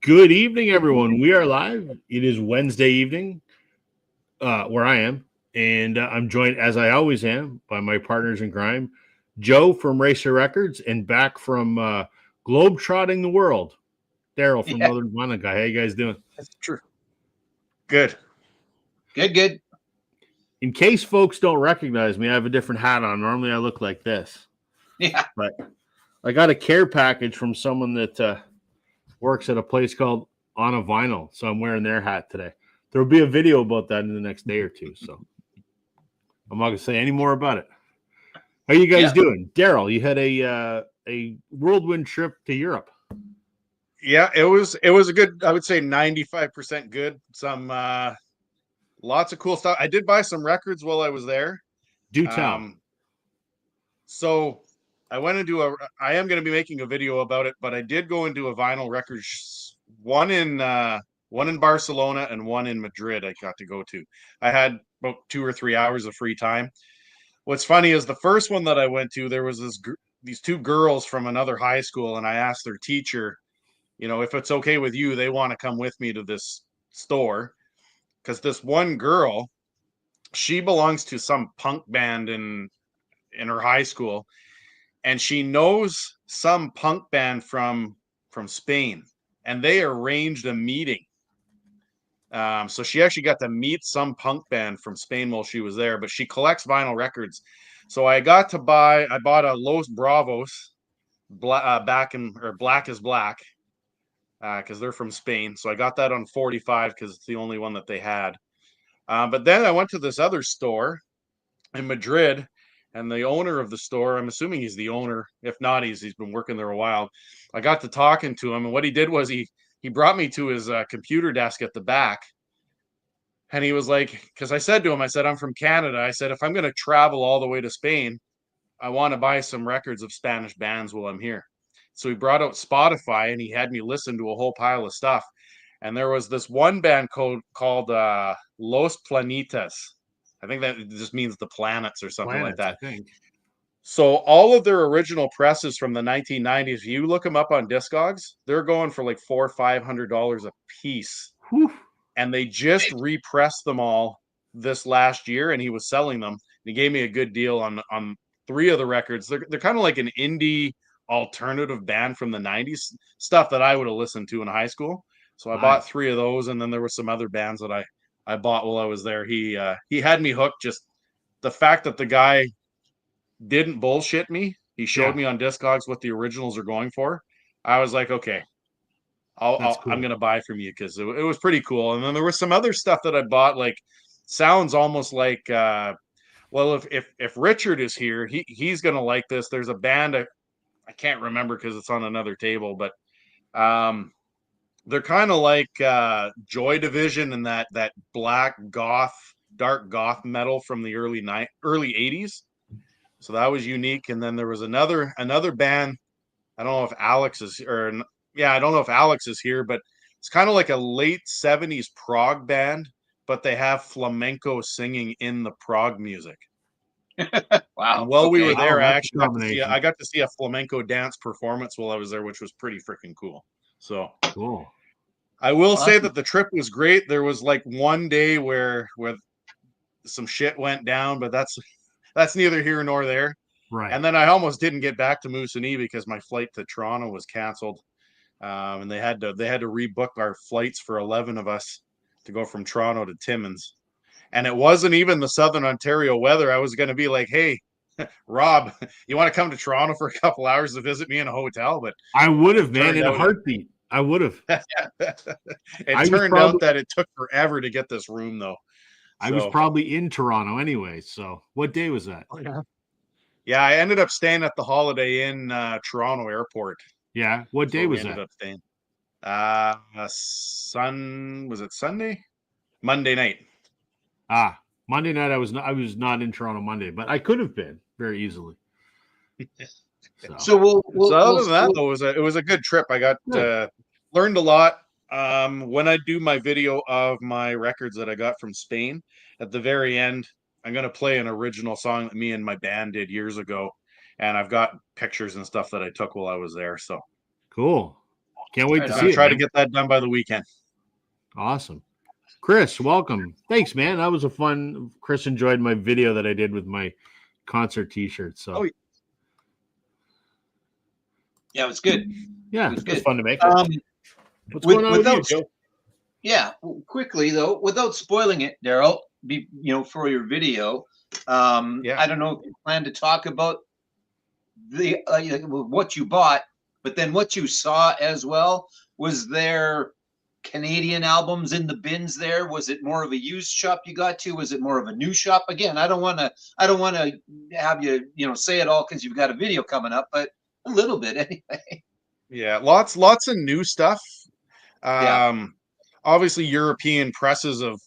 Good evening, everyone. We are live. It is Wednesday evening, where I am, and I'm joined, as I always am, by my partners in crime, Joe from Racer Records, and back from globetrotting the world, Daryl from Yeah, Northern Vinyl Guy. How you guys doing? that's true. Good. Good. In case folks don't recognize me, I have a different hat on. Normally, I look like this, Yeah. but I got a care package from someone that works at a place called On a Vinyl, so I'm wearing their hat today. There will be a video about that in the next day or two, so I'm not gonna say any more about it. How you guys Yeah. doing, Daryl? You had a whirlwind trip to Europe. Yeah, it was a good, I would say 95% good. Some lots of cool stuff. I did buy some records while I was there. Do tell. Um so I went into I am going to be making a video about it, but I did go into a vinyl record one in Barcelona and one in Madrid I got to go to. I had about 2 or 3 hours of free time. What's funny is the first one that I went to, there was these two girls from another high school, and I asked their teacher, if it's okay with you, they want to come with me to this store because this one girl, she belongs to some punk band in her high school, and she knows some punk band from Spain, and they arranged a meeting. So she actually got to meet some punk band from Spain while she was there, but she collects vinyl records. So I bought a Los Bravos, Black is Black, because they're from Spain. So I got that on 45 because it's the only one that they had. But then I went to this other store in Madrid, and the owner of the store, I'm assuming he's the owner. If not, he's been working there a while. I got to talking to him, and what he did was he brought me to his computer desk at the back. And he was like, because I said to him, I said, I'm from Canada. I said, if I'm going to travel all the way to Spain, I want to buy some records of Spanish bands while I'm here. So he brought out Spotify and he had me listen to a whole pile of stuff. And there was this one band called Los Planetas. I think that just means the planets or something like Planets, I that. think. So all of their original presses from the 1990s, you look them up on Discogs, they're going for like $400-500 a piece. Whew. And they just repressed them all this last year, and he was selling them. He gave me a good deal on three of the records. They're kind of like an indie alternative band from the 90s, stuff that I would have listened to in high school. So I bought Nice. 3 of those, and then there were some other bands that I bought while I was there. He had me hooked. Just the fact that the guy didn't bullshit me. He showed Yeah, me on Discogs what the originals are going for. I was like, okay, that's I'm cool. gonna buy from you because it was pretty cool. And then there was some other stuff that I bought, like sounds almost like well, if Richard is here, he's gonna like this. There's a band I can't remember because it's on another table, but um they're kind of like Joy Division and that black goth, dark goth metal from the early 80s. So that was unique. And then there was another band. I don't know if Alex is or yeah, I don't know if Alex is here, but it's kind of like a late 70s prog band, but they have flamenco singing in the prog music. And Wow. while we were Okay. Wow, there, that's a combination. I got to see a flamenco dance performance while I was there, which was pretty freaking cool. So Cool. I will say Awesome. that the trip was great. There was like one day where some shit went down, but that's neither here nor there. Right. And then I almost didn't get back to Moosonee because my flight to Toronto was canceled. And they had to rebook our flights for 11 of us to go from Toronto to Timmins. And it wasn't even the Southern Ontario weather. I was going to be like, hey, Rob, you want to come to Toronto for a couple hours to visit me in a hotel? But I would have, it man, turned in a out heartbeat. I would have. it I was turned out probably that it took forever to get this room though. I was So probably in Toronto anyway. So what day was that? yeah, I ended up staying at the Holiday Inn Toronto Airport. Yeah. What That's day where we was ended that? up staying. Was it Sunday? Monday night. Ah, Monday night. I was not in Toronto Monday, but I could have been very easily. So So So other than that, though, it was a good trip. I got good. learned a lot. When I do my video of my records that I got from Spain, at the very end, I'm gonna play an original song that me and my band did years ago, and I've got pictures and stuff that I took while I was there. So Cool. Can't wait Right to on. see I'll it. try to Man. get that done by the weekend. Awesome. Chris, welcome. Thanks, man. That was a fun. Chris enjoyed my video that I did with my concert T-shirt. So, Oh, Yeah, it was good. yeah, It was it was good. fun to make. What's with- going on with you, without- Joe? Yeah, quickly though, without spoiling it, Daryl, for your video. Yeah. I don't know if you plan to talk about the what you bought, but then what you saw as well. Was there Canadian albums in the bins there? Was it more of a used shop you got to? Was it more of a new shop? Again, I don't want to have you say it all because you've got a video coming up, but a little bit anyway. Yeah, lots of new stuff. Yeah. Obviously European presses of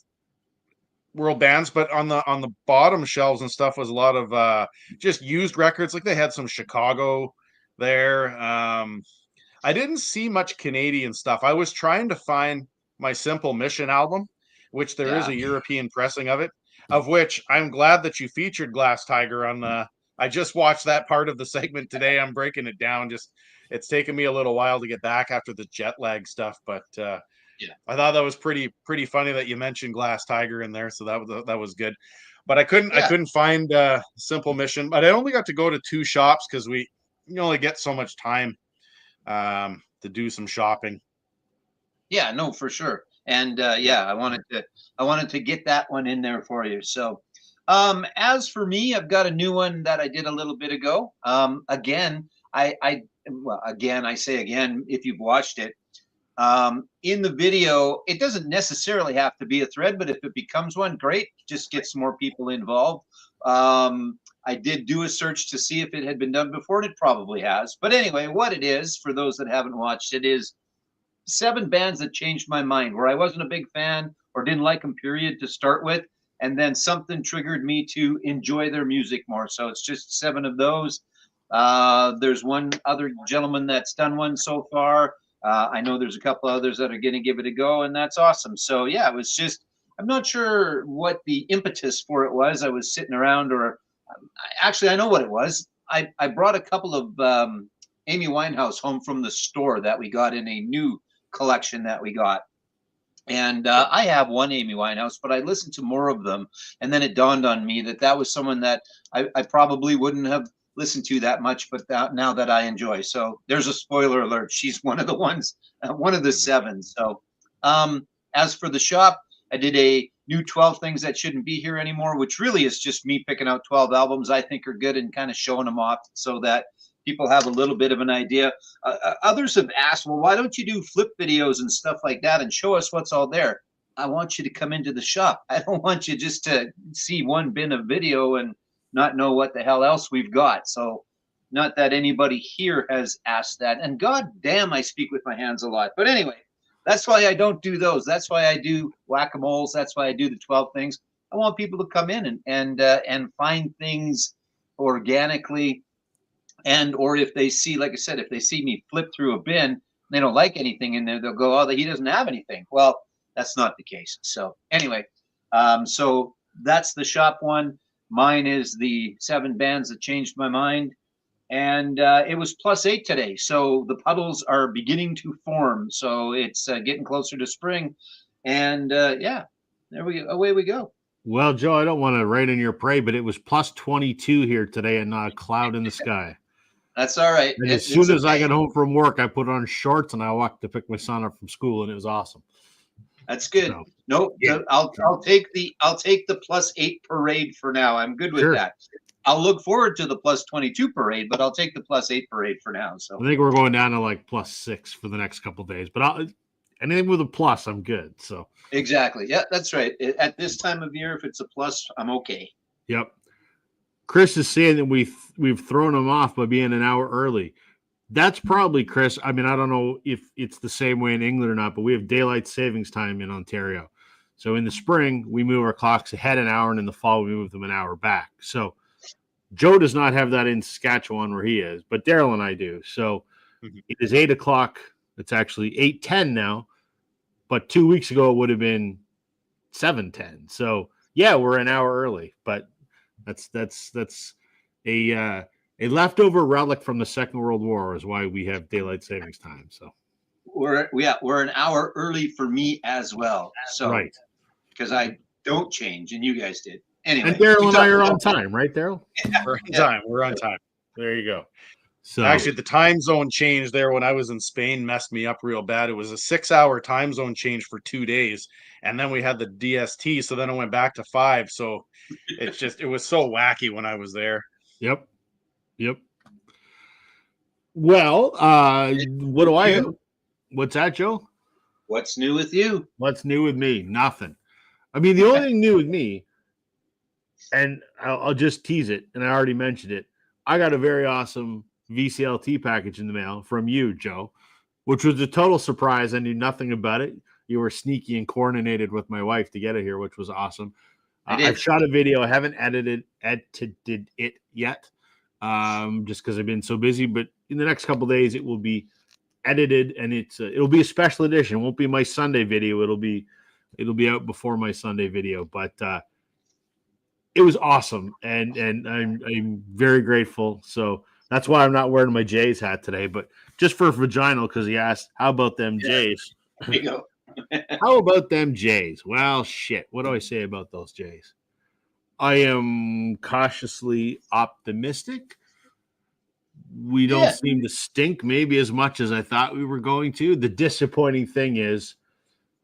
world bands, but on the bottom shelves and stuff was a lot of just used records. Like they had some Chicago there. I didn't see much Canadian stuff. I was trying to find my Simple Mission album, which there is Yeah. a European pressing of it, of which I'm glad that you featured Glass Tiger on the. I just watched that part of the segment today. I'm breaking it down. Just it's taken me a little while to get back after the jet lag stuff, but Yeah. I thought that was pretty funny that you mentioned Glass Tiger in there. So that was good. But I couldn't find Simple Mission. But I only got to go to 2 shops because you only get so much time to do some shopping. Yeah, no, for sure. And I wanted to get that one in there for you. So as for me, I've got a new one that I did a little bit ago. Again, I say again, if you've watched it, in the video, it doesn't necessarily have to be a thread, but if it becomes one, great. Just get some more people involved. I did do a search to see if it had been done before, and it probably has. But anyway, what it is, for those that haven't watched it, is 7 bands that changed my mind, where I wasn't a big fan or didn't like them, period, to start with. And then something triggered me to enjoy their music more. So it's just 7 of those. There's one other gentleman that's done one so far. I know there's a couple others that are going to give it a go, and that's awesome. So yeah, it was just, I'm not sure what the impetus for it was. I was sitting around, or actually, I know what it was. I brought a couple of Amy Winehouse home from the store that we got in a new collection that we got. And I have one Amy Winehouse, but I listened to more of them. And then it dawned on me that was someone that I probably wouldn't have listened to that much, but now that I enjoy. So there's a spoiler alert. She's one of the ones, one of the 7. So as for the shop, I did a new 12 things that shouldn't be here anymore, which really is just me picking out 12 albums I think are good and kind of showing them off so that people have a little bit of an idea. Others have asked, well, why don't you do flip videos and stuff like that and show us what's all there? I want you to come into the shop. I don't want you just to see one bin of video and not know what the hell else we've got. So not that anybody here has asked that. And God damn, I speak with my hands a lot. But anyway, that's why I don't do those. That's why I do whack-a-moles. That's why I do the 12 things. I want people to come in and find things organically. And or if they see, like I said, if they see me flip through a bin, they don't like anything in there, they'll go, oh, he doesn't have anything. Well, that's not the case. So anyway, so that's the shop one. Mine is the 7 bands that changed my mind. And it was +8 today. So the puddles are beginning to form. So it's getting closer to spring. And there we go. Away we go. Well, Joe, I don't want to rain on your parade, but it was +22 here today and not a cloud in the sky. That's all right. And as soon as I got home from work, I put on shorts and I walked to pick my son up from school, and it was awesome. That's good. So, No, yeah. I'll take the +8 parade for now. I'm good with Sure. that. I'll look forward to the +22 parade, but I'll take the +8 parade for now. So I think we're going down to like +6 for the next couple of days. But anything with a plus, I'm good. So exactly. Yeah, that's right. At this time of year, if it's a plus, I'm okay. Yep. Chris is saying that we've thrown him off by being an hour early. That's probably, Chris. I mean, I don't know if it's the same way in England or not, but we have daylight savings time in Ontario. So in the spring, we move our clocks ahead an hour, and in the fall, we move them an hour back. So Joe does not have that in Saskatchewan where he is, but Daryl and I do. So It is 8 o'clock. It's actually 8:10 now, but 2 weeks ago it would have been 7:10. So yeah, we're an hour early, but that's a leftover relic from the Second World War is why we have daylight savings time. So we're an hour early for me as well. So Right. because I don't change and you guys did. Anyway, And Daryl you and I talk are on about- time, right, Daryl? We're on time. We're on time. There you go. So Actually, the time zone change there when I was in Spain messed me up real bad. It was a 6-hour time zone change for 2 days, and then we had the DST, so then it went back to 5. So it was so wacky when I was there. yep. Well, what do I? What's that, Joe? What's new with you? What's new with me? Nothing. I mean, the only thing new with me, and I'll just tease it, and I already mentioned it. I got a very awesome VCLT package in the mail from you, Joe, which was a total surprise. I knew nothing about it. You were sneaky and coordinated with my wife to get it here, which was awesome. I've shot a video. I haven't edited it yet, just because I've been so busy. But in the next couple of days, it will be edited, and it'll be a special edition. It won't be my Sunday video. It'll be out before my Sunday video. But it was awesome, and I'm very grateful. So that's why I'm not wearing my Jays hat today, but just for Vaginal, because he asked, "How about them Jays?" There you go. How about them Jays? Well, shit. What do I say about those Jays? I am cautiously optimistic. We don't seem to stink maybe as much as I thought we were going to. The disappointing thing is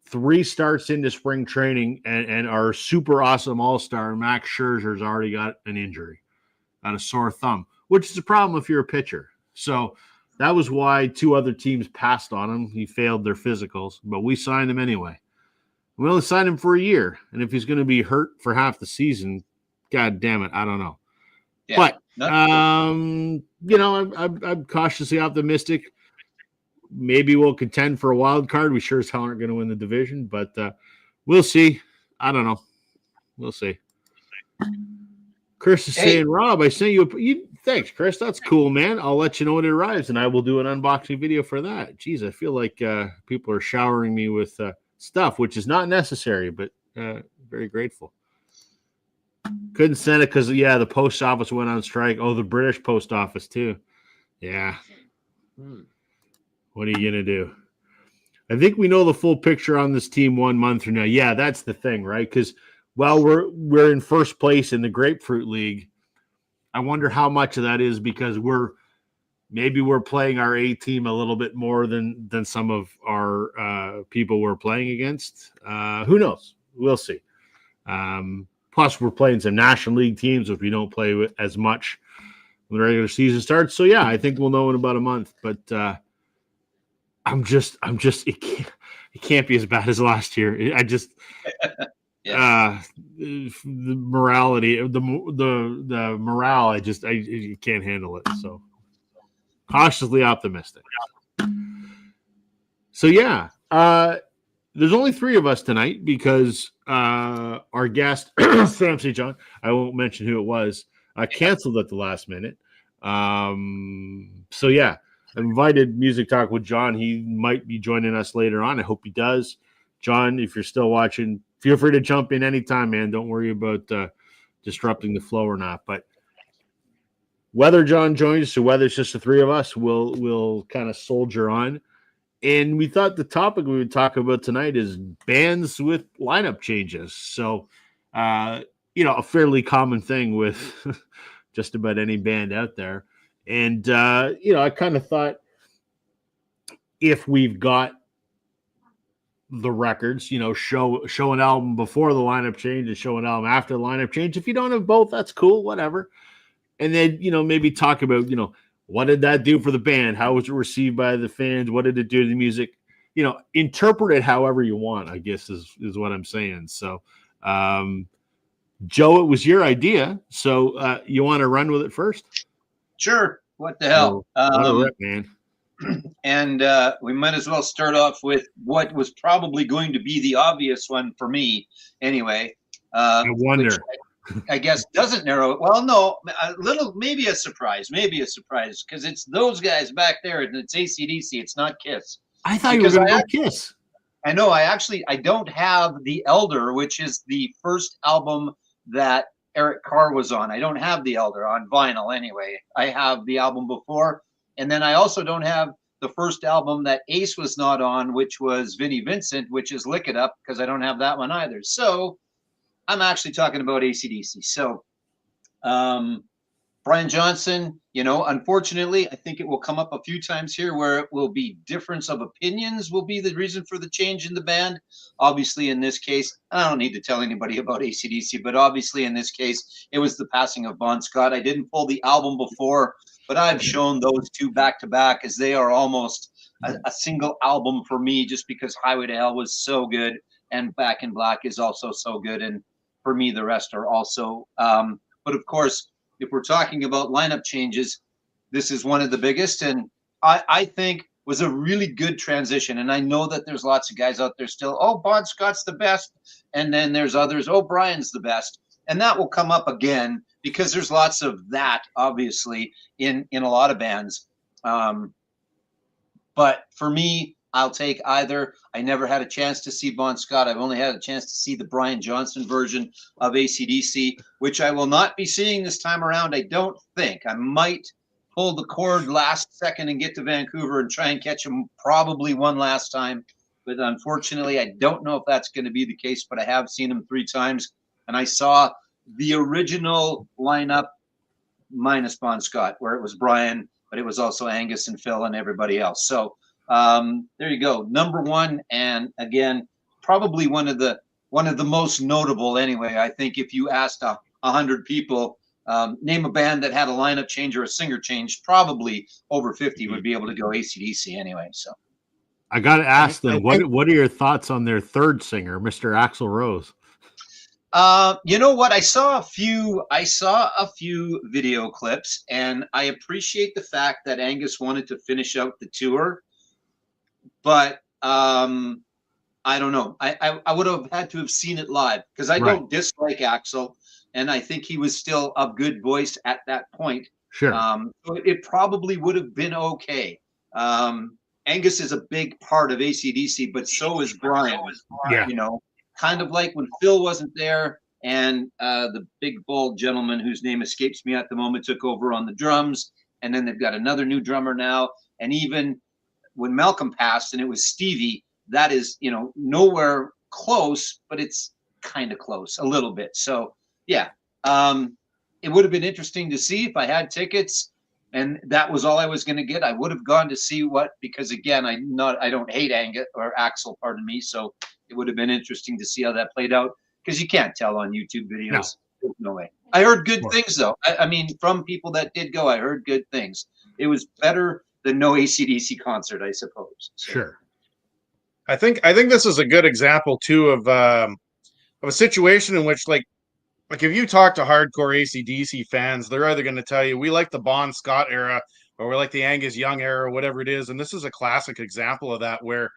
3 starts into spring training, and our super awesome all-star Max Scherzer's already got an injury, got a sore thumb, which is a problem if you're a pitcher. So that was why 2 other teams passed on him. He failed their physicals, but we signed him anyway. We only signed him for a year, and if he's going to be hurt for half the season, God damn it, I don't know. Yeah, But I'm cautiously optimistic. Maybe we'll contend for a wild card. We sure as hell aren't going to win the division, but we'll see. I don't know. We'll see. Chris is saying, Rob, I sent you thanks, Chris. That's cool, man. I'll let you know when it arrives, and I will do an unboxing video for that. Jeez, I feel like people are showering me with stuff, which is not necessary, but very grateful. Couldn't send it because, the post office went on strike. Oh, the British post office, too. Yeah. What are you going to do? I think we know the full picture on this team 1 month from now. Yeah, that's the thing, right? Because while we're in first place in the Grapefruit League, I wonder how much of that is because we're playing our A team a little bit more than some of our people we're playing against. Who knows? We'll see. Plus, we're playing some National League teams if we don't play with as much when the regular season starts. So yeah, I think we'll know in about a month. But it can't be as bad as last year. The morality, the morale, I can't handle it. So cautiously optimistic. So yeah, there's only 3 of us tonight because our guest, Sam St. John, I won't mention who it was, canceled at the last minute. So yeah, I invited Music Talk with John. He might be joining us later on. I hope he does. John, if you're still watching, feel free to jump in anytime, man. Don't worry about disrupting the flow or not. But whether John joins us or whether it's just the 3 of us, we'll kind of soldier on. And we thought the topic we would talk about tonight is bands with lineup changes. So, a fairly common thing with just about any band out there. And, I kind of thought if we've got the records, show an album before the lineup change and show an album after the lineup change. If you don't have both, that's cool, whatever. And then, maybe talk about, what did that do for the band? How was it received by the fans? What did it do to the music? Interpret it however you want, I guess is what I'm saying. So, Joe, it was your idea. So you want to run with it first? Sure. What the hell? Rip, man. And we might as well start off with what was probably going to be the obvious one for me anyway. I wonder. I guess doesn't narrow it. Well, no, maybe a surprise, because it's those guys back there and it's AC/DC. It's not Kiss. I thought you were going to go Kiss. I know. I don't have The Elder, which is the first album that Eric Carr was on. I don't have The Elder on vinyl anyway. I have the album before. And then I also don't have the first album that Ace was not on, which was Vinnie Vincent, which is Lick It Up, because I don't have that one either. So I'm actually talking about AC/DC. So Brian Johnson, unfortunately, I think it will come up a few times here where it will be difference of opinions will be the reason for the change in the band. Obviously, in this case, I don't need to tell anybody about AC/DC, but obviously in this case, it was the passing of Bon Scott. I didn't pull the album before, but I've shown those two back to back as they are almost a single album for me, just because Highway to Hell was so good and Back in Black is also so good. And for me, the rest are also. But of course, if we're talking about lineup changes, this is one of the biggest, and I think was a really good transition. And I know that there's lots of guys out there still, oh, Bon Scott's the best, and then there's others, oh, Brian's the best, and that will come up again because there's lots of that, obviously, in a lot of bands. But for me, I'll take either. I never had a chance to see Bon Scott. I've only had a chance to see the Brian Johnson version of AC/DC, which I will not be seeing this time around. I don't think. I might pull the cord last second and get to Vancouver and try and catch him probably one last time. But unfortunately, I don't know if that's going to be the case, but I have seen him 3 times. And I saw the original lineup minus Bon Scott, where it was Brian, but it was also Angus and Phil and everybody else. So there you go, number 1, and again, probably one of the most notable. Anyway, I think if you asked 100 people, name a band that had a lineup change or a singer change, probably over 50 would be able to go AC/DC anyway. So I got to ask them, what are your thoughts on their third singer, Mr. Axl Rose? You know what? I saw a few video clips, and I appreciate the fact that Angus wanted to finish out the tour. But I don't know. I would have had to have seen it live because I don't dislike Axl, and I think he was still a good voice at that point. Sure. So it probably would have been okay. Angus is a big part of AC/DC, but so is Brian. Yeah. Kind of like when Phil wasn't there and the big bald gentleman whose name escapes me at the moment took over on the drums, and then they've got another new drummer now, and even when Malcolm passed and it was Stevie, that is, nowhere close, but it's kind of close a little bit. So yeah, it would have been interesting to see if I had tickets and that was all I was going to get. I would have gone to see because again, I don't hate Angus or Axl, pardon me. So it would have been interesting to see how that played out because you can't tell on YouTube videos. No way. I heard good things though. I mean, from people that did go, I heard good things. It was better than no AC/DC concert, I suppose. So. Sure. I think this is a good example too of a situation in which like if you talk to hardcore AC/DC fans, they're either going to tell you we like the Bon Scott era or we like the Angus Young era, or whatever it is. And this is a classic example of that where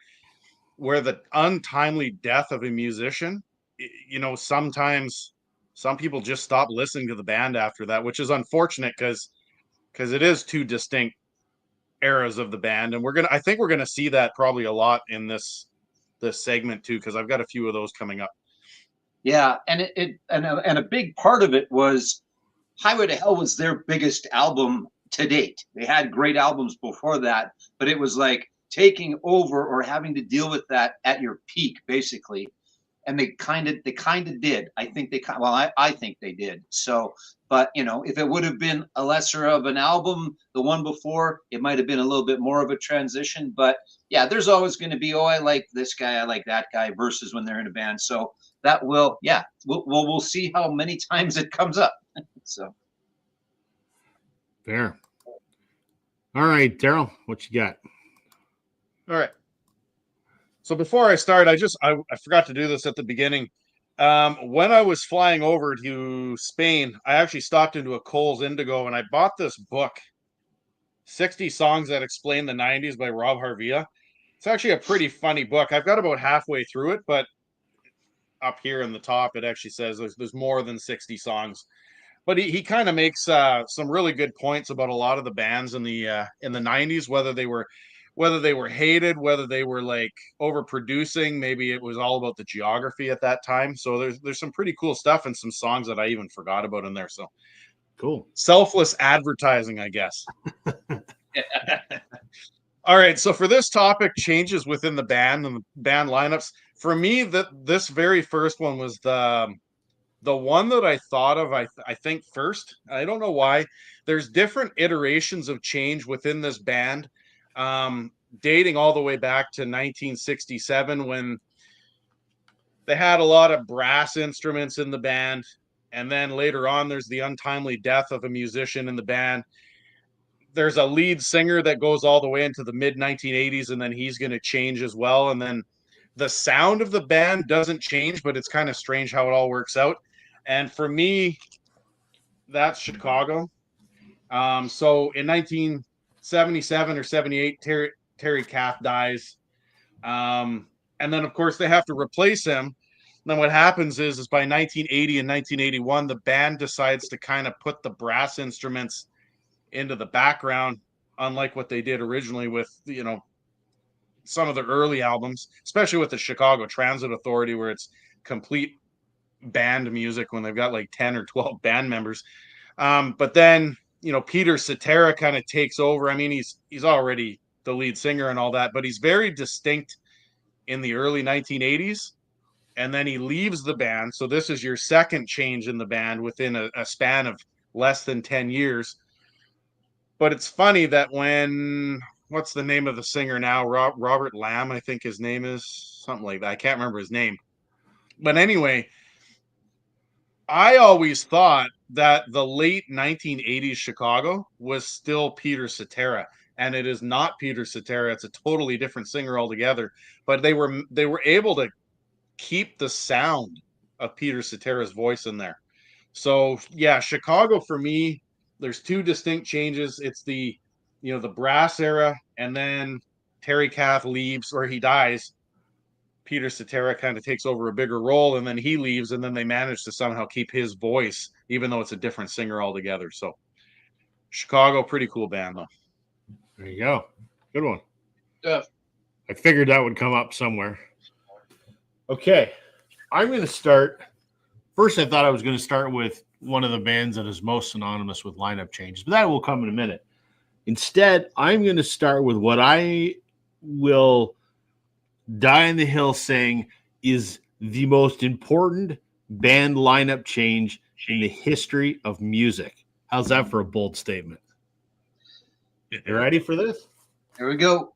the untimely death of a musician, sometimes some people just stop listening to the band after that, which is unfortunate because it is 2 distinct eras of the band, and I think we're gonna see that probably a lot in this segment too, because I've got a few of those coming up. Yeah, and a big part of it was Highway to Hell was their biggest album to date. They had great albums before that, but it was like taking over or having to deal with that at your peak, basically. And they kind of did. I think I think they did. So, but if it would have been a lesser of an album, the one before, it might have been a little bit more of a transition. But yeah, there's always going to be, I like this guy, I like that guy, versus when they're in a band. So that we'll see how many times it comes up. So fair. All right, Daryl, what you got? All right. So before I start, I forgot to do this at the beginning. When I was flying over to Spain, I actually stopped into a Kohl's Indigo and I bought this book, 60 Songs That Explain the 90s by Rob Harvilla. It's actually a pretty funny book. I've got about halfway through it, but up here in the top, it actually says there's more than 60 songs. But he kind of makes some really good points about a lot of the bands in the 90s, whether they were hated, whether they were like overproducing, maybe it was all about the geography at that time. So there's some pretty cool stuff and some songs that I even forgot about in there. So cool. Selfless advertising, I guess. All right, so for this topic, changes within the band and the band lineups. For me, this very first one was the one that I thought of. I think first. I don't know why. There's different iterations of change within this band, dating all the way back to 1967 when they had a lot of brass instruments in the band, and then later on, there's the untimely death of a musician in the band. There's a lead singer that goes all the way into the mid 1980s, and then he's going to change as well. And then the sound of the band doesn't change, but it's kind of strange how it all works out. And for me, that's Chicago. So in 1977 or 78, Terry Kath dies. And then, of course, they have to replace him. Then what happens is by 1980 and 1981, the band decides to kind of put the brass instruments into the background, unlike what they did originally with, some of the early albums, especially with the Chicago Transit Authority, where it's complete band music when they've got like 10 or 12 band members. But then, Peter Cetera kind of takes over. I mean, he's already the lead singer and all that, but he's very distinct in the early 1980s. And then he leaves the band. So this is your second change in the band within a span of less than 10 years. But it's funny that what's the name of the singer now? Robert Lamb, I think his name is, something like that. I can't remember his name. But anyway, I always thought that the late 1980s Chicago was still Peter Cetera, and it is not Peter Cetera. It's a totally different singer altogether. But they were able to keep the sound of Peter Cetera's voice in there. So yeah, Chicago for me, there's two distinct changes. It's the brass era, and then Terry Kath leaves or he dies. Peter Cetera kind of takes over a bigger role, and then he leaves, and then they manage to somehow keep his voice, even though it's a different singer altogether. So Chicago, pretty cool band though. There you go. Good one. Yeah. I figured that would come up somewhere. Okay. I'm going to start. First, I thought I was going to start with one of the bands that is most synonymous with lineup changes, but that will come in a minute. Instead, I'm going to start with what I will die on the hill saying is the most important band lineup change in the history of music. How's that for a bold statement? You ready for this? Here we go.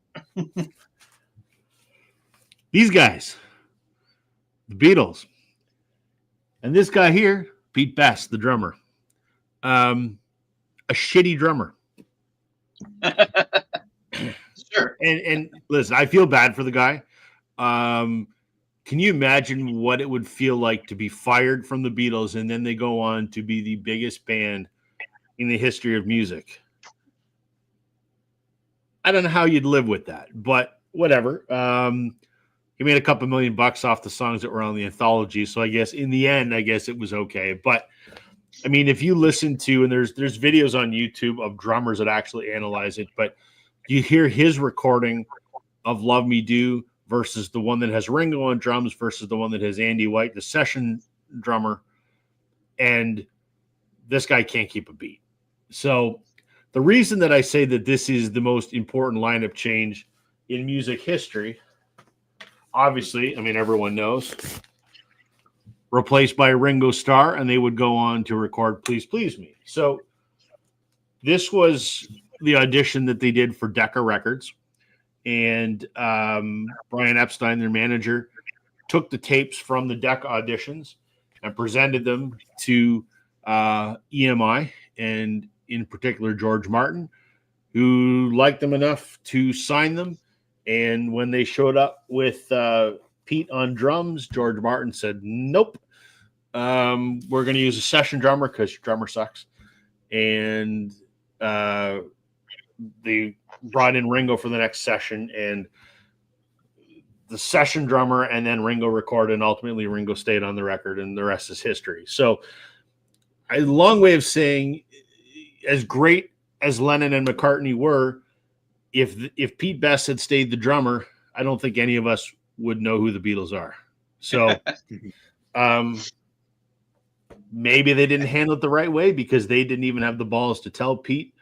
These guys, the Beatles, and this guy here, Pete Best, the drummer, a shitty drummer. Sure. And listen, I feel bad for the guy. Can you imagine what it would feel like to be fired from the Beatles and then they go on to be the biggest band in the history of music? I don't know how you'd live with that, but whatever. He made a couple $1 million off the songs that were on the anthology. So I guess in the end, it was okay. But I mean, if you listen to, and there's videos on YouTube of drummers that actually analyze it, but you hear his recording of Love Me Do versus the one that has Ringo on drums versus the one that has Andy White, the session drummer. And this guy can't keep a beat. So the reason that I say that this is the most important lineup change in music history, obviously, I mean, everyone knows, replaced by Ringo Starr, and they would go on to record Please Please Me. So this was the audition that they did for Decca Records. And Brian Epstein, their manager, took the tapes from the Decca auditions and presented them to EMI, and in particular George Martin, who liked them enough to sign them. And when they showed up with Pete on drums, George Martin said, nope, we're going to use a session drummer because your drummer sucks. And they brought in Ringo for the next session, and the session drummer and then Ringo recorded, and ultimately Ringo stayed on the record, and the rest is history. So a long way of saying, as great as Lennon and McCartney were, if Pete Best had stayed the drummer, I don't think any of us would know who the Beatles are. So maybe they didn't handle it the right way because they didn't even have the balls to tell Pete.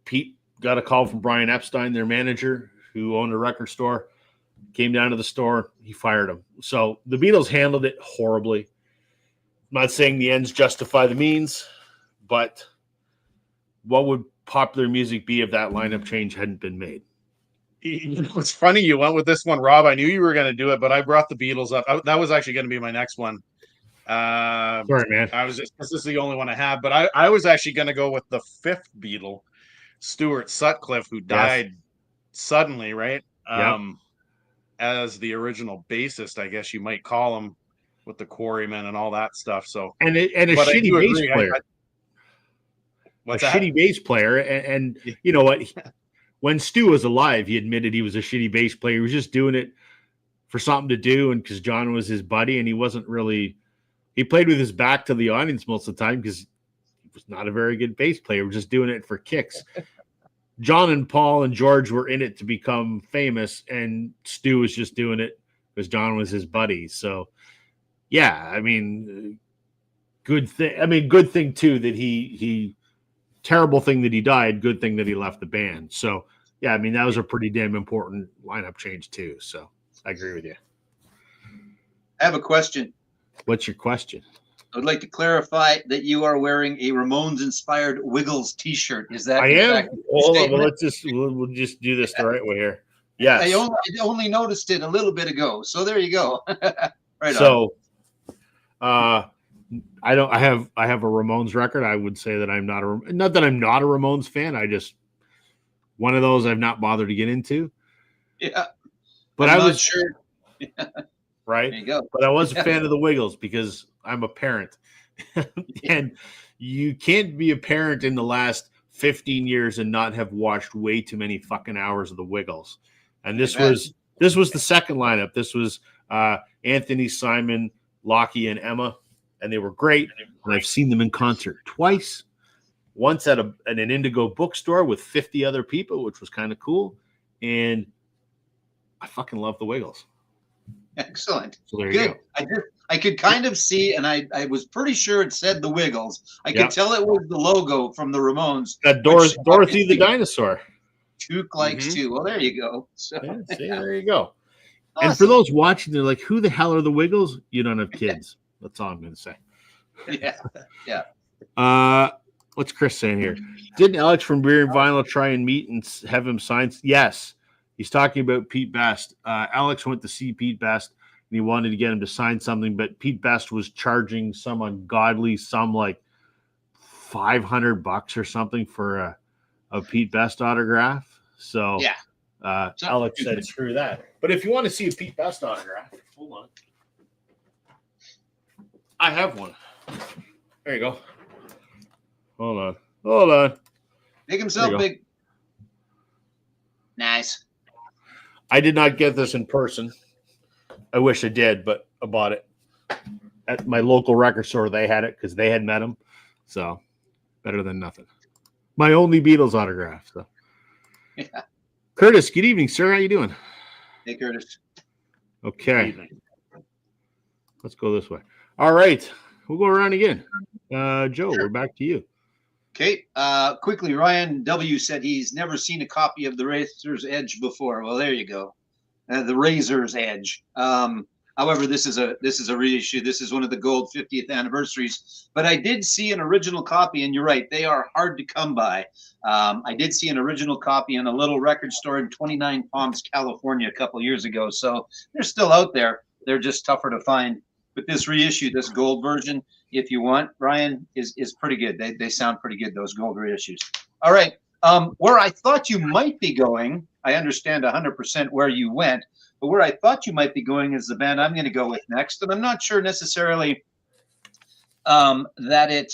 Pete got a call from Brian Epstein, their manager, who owned a record store, came down to the store. He fired him. So the Beatles handled it horribly. I'm not saying the ends justify the means, but what would popular music be if that lineup change hadn't been made? It's funny you went with this one, Rob. I knew you were going to do it, but I brought the Beatles up. That was actually going to be my next one. Sorry, man. This is the only one I had, but I was actually going to go with the fifth Beatle, Stuart Sutcliffe, who died suddenly, right? As the original bassist, I guess you might call him, with the Quarrymen and all that stuff. So and a shitty bass player. What's a that? Shitty bass player, and you know what? When Stu was alive, he admitted he was a shitty bass player. He was just doing it for something to do, and because John was his buddy, and he wasn't really. He played with his back to the audience most of the time because he was not a very good bass player. He was just doing it for kicks. John and Paul and George were in it to become famous, and Stu was just doing it because John was his buddy. So, yeah, I mean, good thing. I mean, good thing too that he terrible thing that he died. Good thing that he left the band. So, yeah, I mean, that was a pretty damn important lineup change too. So, I agree with you. I have a question. What's your question? I would like to clarify that you are wearing a Ramones-inspired Wiggles T-shirt. Is that? I am. Hold on. Well, we'll just do this the right way here. Yes. I only noticed it a little bit ago. So there you go. Right. So, I have a Ramones record. I would say that I'm not that I'm not a Ramones fan. I just one of those I've not bothered to get into. Yeah. But I was sure. Right. There you go. But I was a fan of the Wiggles because I'm a parent. And you can't be a parent in the last 15 years and not have watched way too many fucking hours of the Wiggles. And this was the second lineup. This was Anthony, Simon, Lockie, and Emma, and they were great. And I've seen them in concert twice. Once at an Indigo bookstore with 50 other people, which was kind of cool. And I fucking love the Wiggles. Excellent. So there you go. I could kind of see, and I was pretty sure it said the Wiggles. I could tell it was the logo from the Ramones. Dorothy the dinosaur. Took likes too. Well, there you go. So, see, there you go. Awesome. And for those watching, they're like, "Who the hell are the Wiggles?" You don't have kids. That's all I'm going to say. Yeah. What's Chris saying here? Didn't Alex from Beer and Vinyl try and meet and have him sign? Yes. He's talking about Pete Best. Alex went to see Pete Best, and he wanted to get him to sign something, but Pete Best was charging some ungodly sum, like $500 or something for a Pete Best autograph. So Alex said, "Screw that." But if you want to see a Pete Best autograph, hold on. I have one. There you go. Hold on. Make himself big. Nice. I did not get this in person. I wish I did, but I bought it at my local record store. They had it because they had met him. So better than nothing. My only Beatles autograph. So, Curtis, good evening, sir. How you doing? Hey, Curtis. Okay. Let's go this way. All right. We'll go around again. Joe, we're back to you. Okay. Quickly, Ryan W. said he's never seen a copy of The Razor's Edge before. Well, there you go. The Razor's Edge. However, this is a reissue. This is one of the gold 50th anniversaries. But I did see an original copy, and you're right, they are hard to come by. I did see an original copy in a little record store in 29 Palms, California, a couple years ago. So they're still out there. They're just tougher to find. But this reissue, this gold version, if you want, Ryan, is pretty good. They sound pretty good, those gold reissues. All right. Where I thought you might be going, I understand 100% where you went, but where I thought you might be going is the band I'm going to go with next. And I'm not sure necessarily that it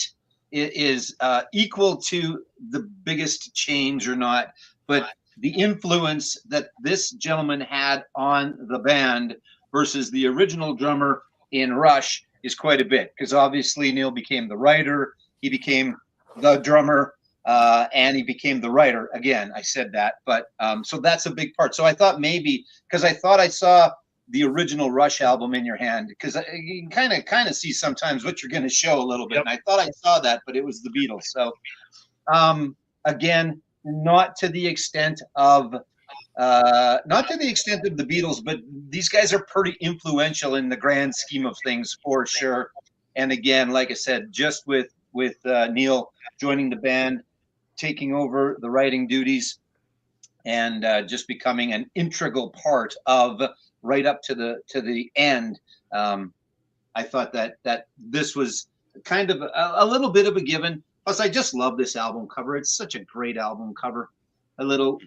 is equal to the biggest change or not, but the influence that this gentleman had on the band versus the original drummer in Rush is quite a bit, because obviously Neil became the writer, he became the drummer, and he became the writer. Again, I said that, but so that's a big part. So I thought maybe, because I thought I saw the original Rush album in your hand, because you can kind of see sometimes what you're going to show a little bit. Yep. And I thought I saw that, but it was the Beatles. So again, not to the extent of not to the extent of the Beatles, but these guys are pretty influential in the grand scheme of things for sure. And again, like I said, just with Neil joining the band, taking over the writing duties, and just becoming an integral part of right up to the end. I thought that this was kind of a little bit of a given. Plus, I just love this album cover. It's such a great album cover. A little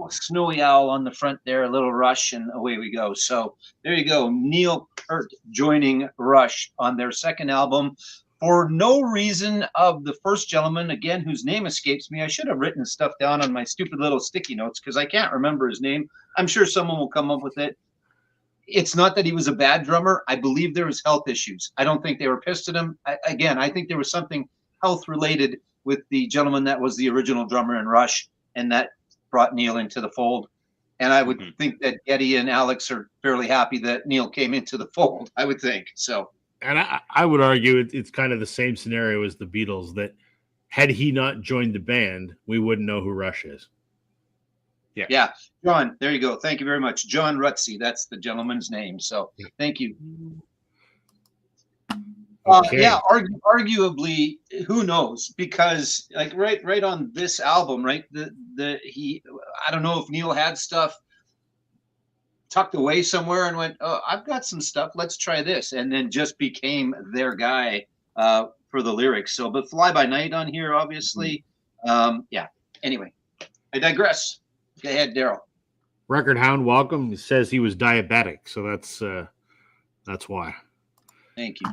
snowy owl on the front there, a little Rush, and away we go. So there you go. Neil Peart joining Rush on their second album. For no reason of the first gentleman, again, whose name escapes me. I should have written stuff down on my stupid little sticky notes because I can't remember his name. I'm sure someone will come up with it. It's not that he was a bad drummer. I believe there was health issues. I don't think they were pissed at him. I think there was something health related with the gentleman that was the original drummer in Rush, and that brought Neil into the fold. And I would think that Eddie and Alex are fairly happy that Neil came into the fold, I would think. So, and I would argue it's kind of the same scenario as the Beatles, that had he not joined the band, we wouldn't know who Rush is. Yeah. John, there you go. Thank you very much. John Rutsey, that's the gentleman's name. So thank you. Okay. Arguably, who knows? Because like right on this album, right? I don't know if Neil had stuff tucked away somewhere and went, "Oh, I've got some stuff. Let's try this," and then just became their guy for the lyrics. So, but Fly By Night on here, obviously. Yeah. Anyway, I digress. Go ahead, Daryl. Record Hound, welcome. He says he was diabetic, so that's why. Thank you.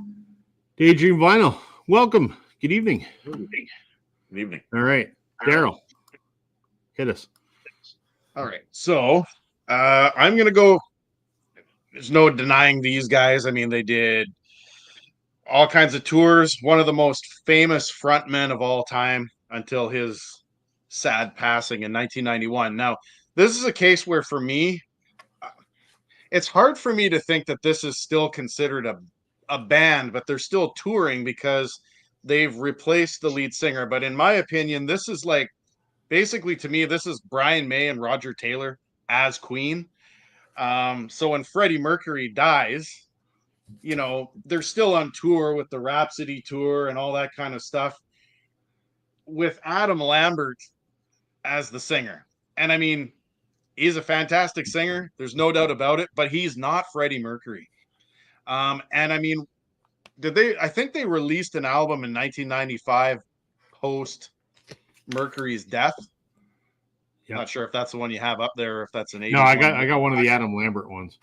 Daydream Vinyl, welcome. Good evening. Good evening. All right, Daryl, hit us. All right, so I'm going to go. There's no denying these guys. I mean, they did all kinds of tours. One of the most famous frontmen of all time until his sad passing in 1991. Now, this is a case where, for me, it's hard for me to think that this is still considered a band, but they're still touring because they've replaced the lead singer. But in my opinion, this is like, basically, to me, this is Brian May and Roger Taylor as Queen. So when Freddie Mercury dies, you know, they're still on tour with the Rhapsody tour and all that kind of stuff with Adam Lambert as the singer. And I mean, he's a fantastic singer. There's no doubt about it, but he's not Freddie Mercury. And I mean, I think they released an album in 1995 post Mercury's death. Yep. Not sure if that's the one you have up there, or if that's an 80s. No, I got one of the Adam Lambert ones.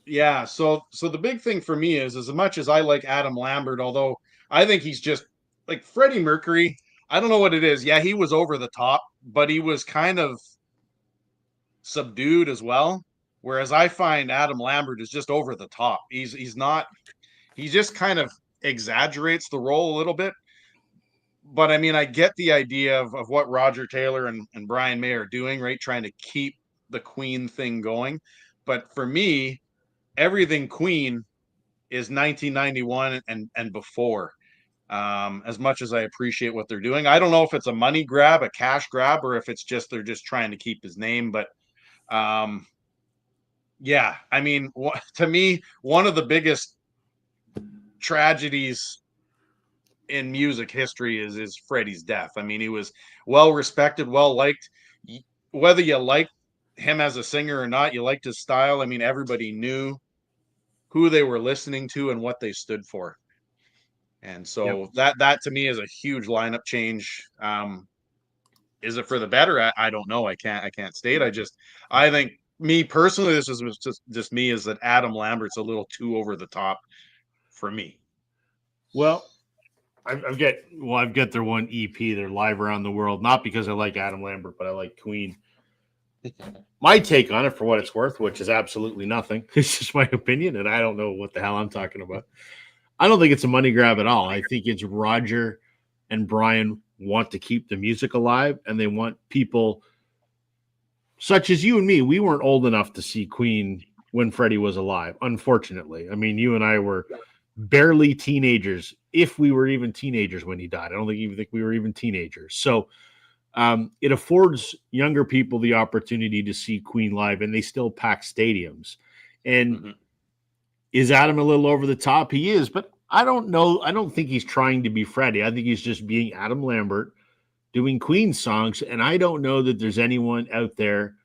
Yeah, so the big thing for me is, as much as I like Adam Lambert, although I think he's just like Freddie Mercury, I don't know what it is. Yeah, he was over the top, but he was kind of subdued as well. Whereas I find Adam Lambert is just over the top. He's not. He just kind of exaggerates the role a little bit. But I mean, I get the idea of what Roger Taylor and Brian May are doing, right? Trying to keep the Queen thing going. But for me, everything Queen is 1991 and before. As much as I appreciate what they're doing, I don't know if it's a money grab, a cash grab, or if it's just they're just trying to keep his name. But yeah, I mean, to me, one of the biggest tragedies in music history is Freddie's death. I mean, he was well respected, well liked. Whether you liked him as a singer or not, you liked his style. I mean, everybody knew who they were listening to and what they stood for. And so that to me is a huge lineup change. Is it for the better? I don't know. I can't state. I think, me personally, this is just me, is that Adam Lambert's a little too over the top for me. Well, I've got their one EP, their Live Around the World, not because I like Adam Lambert, but I like Queen. My take on it, for what it's worth, which is absolutely nothing, it's just my opinion, and I don't know what the hell I'm talking about. I don't think it's a money grab at all. I think it's Roger and Brian want to keep the music alive, and they want people such as you and me. We weren't old enough to see Queen when Freddie was alive, unfortunately. I mean, you and I were barely teenagers, if we were even teenagers when he died. I don't even think we were even teenagers. So it affords younger people the opportunity to see Queen live, and they still pack stadiums. And Mhm. is Adam a little over the top? He is, but I don't know. I don't think he's trying to be Freddie. I think he's just being Adam Lambert doing Queen songs. And I don't know that there's anyone out there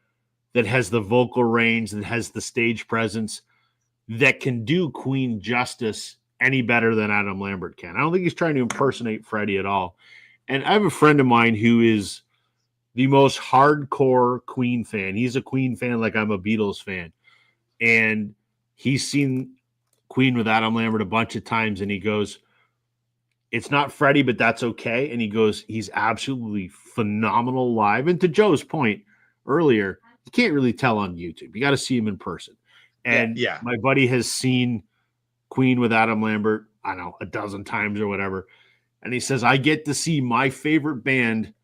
that has the vocal range, that has the stage presence, that can do Queen justice any better than Adam Lambert can. I don't think he's trying to impersonate Freddie at all. And I have a friend of mine who is the most hardcore Queen fan. He's a Queen fan like I'm a Beatles fan. And he's seen Queen with Adam Lambert a bunch of times, and he goes, it's not Freddie, but that's okay. And he goes, he's absolutely phenomenal live. And to Joe's point earlier, you can't really tell on YouTube. You got to see him in person. And Yeah. my buddy has seen Queen with Adam Lambert, I don't know, a dozen times or whatever. And he says, I get to see my favorite band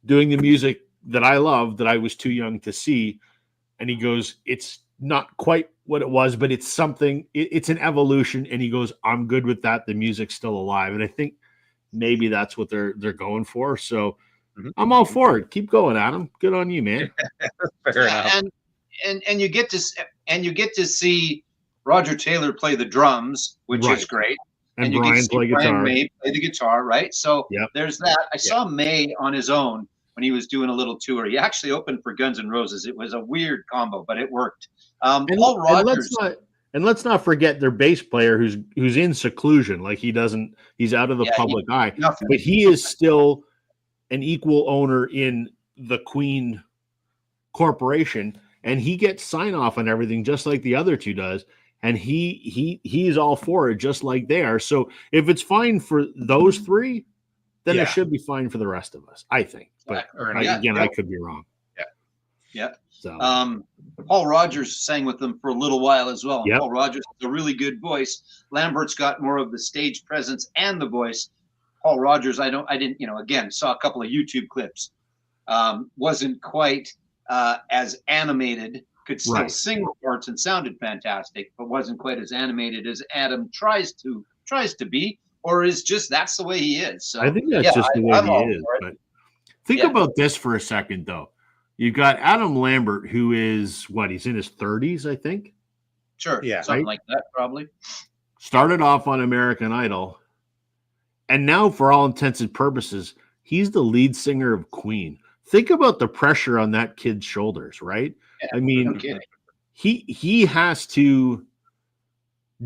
doing the music that I love, that I was too young to see. And he goes, it's not quite what it was, but it's something, it's an evolution. And he goes, I'm good with that. The music's still alive. And I think maybe that's what they're going for. So Mhm. I'm all for it. Keep going, Adam. Good on you, man. Fair enough. And you get to see Roger Taylor play the drums, which Right. is great. And you get to Brian see play Brian guitar. May play the guitar, right? So Yep. there's that. I saw May on his own when he was doing a little tour. He actually opened for Guns N' Roses. It was a weird combo, but it worked. Paul Rogers. And let's not forget their bass player who's in seclusion, like he's out of the public eye, nothing. but he is still an equal owner in the Queen Corporation, and he gets sign off on everything just like the other two does, and he's all for it just like they are. So if it's fine for those three, then Yeah. it should be fine for the rest of us, I think. But I could be wrong. Yeah. So Paul Rogers sang with them for a little while as well. And Yep. Paul Rogers has a really good voice. Lambert's got more of the stage presence and the voice. Paul Rogers, I didn't, again, saw a couple of YouTube clips. Wasn't quite as animated, could still Right. sing the parts and sounded fantastic, but wasn't quite as animated as Adam tries to be, or is just that's the way he is. So I think that's just the way I'm he all is. for it. But think Yeah. about this for a second, though. You've got Adam Lambert, who is he's in his 30s, I think. Sure, Yeah. something Right? like that, probably. Started off on American Idol, and now, for all intents and purposes, he's the lead singer of Queen. Think about the pressure on that kid's shoulders, right? Yeah, I mean, no kidding. he has to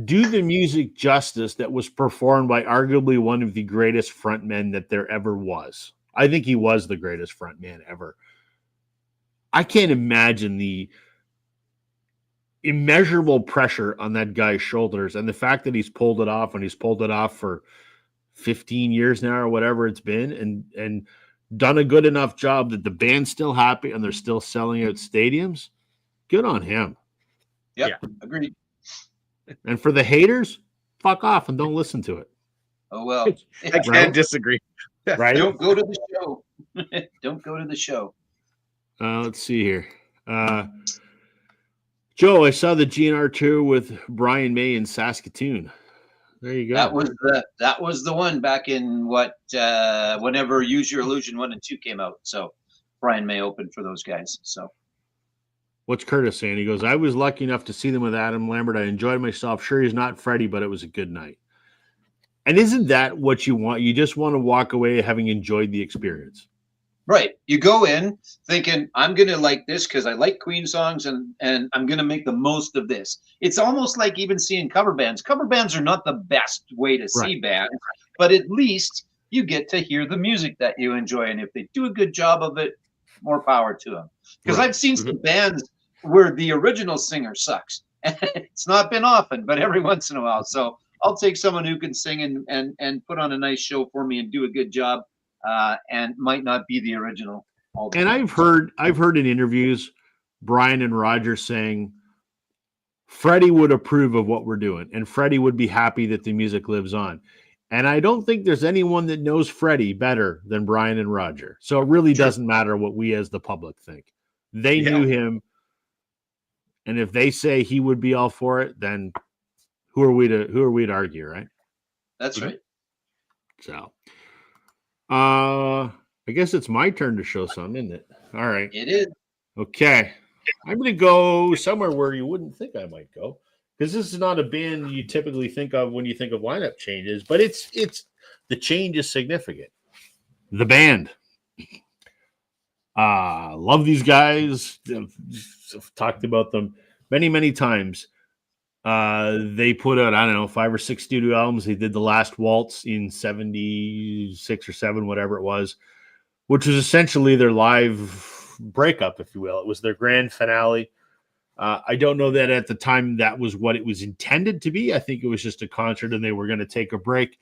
do the music justice that was performed by arguably one of the greatest frontmen that there ever was. I think he was the greatest frontman ever. I can't imagine the immeasurable pressure on that guy's shoulders, and the fact that he's pulled it off, and he's pulled it off for 15 years now or whatever it's been, and done a good enough job that the band's still happy and they're still selling out stadiums. Good on him. Yep, agreed. And for the haters, fuck off and don't listen to it. Oh well. I can't Right. disagree. Right? Don't go to the show. Don't go to the show. Let's see here. Joe, I saw the GNR tour with Brian May in Saskatoon. There you go. That was the one back in whenever Use Your Illusion 1 and 2 came out. So Brian May opened for those guys. So What's Curtis saying? He goes, I was lucky enough to see them with Adam Lambert. I enjoyed myself. Sure, he's not Freddie, but it was a good night. And isn't that what you want? You just want to walk away having enjoyed the experience. right. You go in thinking, I'm gonna like this because I like Queen songs and I'm gonna make the most of this. It's almost like even seeing cover bands. Cover bands are not the best way to see Right. bands, but at least you get to hear the music that you enjoy. And if they do a good job of it, more power to them. Because Right. I've seen some bands where the original singer sucks. And it's not been often, but every once in a while. So I'll take someone who can sing and put on a nice show for me and do a good job, and might not be the original. all the And time. I've heard in interviews Brian and Roger saying Freddie would approve of what we're doing, and Freddie would be happy that the music lives on. And I don't think there's anyone that knows Freddie better than Brian and Roger. So it really doesn't matter what we as the public think. They knew him, and if they say he would be all for it, then who are we to argue, right? That's right. So I guess it's my turn to show some, isn't it? All right. It is. Okay. I'm going to go somewhere where you wouldn't think I might go, because this is not a band you typically think of when you think of lineup changes, but it's the change is significant. The Band. Love these guys. I've talked about them many, many times. They put out, I don't know, 5 or 6 studio albums. They did The Last Waltz in 76 or 7, whatever it was, which was essentially their live breakup, if you will. It was their grand finale. I don't know that at the time that was what it was intended to be. I think it was just a concert and they were going to take a break.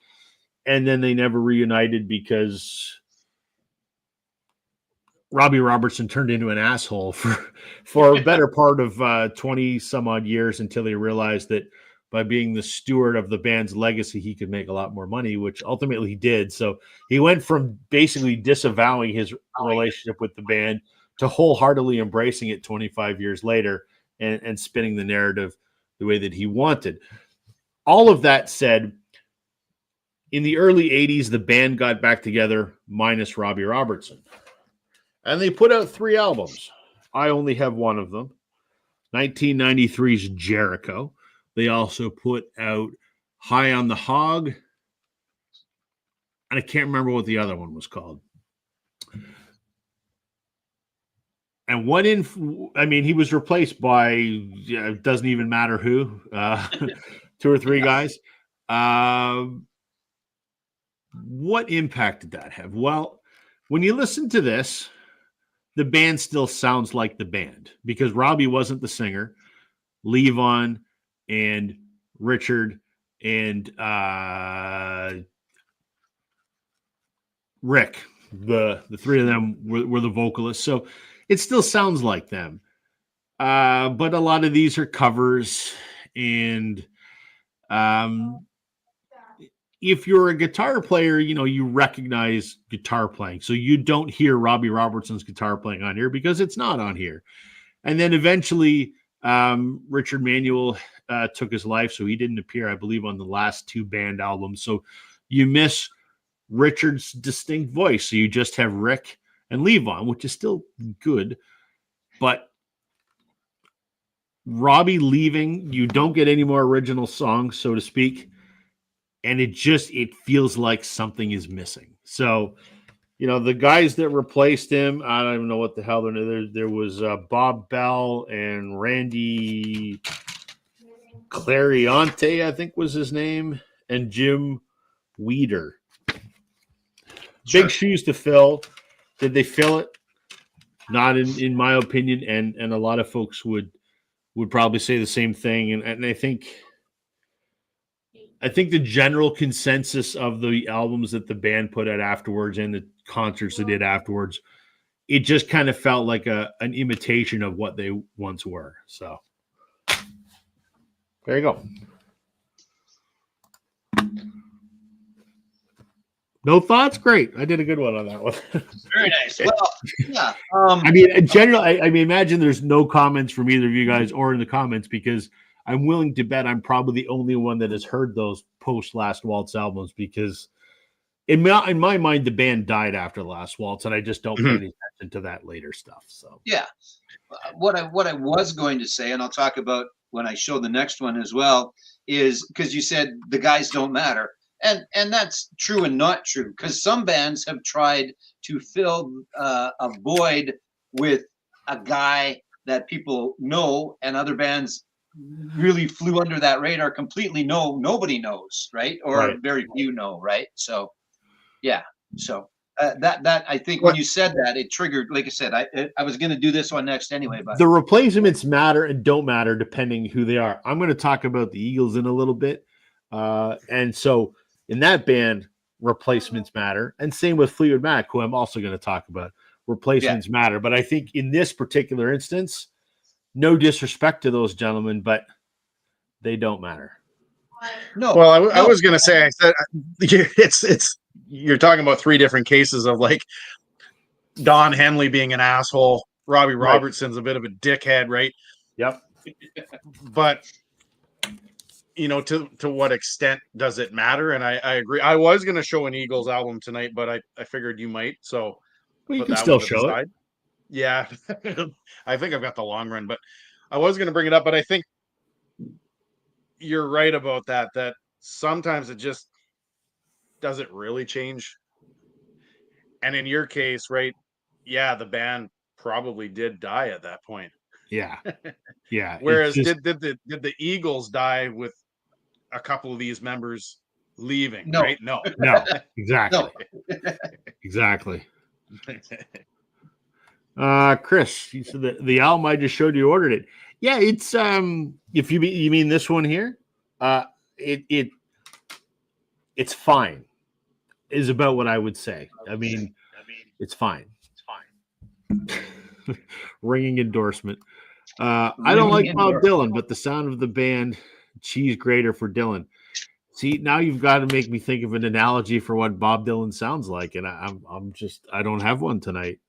And then they never reunited because Robbie Robertson turned into an asshole for a better part of 20 some odd years, until he realized that by being the steward of the band's legacy, he could make a lot more money, which ultimately he did. So he went from basically disavowing his relationship with the band to wholeheartedly embracing it 25 years later and spinning the narrative the way that he wanted. All of that said, in the early 80s, the band got back together minus Robbie Robertson. And they put out 3 albums. I only have one of them. 1993's Jericho. They also put out High on the Hog. And I can't remember what the other one was called. And he was replaced by, it doesn't even matter who, 2 or 3 guys. What impact did that have? Well, when you listen to this, the band still sounds like the band, because Robbie wasn't the singer. Levon and Richard and Rick, the 3 of them were the vocalists. So it still sounds like them. But a lot of these are covers. And if you're a guitar player, you recognize guitar playing. So you don't hear Robbie Robertson's guitar playing on here because it's not on here. And then eventually Richard Manuel took his life, so he didn't appear, I believe, on the last 2 band albums. So you miss Richard's distinct voice. So you just have Rick and Levon, which is still good. But Robbie leaving, you don't get any more original songs, so to speak. And it feels like something is missing. So, the guys that replaced him, I don't even know what the hell they're doing. There was Bob Bell and Randy Clariante, I think was his name, and Jim Weeder. Sure. Big shoes to fill. Did they fill it? Not in my opinion, and a lot of folks would probably say the same thing. And I think the general consensus of the albums that the band put out afterwards and the concerts they did afterwards, it just kind of felt like an imitation of what they once were. So there you go. No thoughts? Great. I did a good one on that one. Very nice. Well, yeah. In general, I imagine there's no comments from either of you guys or in the comments, because I'm willing to bet I'm probably the only one that has heard those post Last Waltz albums, because in my mind, the band died after Last Waltz, and I just don't pay any attention to that later stuff. So yeah, what I was going to say, and I'll talk about when I show the next one as well, is because you said the guys don't matter, and that's true and not true, because some bands have tried to fill a void with a guy that people know, and other bands really flew under that radar completely. Nobody knows, right? Or right. Very few know, right? So yeah, so that I think when you said that, it triggered, like I said, I was going to do this one next anyway, but the replacements matter and don't matter depending who they are. I'm going to talk about the Eagles in a little bit, and so in that band, replacements matter, and same with Fleetwood Mac, who I'm also going to talk about. Replacements matter, but I think in this particular instance, no disrespect to those gentlemen, but they don't matter. No. Well, I was going to say, I said it's you're talking about 3 different cases of like Don Henley being an asshole, Robbie Robertson's a bit of a dickhead, right? Yep. But to what extent does it matter? And I agree. I was going to show an Eagles album tonight, but I figured you might. So Well, you put can that still one to the show it. side. Yeah, I think I've got the long run, but I was going to bring it up, but I think you're right about that. That sometimes it just doesn't really change. And in your case, right? Yeah, the band probably did die at that point. Yeah, yeah. It's Whereas just did the Eagles die with a couple of these members leaving? No. Right? No. no, exactly, No. exactly. Chris, you said the album I just showed you ordered it. Yeah, it's if you mean this one here, it's fine. Is about what I would say. I mean, it's fine. Ringing endorsement. I don't like Ringing Bob endorsement. Dylan, but the sound of the band cheese grater for Dylan. See, now you've got to make me think of an analogy for what Bob Dylan sounds like, and I don't have one tonight.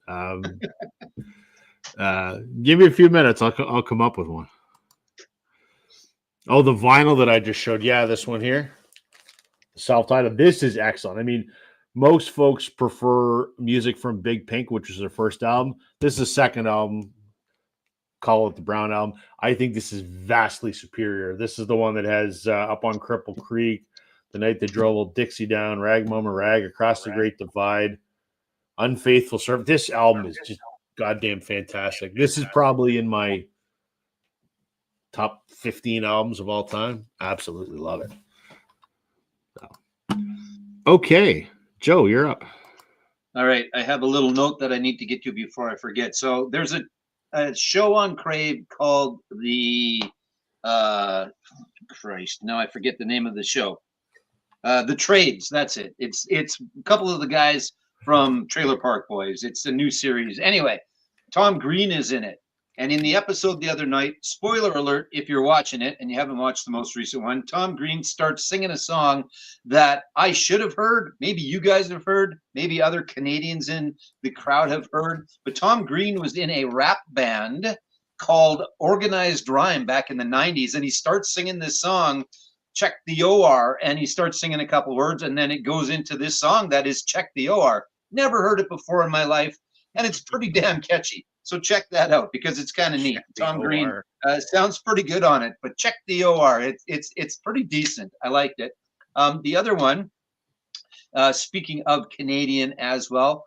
Give me a few minutes, I'll come up with one. Oh, the vinyl that I just showed, yeah, this one here, self-titled. This is excellent. I mean, most folks prefer music from Big Pink, which was their first album. This is the second album. Call it the Brown Album. I think this is vastly superior. This is the one that has Up on Cripple Creek, The Night They Drove Old Dixie Down, Rag Mama Rag, Across the Great Divide, Unfaithful Servant. This album is just goddamn fantastic. This is probably in my top 15 albums of all time. Absolutely love it. So. Okay, Joe, you're up. All right. I have a little note that I need to get to before I forget. So there's a show on Crave called the Christ. Now I forget the name of the show. The Trades. That's it. It's a couple of the guys from Trailer Park Boys. It's a new series. Anyway, Tom Green is in it. And in the episode the other night, spoiler alert, if you're watching it and you haven't watched the most recent one, Tom Green starts singing a song that I should have heard. Maybe you guys have heard. Maybe other Canadians in the crowd have heard. But Tom Green was in a rap band called Organized Rhyme back in the 90s. And he starts singing this song, Check the OR. And he starts singing a couple words. And then it goes into this song that is Check the OR. Never heard it before in my life. And it's pretty damn catchy. So check that out because it's kind of neat. Tom Green sounds pretty good on it, but check the OR. It's pretty decent. I liked it. The other one, speaking of Canadian as well,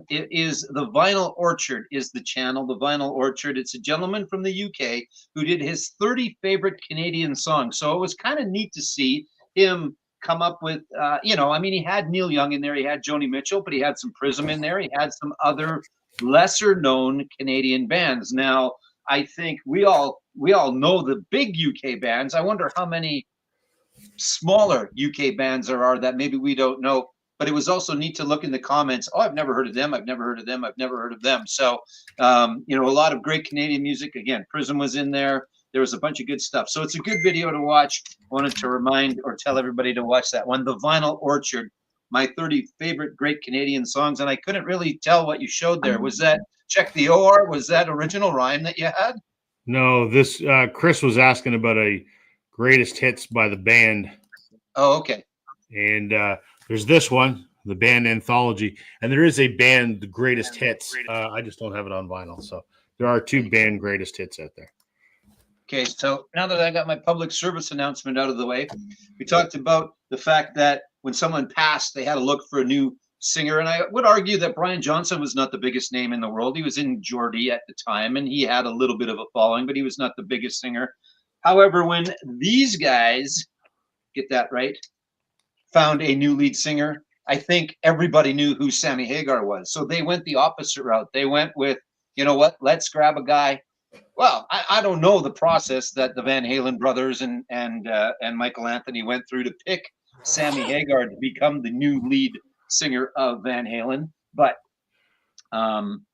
it is the Vinyl Orchard is the channel. The Vinyl Orchard. It's a gentleman from the UK who did his 30 favorite Canadian songs. So it was kind of neat to see him come up with, I mean, he had Neil Young in there, he had Joni Mitchell, but he had some Prism in there. He had some other lesser known Canadian bands. Now, I think we all know the big UK bands. I wonder how many smaller UK bands there are that maybe we don't know. But it was also neat to look in the comments. Oh, I've never heard of them. I've never heard of them. I've never heard of them. So, a lot of great Canadian music. Again, Prism was in there. There was a bunch of good stuff. So it's a good video to watch. Wanted to remind or tell everybody to watch that one. The Vinyl Orchard, my 30 favorite great Canadian songs. And I couldn't really tell what you showed there. Was that Check the OR? Was that original rhyme that you had? No, this Chris was asking about a greatest hits by the band. Oh, okay. And there's this one, the band anthology. And there is a band, the greatest hits. I just don't have it on vinyl. So there are two band greatest hits out there. Okay, so now that I got my public service announcement out of the way, we talked about the fact that when someone passed, they had to look for a new singer. And I would argue that Brian Johnson was not the biggest name in the world. He was in Geordie at the time, and he had a little bit of a following, but he was not the biggest singer. However, when these guys, get that right, found a new lead singer, I think everybody knew who Sammy Hagar was. So they went the opposite route. They went with, you know what, let's grab a guy. Well, I don't know the process that the Van Halen brothers and Michael Anthony went through to pick Sammy Hagar to become the new lead singer of Van Halen. But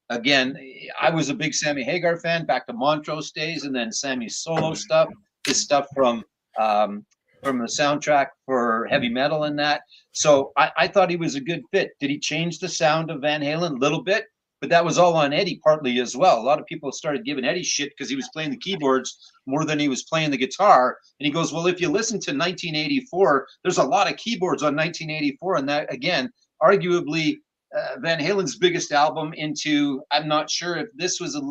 again, I was a big Sammy Hagar fan back to Montrose days, and then Sammy's solo stuff, his stuff from the soundtrack for Heavy Metal and that. So I thought he was a good fit. Did he change the sound of Van Halen a little bit? But that was all on Eddie partly as well. A lot of people started giving Eddie shit because he was playing the keyboards more than he was playing the guitar. And he goes, well, if you listen to 1984, there's a lot of keyboards on 1984. And that, again, arguably Van Halen's biggest album into, I'm not sure if this was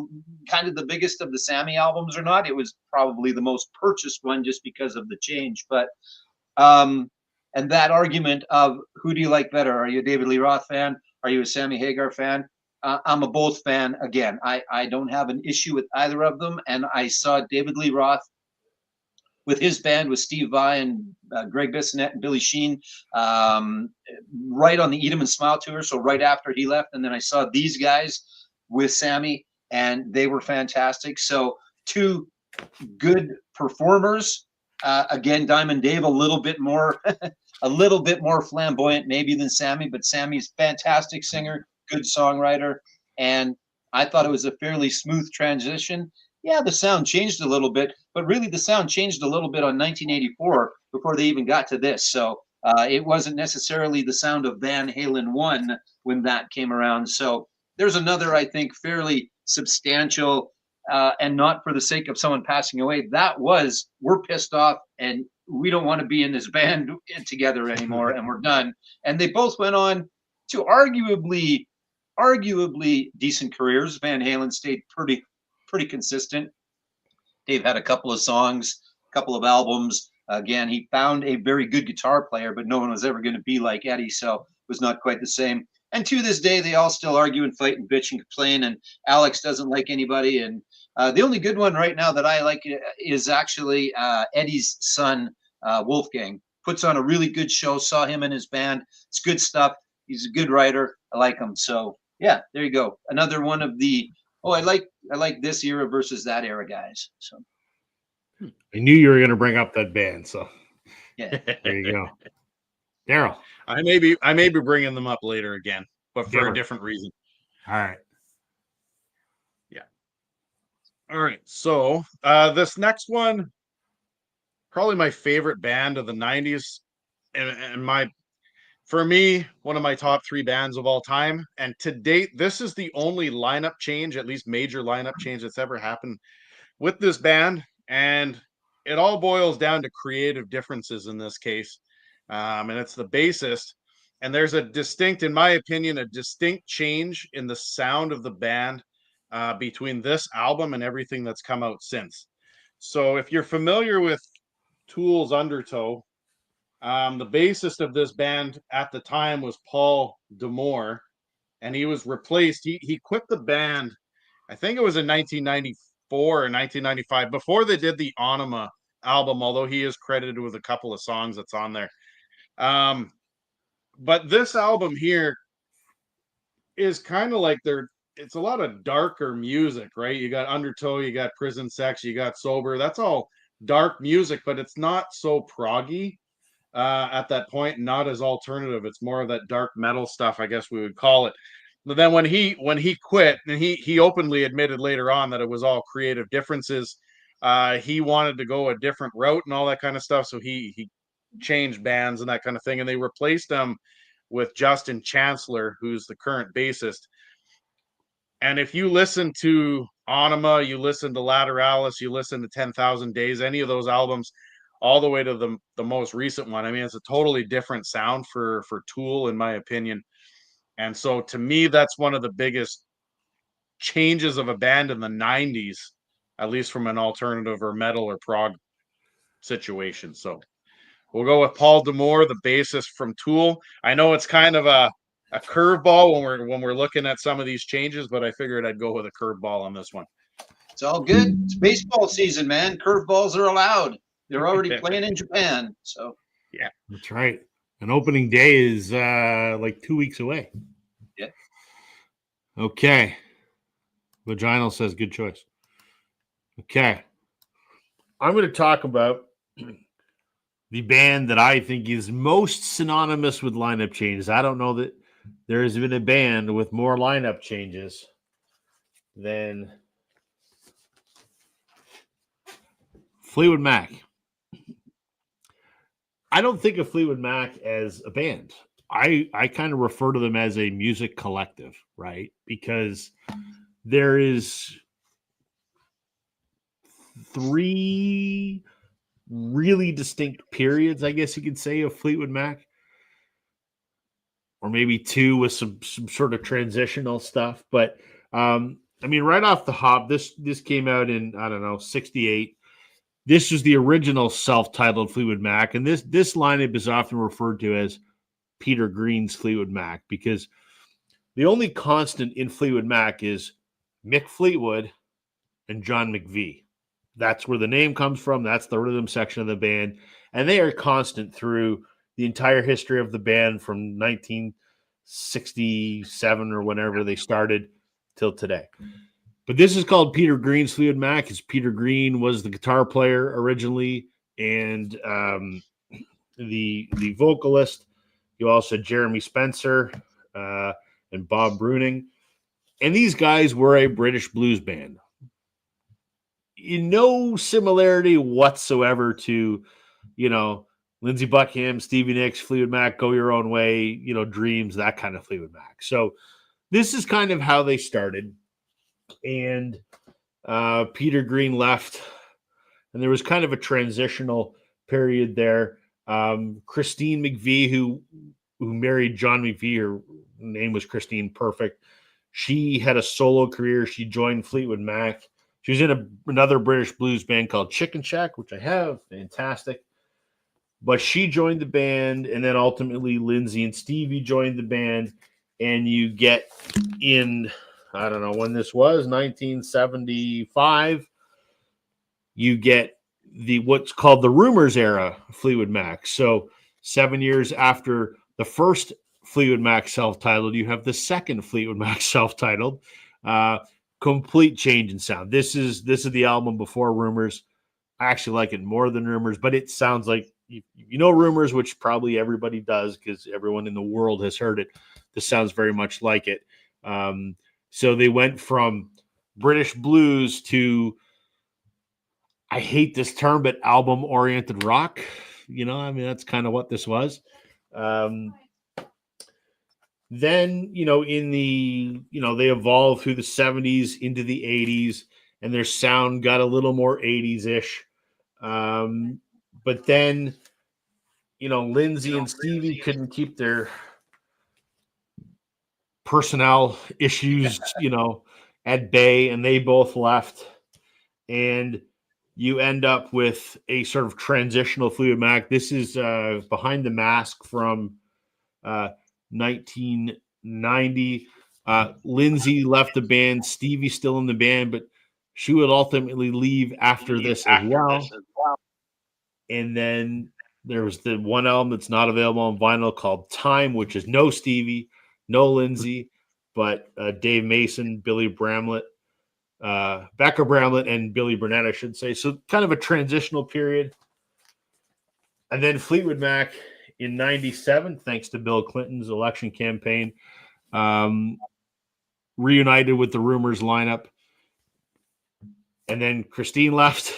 kind of the biggest of the Sammy albums or not. It was probably the most purchased one just because of the change. But and that argument of who do you like better? Are you a David Lee Roth fan? Are you a Sammy Hagar fan? I'm a both fan. Again, I don't have an issue with either of them. And I saw David Lee Roth with his band with Steve Vai and Greg Bissonette and Billy Sheen right on the Eat 'em and Smile tour. So right after he left. And then I saw these guys with Sammy, and they were fantastic. So two good performers. Again, Diamond Dave a little bit more flamboyant maybe than Sammy, but Sammy's fantastic singer, good songwriter, and I thought it was a fairly smooth transition. Yeah, the sound changed a little bit, but really the sound changed a little bit on 1984 before they even got to this. So it wasn't necessarily the sound of Van Halen 1 when that came around. So there's another, I think, fairly substantial, and not for the sake of someone passing away. That was, we're pissed off and we don't want to be in this band together anymore, and we're done. And they both went on to arguably decent careers. Van Halen stayed pretty consistent. Dave had a couple of songs, a couple of albums. Again, he found a very good guitar player, but no one was ever going to be like Eddie, so it was not quite the same. And to this day, they all still argue and fight and bitch and complain, and Alex doesn't like anybody. And the only good one right now that I like is actually Eddie's son, Wolfgang. Puts on a really good show. Saw him in his band. It's good stuff. He's a good writer. I like him. So yeah, there you go. Another one of the, I like this era versus that era guys. So I knew you were going to bring up that band. So yeah, there you go. Daryl. I may be bringing them up later again, but for a different reason. All right. Yeah. All right. So this next one, probably my favorite band of the 90s, and for me, one of my top 3 bands of all time. And to date, this is the only lineup change, at least major lineup change, that's ever happened with this band. And it all boils down to creative differences in this case. And it's the bassist. And there's in my opinion, a distinct change in the sound of the band between this album and everything that's come out since. So if you're familiar with Tool's Undertow, the bassist of this band at the time was Paul D'Amour, and he was replaced. He quit the band, I think it was in 1994 or 1995, before they did the Anima album, although he is credited with a couple of songs that's on there. But this album here is kind of like it's a lot of darker music, right? You got Undertow, you got Prison Sex, you got Sober. That's all dark music, but it's not so proggy at that point, not as alternative. It's more of that dark metal stuff, I guess we would call it. But then when he quit, and he openly admitted later on that it was all creative differences. He wanted to go a different route and all that kind of stuff, so he changed bands and that kind of thing, and they replaced him with Justin Chancellor, who's the current bassist. And if you listen to Anima, you listen to Lateralis, you listen to 10,000 Days, any of those albums, all the way to the most recent one, I mean, it's a totally different sound for Tool, in my opinion. And so to me, that's one of the biggest changes of a band in the 90s, at least from an alternative or metal or prog situation. So we'll go with Paul D'Amour, the bassist from Tool. I know it's kind of a curveball when we're looking at some of these changes, but I figured I'd go with a curveball on this one. it's all good. It's baseball season, man. Curveballs are allowed. They're already playing in Japan. So yeah, that's right. And opening day is like 2 weeks away. Yeah. Okay. Vaginal says good choice. Okay. I'm going to talk about the band that I think is most synonymous with lineup changes. I don't know that there has been a band with more lineup changes than Fleetwood Mac. I don't think of Fleetwood Mac as a band. I kind of refer to them as a music collective, right? Because there is 3 really distinct periods, I guess you could say, of Fleetwood Mac. or maybe 2 with some sort of transitional stuff. But I mean, right off the hop, this came out in, I don't know, 68. This was the original self-titled Fleetwood Mac, and this lineup is often referred to as Peter Green's Fleetwood Mac because the only constant in Fleetwood Mac is Mick Fleetwood and John McVie. That's where the name comes from. That's the rhythm section of the band, and they are constant through the entire history of the band from 1967 or whenever they started till today. But this is called Peter Green's Fleetwood Mac because Peter Green was the guitar player originally and the vocalist. You also had Jeremy Spencer and Bob Bruning. And these guys were a British blues band. No similarity whatsoever to, Lindsey Buckingham, Stevie Nicks, Fleetwood Mac, Go Your Own Way, Dreams, that kind of Fleetwood Mac. So this is kind of how they started. And Peter Green left, and there was kind of a transitional period there. Christine McVie, who married John McVie, her name was Christine Perfect. She had a solo career. She joined Fleetwood Mac. She was in another British blues band called Chicken Shack, which I have. Fantastic. But she joined the band, and then ultimately Lindsey and Stevie joined the band, and you get in, I don't know when this was, 1975, you get what's called the Rumors era Fleetwood Mac. So 7 years after the first Fleetwood Mac self-titled, you have the second Fleetwood Mac self-titled. Complete change in sound. This is the album before Rumors. I actually like it more than Rumors, but it sounds like Rumors, which probably everybody does because everyone in the world has heard it. This sounds very much like it. So they went from British blues to, I hate this term, but album-oriented rock. That's kind of what this was. Then, in the, they evolved through the 70s into the 80s, and their sound got a little more 80s-ish. But then, Lindsey and Stevie couldn't keep their personnel issues, at bay, and they both left. And you end up with a sort of transitional Fleetwood Mac. This is Behind the Mask from 1990. Lindsey left the band. Stevie's still in the band, but she would ultimately leave after this as well. And then there was the one album that's not available on vinyl called Time, which is no Stevie, no Lindsey, but Dave Mason, Billy Bramlett, Becca Bramlett, and Billy Burnett, I should say. So kind of a transitional period. And then Fleetwood Mac in 97, thanks to Bill Clinton's election campaign, reunited with the Rumors lineup. And then Christine left,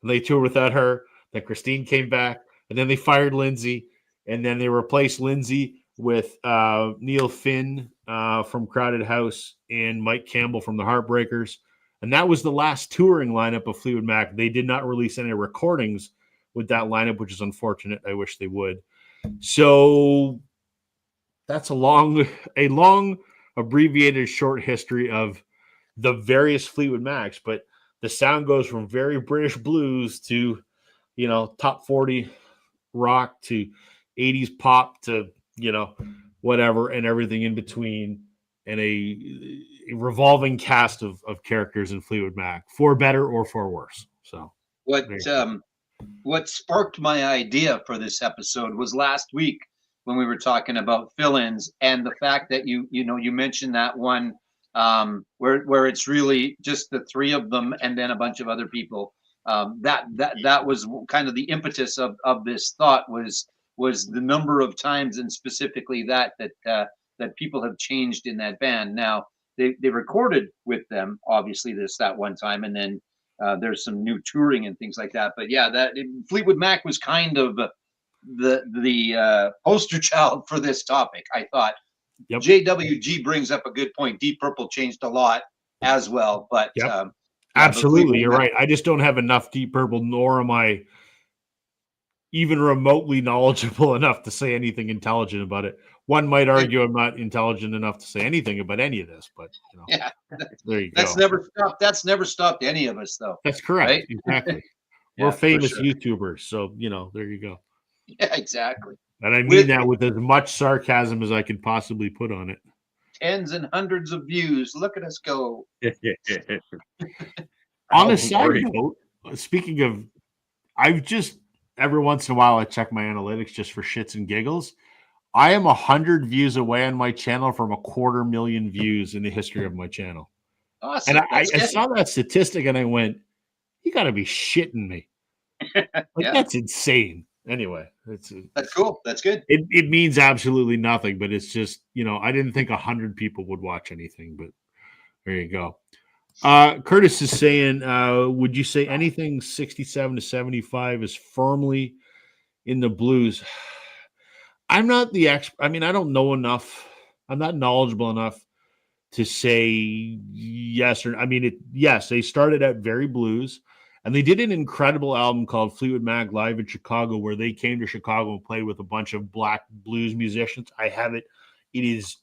and they toured without her. Then Christine came back, and then they fired Lindsey, and then they replaced Lindsey with Neil Finn from Crowded House and Mike Campbell from the Heartbreakers. And that was the last touring lineup of Fleetwood Mac. They did not release any recordings with that lineup, which is unfortunate. I wish they would. So that's a long, abbreviated, short history of the various Fleetwood Macs. But the sound goes from very British blues to, top 40 rock to 80s pop to, whatever, and everything in between, and a revolving cast of characters in Fleetwood Mac, for better or for worse. So what sparked my idea for this episode was last week when we were talking about fill-ins, and the fact that you mentioned that one where it's really just the three of them and then a bunch of other people. That was kind of the impetus of this thought was the number of times, and specifically that people have changed in that band. Now they recorded with them, obviously, that one time, and then there's some new touring and things like that. But yeah, Fleetwood Mac was kind of the poster child for this topic, I thought. Yep. JWG brings up a good point. Deep Purple changed a lot as well, but yep. Absolutely, you're right. I just don't have enough Deep Purple, nor am I even remotely knowledgeable enough to say anything intelligent about it one might argue I'm not intelligent enough to say anything about any of this, but Yeah, there you go. That's never stopped any of us, though. That's correct. Right? Exactly. Yeah, We're for famous sure. YouTubers, so there you go. Yeah, exactly. And I mean With that with as much sarcasm as I could possibly put on it. tens and hundreds of views. Look at us go. On Oh, a side great. note, speaking of, I've just every once in a while I check my analytics just for shits and giggles. I am 100 views away on my channel from 250,000 views in the history of my channel. Awesome. And I That's good. saw that statistic and I went, you got to be shitting me. Yeah. That's insane. Anyway, That's cool. That's good. it means absolutely nothing, but it's just, I didn't think 100 people would watch anything, but there you go. Curtis is saying, would you say anything 67 to 75 is firmly in the blues? I'm not the expert. I mean, I don't know enough. I'm not knowledgeable enough to say yes or I mean, yes, they started out very blues, and they did an incredible album called Fleetwood Mac Live in Chicago, where they came to Chicago and played with a bunch of black blues musicians. I have it. It is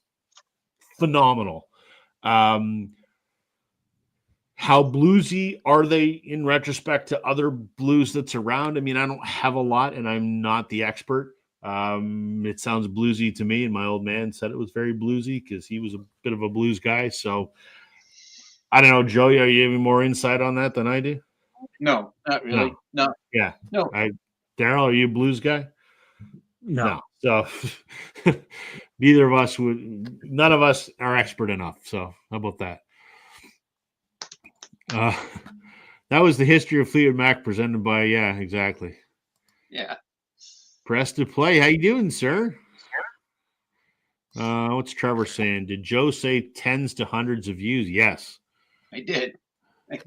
phenomenal. How bluesy are they in retrospect to other blues that's around? I mean, I don't have a lot, and I'm not the expert. It sounds bluesy to me, and my old man said it was very bluesy because he was a bit of a blues guy. So I don't know, Joey, are you having more insight on that than I do? No, not really. No. Yeah. No. Daryl, are you a blues guy? No. So none of us are expert enough. So how about that? That was the history of Fleetwood Mac presented by, exactly. Yeah. Press to play. How you doing, sir? What's Trevor saying? Did Joe say tens to hundreds of views? Yes. I did. Chris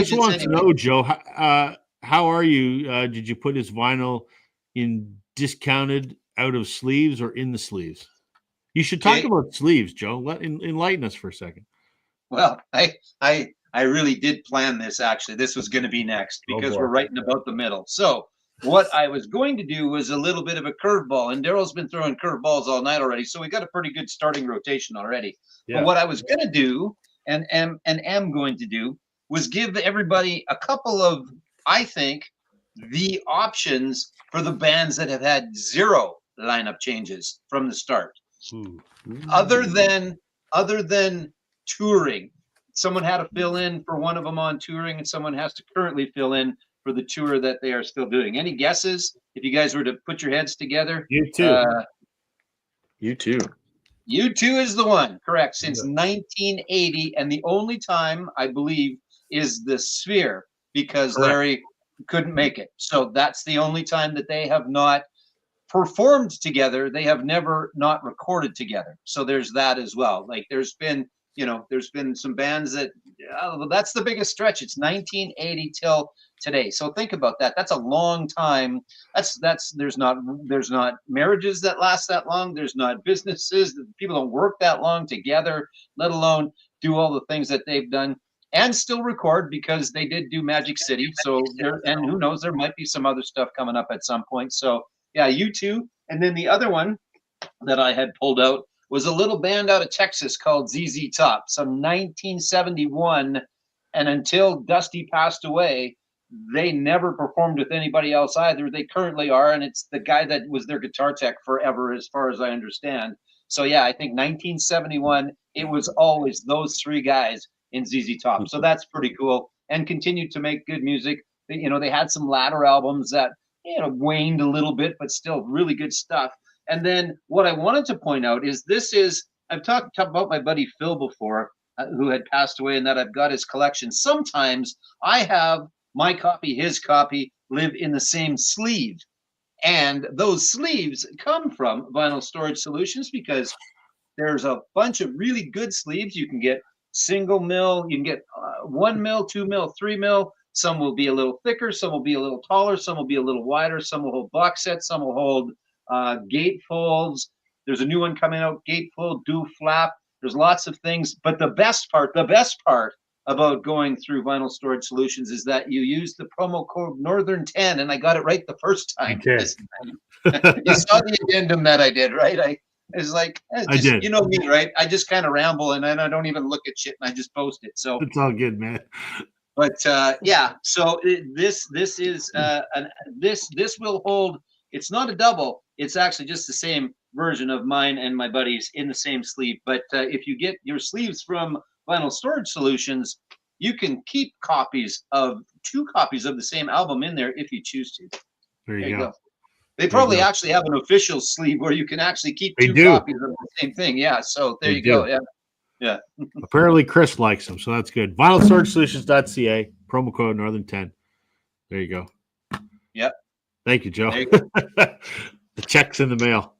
digits wants to anyway. know, Joe, how are you? Did you put his vinyl in discounted out of sleeves or in the sleeves? You should talk Okay. about sleeves, Joe. Enlighten us for a second. Well, I really did plan this, actually. This was going to be next because boy. we're right in about the middle. So what I was going to do was a little bit of a curveball, and Daryl's been throwing curveballs all night already, so we got a pretty good starting rotation already. Yeah. But what I was going to do and am going to do was give everybody a couple of, I think, the options for the bands that have had zero lineup changes from the start. Ooh. Other than touring. Someone had to fill in for one of them on touring, and someone has to currently fill in for the tour that they are still doing. Any guesses? If you guys were to put your heads together, U2. U2. U2 is the one, correct? Since 1980, and the only time I believe is the Sphere because Correct. Larry couldn't make it. So that's the only time that they have not performed together. They have never not recorded together. So there's that as well. Like there's been some bands that that's the biggest stretch. It's 1980 till today. So think about that. That's a long time. There's not marriages that last that long. There's not businesses that people don't work that long together, let alone do all the things that they've done and still record because they did do Magic City. So and who knows, there might be some other stuff coming up at some point. So yeah, U2. And then the other one that I had pulled out was a little band out of Texas called ZZ Top, some 1971. And until Dusty passed away, they never performed with anybody else either. They currently are, and it's the guy that was their guitar tech forever, as far as I understand. So yeah, I think 1971, it was always those three guys in ZZ Top. So that's pretty cool, and continued to make good music. They had some latter albums that waned a little bit, but still really good stuff. And then what I wanted to point out is I've talked about my buddy Phil before, who had passed away, and that I've got his collection. Sometimes I have my copy, his copy, live in the same sleeve. And those sleeves come from Vinyl Storage Solutions because there's a bunch of really good sleeves. You can get single mil, you can get 1 mil, 2 mil, 3 mil. Some will be a little thicker, some will be a little taller, some will be a little wider, some will hold box sets, some will hold gatefolds. There's a new one coming out, gatefold, dual flap. There's lots of things, but the best part about going through Vinyl Storage Solutions is that you use the promo code Northern 10, and I got it right the first time. You This time. You saw the addendum that I did, right? I was like, I did. You know me, right? I just kind of ramble, and then I don't even look at shit, and I just post it. So It's all good, man. but yeah, so this is this will hold. It's not a double. It's actually just the same version of mine and my buddies in the same sleeve. But if you get your sleeves from Vinyl Storage Solutions, you can keep two copies of the same album in there if you choose to. There you go. They probably actually have an official sleeve where you can actually keep two copies of the same thing. Yeah, so there you go. Yeah. Yeah. Apparently Chris likes them, so that's good. VinylStorageSolutions.ca, promo code Northern 10. There you go. Yep. Thank you, Joe. There you go. The check's in the mail.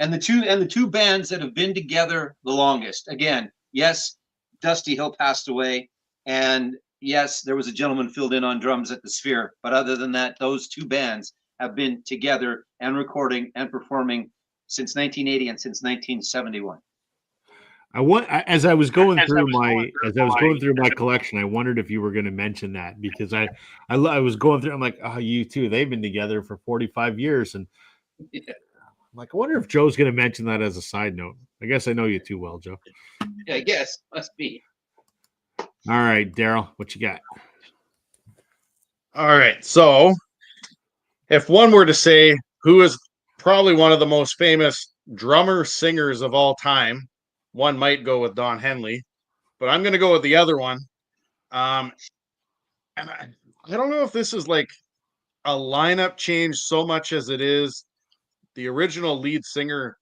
And the two bands that have been together the longest. Again, yes, Dusty Hill passed away, and yes, there was a gentleman filled in on drums at the Sphere. But other than that, those two bands have been together and recording and performing since 1980 and since 1971. As I was going through my collection, I wondered if you were going to mention that, because I was going through. I'm like, oh, you too. They've been together for 45 years, and I'm like, I wonder if Joe's going to mention that as a side note. I guess I know you too well, Joe. Yeah, I guess must be. All right, Daryl, what you got? All right, so if one were to say who is probably one of the most famous drummer singers of all time, one might go with Don Henley, but I'm going to go with the other one. And I don't know if this is like a lineup change so much as it is the original lead singer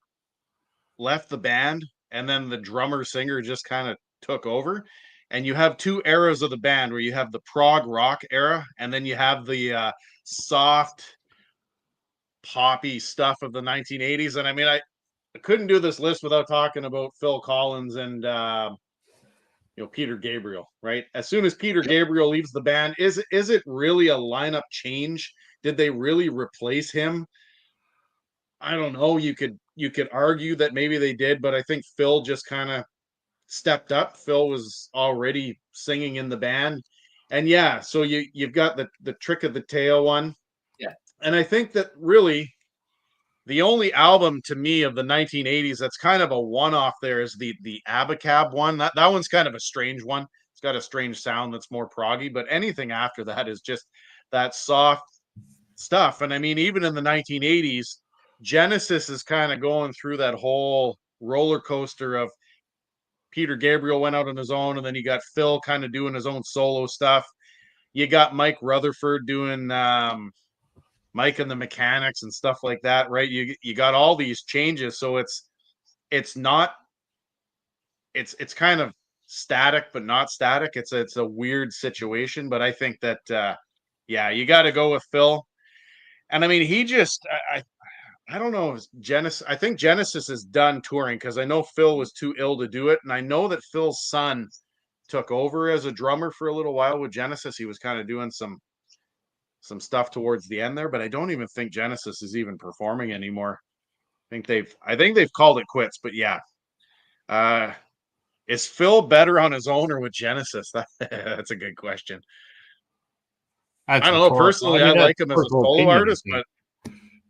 left the band and then the drummer singer just kind of took over. And you have two eras of the band where you have the prog rock era and then you have the soft poppy stuff of the 1980s. And I mean, I couldn't do this list without talking about Phil Collins and Peter Gabriel, right? As soon as Peter Gabriel leaves the band, is it really a lineup change? Did they really replace him? I don't know. You could argue that maybe they did, but I think Phil just kind of stepped up. Phil was already singing in the band. And yeah, so you've got the Trick of the Tail one. Yeah. And I think that really the only album to me of the 1980s that's kind of a one-off there is the Abacab one. That one's kind of a strange one. It's got a strange sound that's more proggy, but anything after that is just that soft stuff. And I mean, even in the 1980s, Genesis is kind of going through that whole roller coaster of Peter Gabriel went out on his own, and then you got Phil kind of doing his own solo stuff. You got Mike Rutherford doing Mike and the Mechanics and stuff like that, right? You got all these changes, so it's kind of static but not static. It's a weird situation, but I think that you got to go with Phil. And I mean, he just I don't know, Genesis. I think Genesis is done touring because I know Phil was too ill to do it, and I know that Phil's son took over as a drummer for a little while with Genesis. He was kind of doing some stuff towards the end there, but I don't even think Genesis is even performing anymore. I think they've called it quits, but yeah. Is Phil better on his own or with Genesis? That's a good question. I don't know. Personally, I like him as a solo artist, but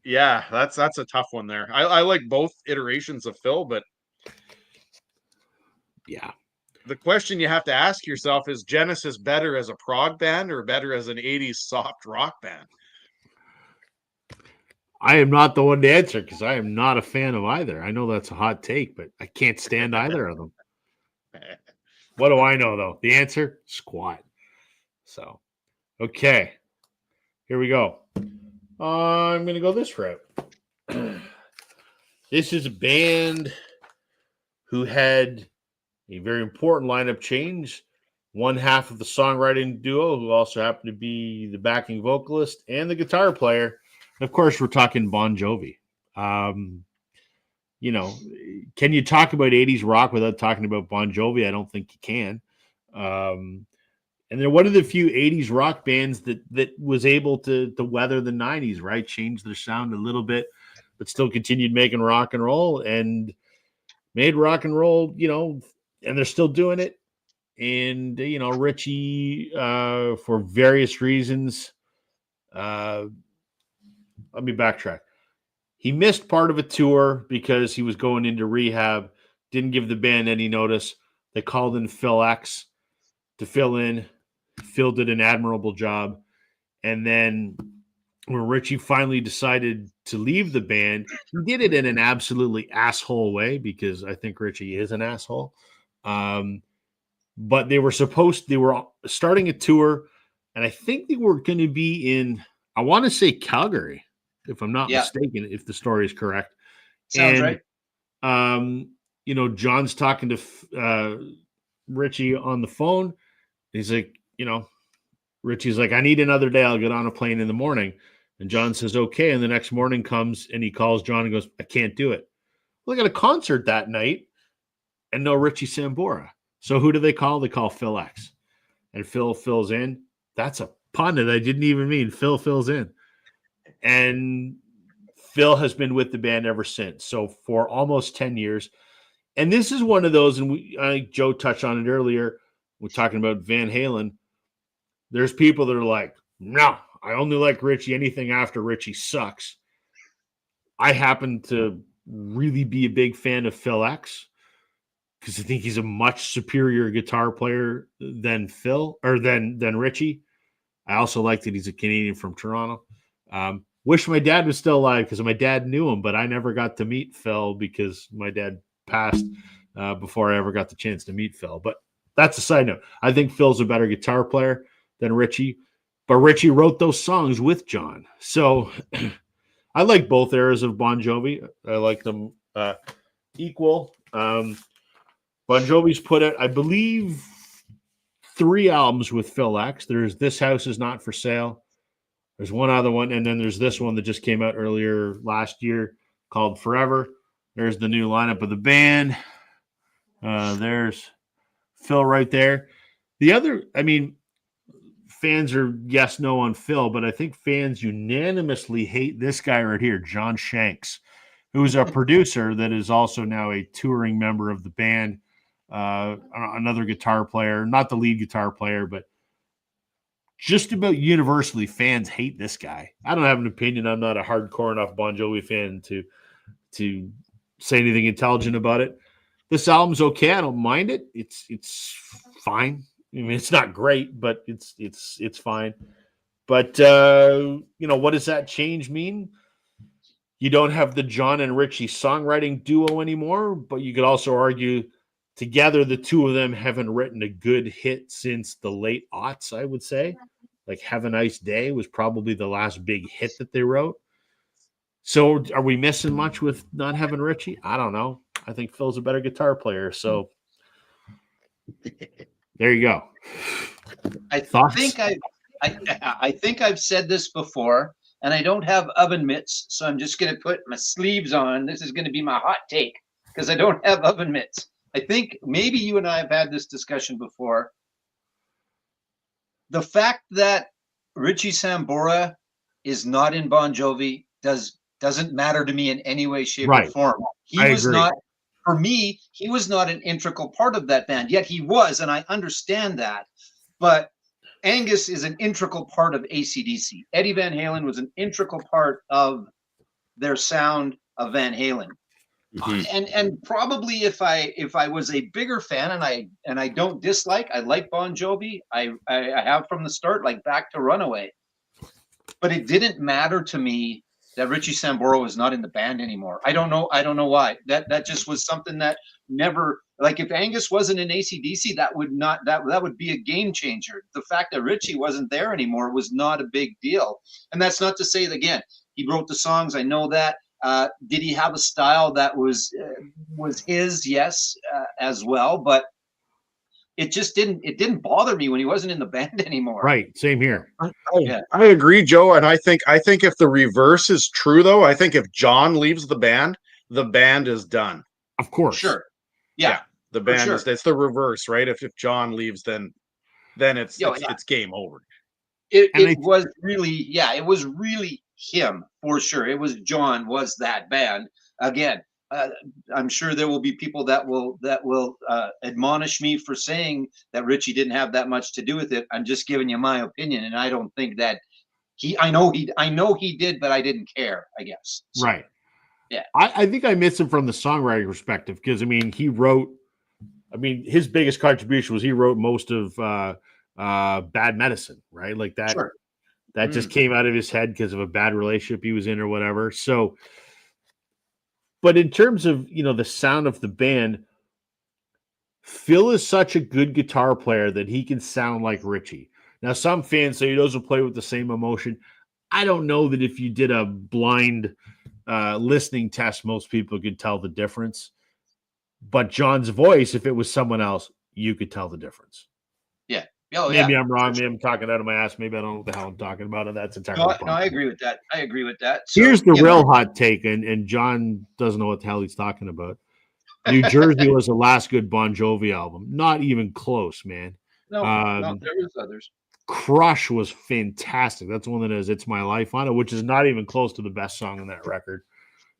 yeah, that's a tough one there. I like both iterations of Phil, but yeah. The question you have to ask yourself is Genesis better as a prog band or better as an 80s soft rock band? I am not the one to answer because I am not a fan of either. I know that's a hot take, but I can't stand either of them. What do I know, though? The answer? Squat. So, okay. Here we go. I'm going to go this route. This is a band who had a very important lineup change. One half of the songwriting duo, who also happened to be the backing vocalist and the guitar player. And of course, we're talking Bon Jovi. Can you talk about 80s rock without talking about Bon Jovi? I don't think you can. And they're one of the few 80s rock bands that was able to weather the 90s, right? Change their sound a little bit, but still continued making rock and roll and made rock and roll, and they're still doing it and Richie, for various reasons, let me backtrack. He missed part of a tour because he was going into rehab, didn't give the band any notice. They called in Phil X to fill in. Phil did an admirable job. And then when Richie finally decided to leave the band, he did it in an absolutely asshole way, because I think Richie is an asshole. But they were starting a tour, and I think they were going to be in, I want to say Calgary, if I'm not mistaken, if the story is correct. Sounds right. John's talking to Richie on the phone. He's like, Richie's like, I need another day. I'll get on a plane in the morning. And John says, okay. And the next morning comes and he calls John and goes, I can't do it. Well, they got a concert that night and no Richie Sambora. So who do they call? They call Phil X. And Phil fills in. That's a pun that I didn't even mean. Phil fills in. And Phil has been with the band ever since. So for almost 10 years. And this is one of those, and I think Joe touched on it earlier. We're talking about Van Halen. There's people that are like, no, I only like Richie. Anything after Richie sucks. I happen to really be a big fan of Phil X because I think he's a much superior guitar player than Phil, or than Richie. I also like that he's a Canadian from Toronto. Wish my dad was still alive because my dad knew him, but I never got to meet Phil because my dad passed before I ever got the chance to meet Phil. But that's a side note. I think Phil's a better guitar player than Richie, but Richie wrote those songs with John. So I like both eras of Bon Jovi. I like them equal. Bon Jovi's put out, I believe, 3 albums with Phil X. There's This House Is Not For Sale. There's one other one, and then there's this one that just came out earlier last year called Forever. There's the new lineup of the band. There's Phil right there. The other, fans are yes, no on Phil, but I think fans unanimously hate this guy right here, John Shanks, who's a producer that is also now a touring member of the band. Another guitar player, not the lead guitar player, but just about universally fans hate this guy. I don't have an opinion. I'm not a hardcore enough Bon Jovi fan to say anything intelligent about it. This album's okay. I don't mind it. It's fine. I mean, it's not great, but it's fine. But what does that change mean? You don't have the John and Richie songwriting duo anymore, but you could also argue together the two of them haven't written a good hit since the late aughts, I would say. Like Have a Nice Day was probably the last big hit that they wrote. So are we missing much with not having Richie? I don't know. I think Phil's a better guitar player. So there you go. I think I've said this before, and I don't have oven mitts, so I'm just going to put my sleeves on. This is going to be my hot take because I don't have oven mitts. I think maybe you and I have had this discussion before. The fact that Richie Sambora is not in Bon Jovi doesn't matter to me in any way, shape, or form. He was not, for me, he was not an integral part of that band, yet he was, and I understand that. But Angus is an integral part of AC/DC. Eddie Van Halen was an integral part of their sound of Van Halen. Mm-hmm. And probably if I was a bigger fan, and I don't dislike, I like Bon Jovi. I have from the start, like back to Runaway. But it didn't matter to me that Richie Sambora was not in the band anymore. I don't know why. That just was something that never, like, if Angus wasn't in AC/DC, that would be a game changer. The fact that Richie wasn't there anymore was not a big deal. And that's not to say that, again, he wrote the songs. I know that. Did he have a style that was his? Yes, as well. But it just didn't bother me when he wasn't in the band anymore. Right. Same here. I agree, Joe. And I think if the reverse is true, though, I think if John leaves the band is done. Of course. Sure. Yeah. The band is, it's the reverse, right? If John leaves, then it's game over. It was really him for sure. It was John was that band. Again, I'm sure there will be people that will admonish me for saying that Richie didn't have that much to do with it. I'm just giving you my opinion, and I don't think that I know he did, but I didn't care, I guess. So, Right. yeah. I think I miss him from the songwriting perspective because his biggest contribution was he wrote most of Bad Medicine, right? Like that. Sure. That just came out of his head because of a bad relationship he was in or whatever. So, but in terms of, the sound of the band, Phil is such a good guitar player that he can sound like Richie. Now, some fans say he doesn't play with the same emotion. I don't know that if you did a blind listening test, most people could tell the difference. But John's voice, if it was someone else, you could tell the difference. Yeah. Oh, Maybe I'm wrong. Maybe I'm talking out of my ass. Maybe I don't know what the hell I'm talking about. And that's entirely No, I agree with that. So, here's the real hot take, and John doesn't know what the hell he's talking about. New Jersey was the last good Bon Jovi album. Not even close, man. No, there was others. Crush was fantastic. That's one that has It's My Life on it, which is not even close to the best song on that record.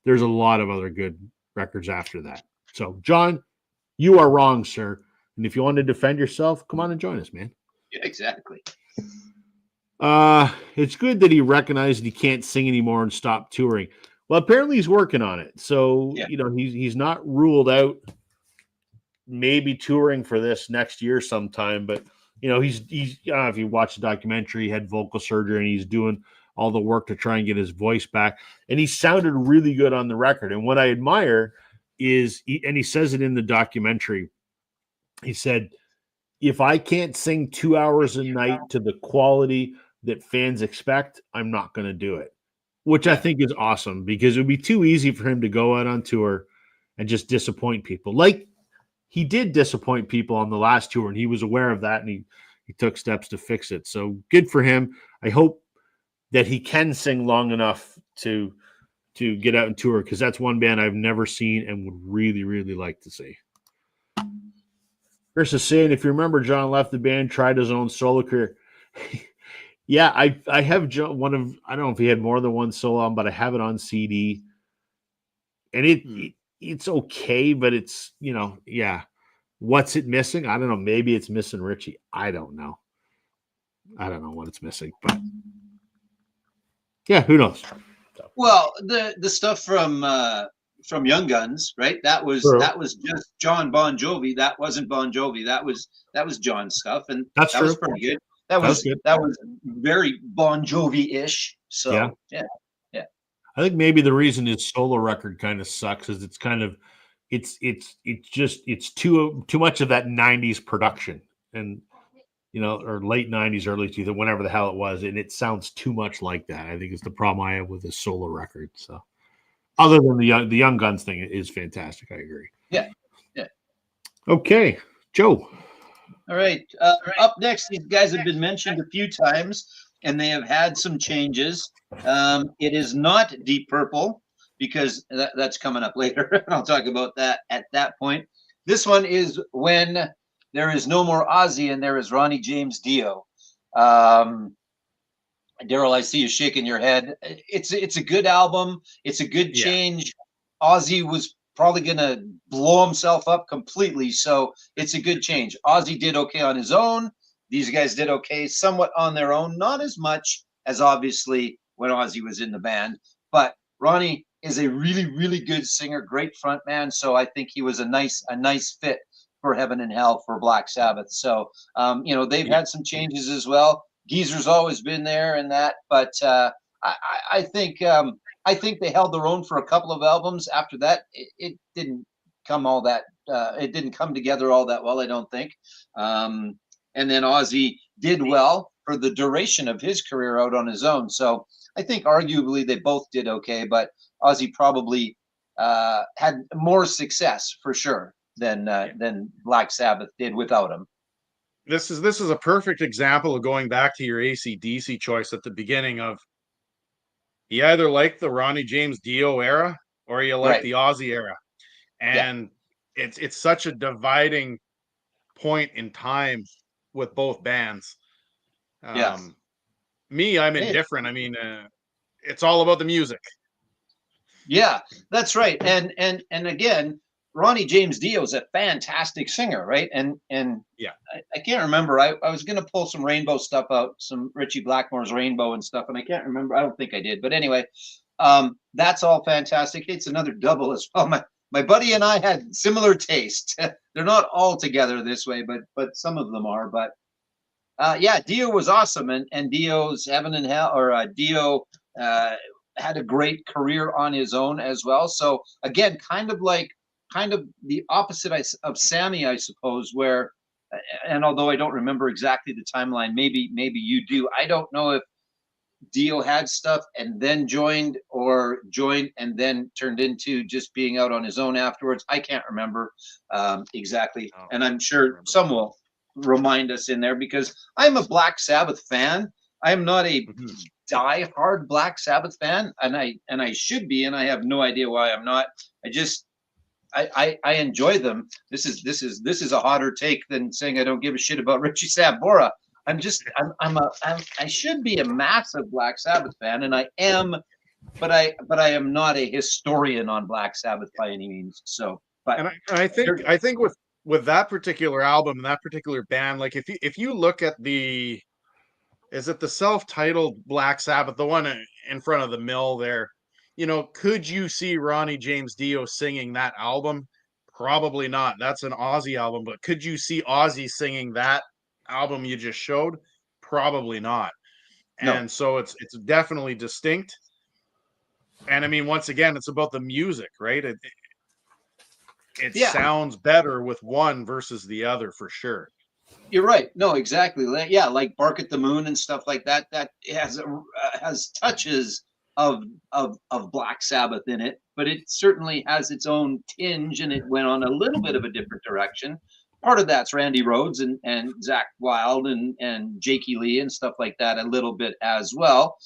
There's a lot of other good records after that. So, John, you are wrong, sir. And if you want to defend yourself, come on and join us, man. Yeah, exactly. It's good that he recognized he can't sing anymore and stopped touring. Well, apparently he's working on it. So, he's not ruled out maybe touring for this next year sometime, but he's if you watch the documentary, he had vocal surgery and he's doing all the work to try and get his voice back. And he sounded really good on the record. And what I admire is, and he says it in the documentary, he said, if I can't sing 2 hours a night to the quality that fans expect, I'm not going to do it, which I think is awesome because it would be too easy for him to go out on tour and just disappoint people. Like he did disappoint people on the last tour, and he was aware of that, and he took steps to fix it. So good for him. I hope that he can sing long enough to get out and tour, because that's one band I've never seen and would really, really like to see. Chris is saying, if you remember, John left the band, tried his own solo career. Yeah, I have one of, I don't know if he had more than one solo album, but I have it on CD. And it's okay, but it's, what's it missing? I don't know. Maybe it's missing Richie. I don't know. I don't know what it's missing, but yeah, who knows? Well, the stuff from Young Guns, right? That was just John Bon Jovi. That wasn't Bon Jovi. That was John's stuff, and that was pretty good. That was very Bon Jovi-ish. So yeah. I think maybe the reason his solo record kind of sucks is it's kind of it's too much of that 90s production, and or late 90s, early 2000s, whenever the hell it was, and it sounds too much like that. I think it's the problem I have with his solo record. So other than the Young Guns thing, it is fantastic. I agree. Yeah. Okay, Joe. All right. Up next, these guys have been mentioned a few times, and they have had some changes. It is not Deep Purple, because that's coming up later. I'll talk about that at that point. This one is when there is no more Ozzy and there is Ronnie James Dio. Daryl, I see you shaking your head. It's a good album. It's a good change. Ozzy was probably going to blow himself up completely, so it's a good change. Ozzy did okay on his own. These guys did okay somewhat on their own, not as much as obviously when Ozzy was in the band, but Ronnie is a really, really good singer, great front man, so I think he was a nice fit for Heaven and Hell for Black Sabbath. So, they've had some changes as well. Geezer's always been there and that, but I think they held their own for a couple of albums. After that, it didn't come all that. It didn't come together all that well, I don't think. And then Ozzy did well for the duration of his career out on his own. So I think arguably they both did okay, but Ozzy probably had more success for sure than Black Sabbath did without him. This is a perfect example of going back to your AC/DC choice at the beginning of, you either like the Ronnie James Dio era or you like the Ozzy era. And it's such a dividing point in time with both bands. Me, I'm indifferent. I mean, it's all about the music. Yeah, that's right. And again, Ronnie James Dio is a fantastic singer, right? And Yeah. I can't remember. I was gonna pull some Rainbow stuff out, some Richie Blackmore's Rainbow and stuff, and I can't remember. I don't think I did, but anyway, that's all fantastic. It's another double as well. My buddy and I had similar taste. They're not all together this way, but some of them are. But yeah, Dio was awesome, and Dio's Heaven and Hell, or Dio uh, had a great career on his own as well. So again, kind of the opposite of Sammy, I suppose. Where, and although I don't remember exactly the timeline, maybe you do. I don't know if Dio had stuff and then joined, or joined and then turned into just being out on his own afterwards. I can't remember exactly, Oh, and I'm sure some will remind us in there, because I'm a Black Sabbath fan. I'm not a Mhm. die-hard Black Sabbath fan, and I should be, and I have no idea why I'm not. I just I enjoy them. This is a hotter take than saying I don't give a shit about Richie Sambora. I should be a massive Black Sabbath fan, and I am, but I am not a historian on Black Sabbath by any means. So, but And I think with that particular album and that particular band, like if you look at the, is it the self-titled Black Sabbath, the one in front of the mill there, you know, could you see Ronnie James Dio singing that album? Probably not. That's an Ozzy album, but could you see Ozzy singing that album you just showed? Probably not. no, And so it's definitely distinct. And I mean, once again, it's about the music, right? It yeah, sounds better with one versus the other for sure. you're right. No, exactly. Yeah, like Bark at the Moon and stuff like that. That has touches of Black Sabbath in it, but it certainly has its own tinge, and it went on a little bit of a different direction. Part of that's Randy Rhoads and Zach Wild and Jakey Lee and stuff like that a little bit as well.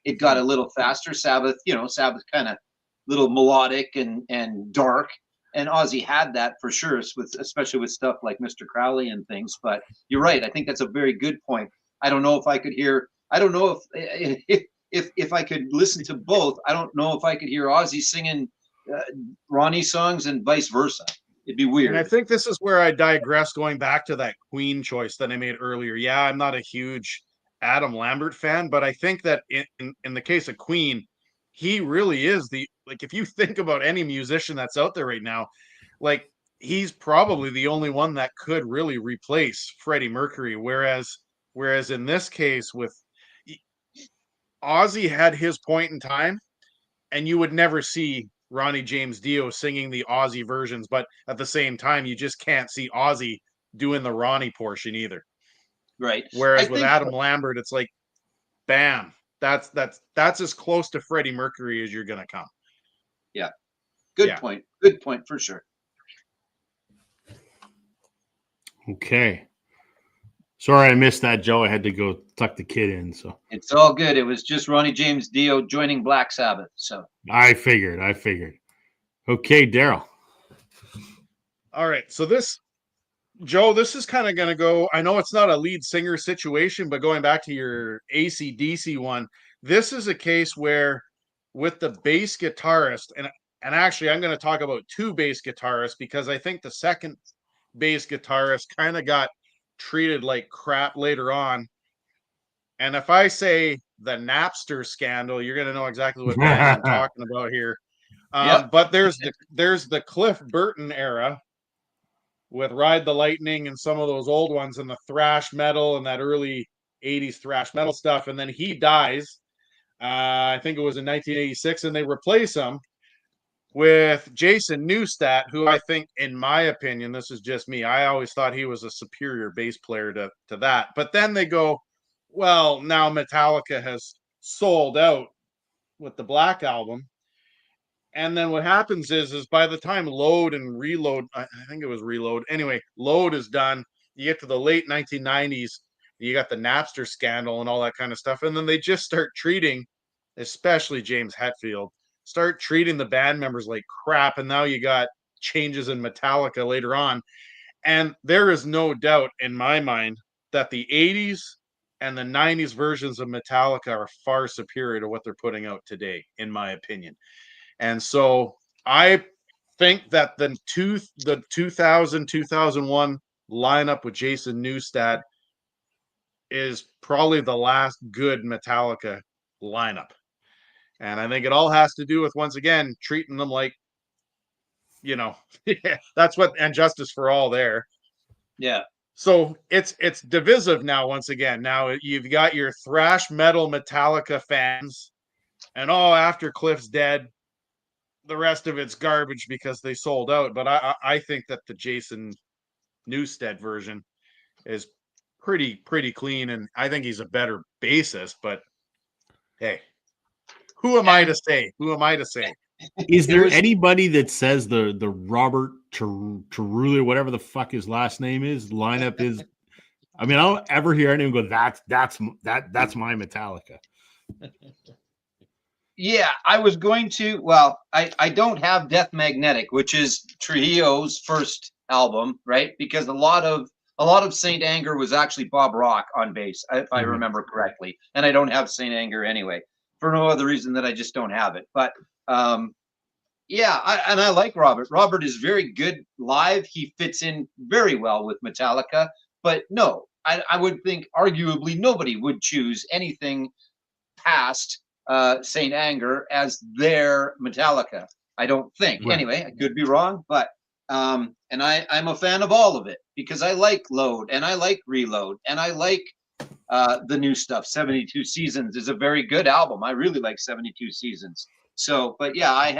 It got a little faster. Sabbath, Sabbath kind of little melodic and dark, and Ozzy had that for sure, with especially with stuff like Mr. Crowley and things. But you're right. I think that's a very good point. I don't know if I could hear. I don't know if I could listen to both. I don't know if I could hear Ozzy singing uh, Ronnie songs and vice versa. It'd be And I weird. think this is where I digress, going back to that Queen choice that I made earlier. Yeah, I'm not a huge Adam Lambert fan, but I think that in the case of Queen, he really is the, like, if you think about any musician that's out there right now, like, he's probably the only one that could really replace Freddie Mercury. Whereas in this case with Ozzy had his point in time, and you would never see Ronnie James Dio singing the Ozzy versions, but at the same time, you just can't see Ozzy doing the Ronnie portion either. Right. I Whereas with think. Adam Lambert, it's like, bam, that's as close to Freddie Mercury as you're gonna come. Yeah. Good Yeah. point. Good point for sure. Okay. Sorry I missed that, Joe. I had to go tuck the kid in. So It's all good. It was just Ronnie James Dio joining Black Sabbath. So I figured. Okay, Daryl. All right. So this, Joe, this is kind of going to go. I know it's not a lead singer situation, but going back to your AC/DC one, this is a case where with the bass guitarist, and actually I'm going to talk about two bass guitarists, because I think the second bass guitarist kind of got treated like crap later on. And if I say the Napster scandal, you're going to know exactly what band I'm talking about here. yep. But there's the Cliff Burton era with Ride the Lightning and some of those old ones, and the thrash metal and that early 80s thrash metal stuff. And then he dies. I think it was in 1986, and they replace him with Jason Newstat, who I think, in my opinion, this is just me, I always thought he was a superior bass player to that. But then they go, well, now Metallica has sold out with the Black Album. And then what happens is by the time Load and Reload, I think it was Reload. Anyway, Load is done. You get to the late 1990s, you got the Napster scandal and all that kind of stuff. And then they just start treating, especially James Hetfield, start treating the band members like crap. And now you got changes in Metallica later on. And there is no doubt in my mind that the 80s and the 90s versions of Metallica are far superior to what they're putting out today, in my opinion. And so I think that the 2000-2001 lineup with Jason Newsted is probably the last good Metallica lineup. And I think it all has to do with, once again, treating them like, that's what, and Justice for All there. Yeah. So it's divisive now, once again. Now you've got your thrash metal Metallica fans, and after Cliff's dead, the rest of it's garbage because they sold out. But I think that the Jason Newsted version is pretty clean, and I think he's a better bassist. But hey, who am I to say? Who am I to say? Is there anybody that says the Robert Trulli, whatever the fuck his last name is, lineup is? I mean, I don't ever hear anyone go, that's my Metallica. Yeah, I was going to. Well, I don't have Death Magnetic, which is Trujillo's first album, right? Because a lot of Saint Anger was actually Bob Rock on bass, if I remember correctly. And I don't have Saint Anger anyway, for no other reason that I just don't have it. But yeah, I like Robert. Robert is very good live. He fits in very well with Metallica. But no, I would think arguably nobody would choose anything past Saint Anger as their Metallica. I don't think. Right. Anyway, I could be wrong, but and I'm a fan of all of it because I like Load and I like Reload and I like the new stuff. 72 Seasons is a very good album. I really like 72 Seasons. So, but yeah, I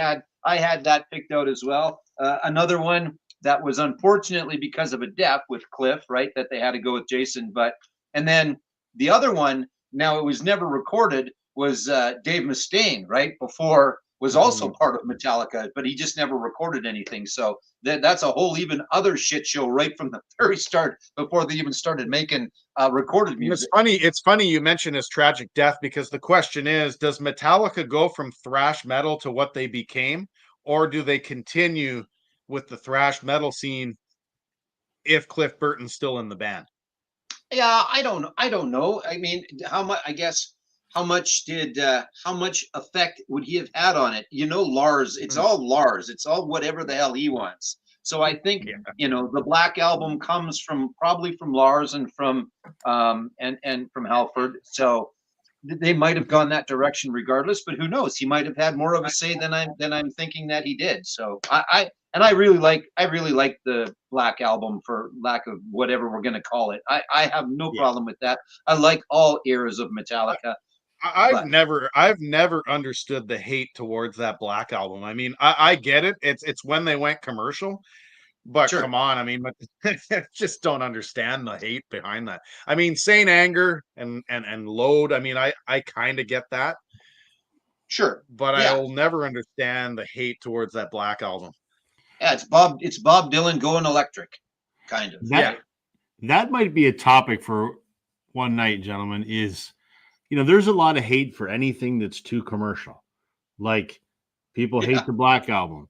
had that picked out as well. Another one that was unfortunately because of a death with Cliff, right? That they had to go with Jason. And then the other one, now it was never recorded, was Dave Mustaine, right? Before was also part of Metallica, but he just never recorded anything. So that's a whole even other shit show right from the very start before they even started making recorded music. It's funny you mention his tragic death because the question is, does Metallica go from thrash metal to what they became, or do they continue with the thrash metal scene if Cliff Burton's still in the band? Yeah, I don't know. I mean, how much effect would he have had on it? Lars, it's all Lars. It's all whatever the hell he wants. So I think, the Black Album comes probably from Lars and from and from Halford. So they might have gone that direction regardless, but who knows? He might have had more of a say than I'm thinking that he did. So I really like the Black Album, for lack of whatever we're going to call it. I have no problem with that. I like all eras of Metallica. I've never understood the hate towards that Black Album. I mean, I get it. It's when they went commercial, but Sure. Come on. I mean, just don't understand the hate behind that. I mean, Saint Anger and Load. I mean, I kind of get that. Sure. But Yeah. I will never understand the hate towards that Black Album. Yeah, it's Bob Dylan going electric, kind of. That might be a topic for one night, gentlemen, is, there's a lot of hate for anything that's too commercial. Like, people hate the Black Album.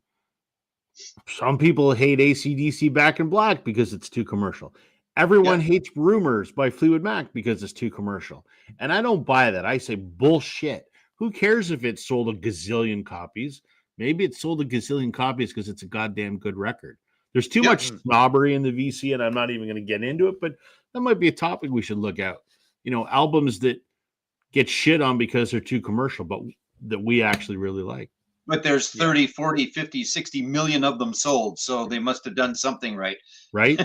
Some people hate AC/DC Back in Black because it's too commercial. Everyone hates Rumors by Fleetwood Mac because it's too commercial. And I don't buy that. I say bullshit. Who cares if it sold a gazillion copies? Maybe it sold a gazillion copies because it's a goddamn good record. There's too much snobbery in the VC, and I'm not even going to get into it, but that might be a topic we should look at. Albums that get shit on because they're too commercial, but that we actually really like. But there's 30, 40, 50, 60 million of them sold, so they must have done something right. Right?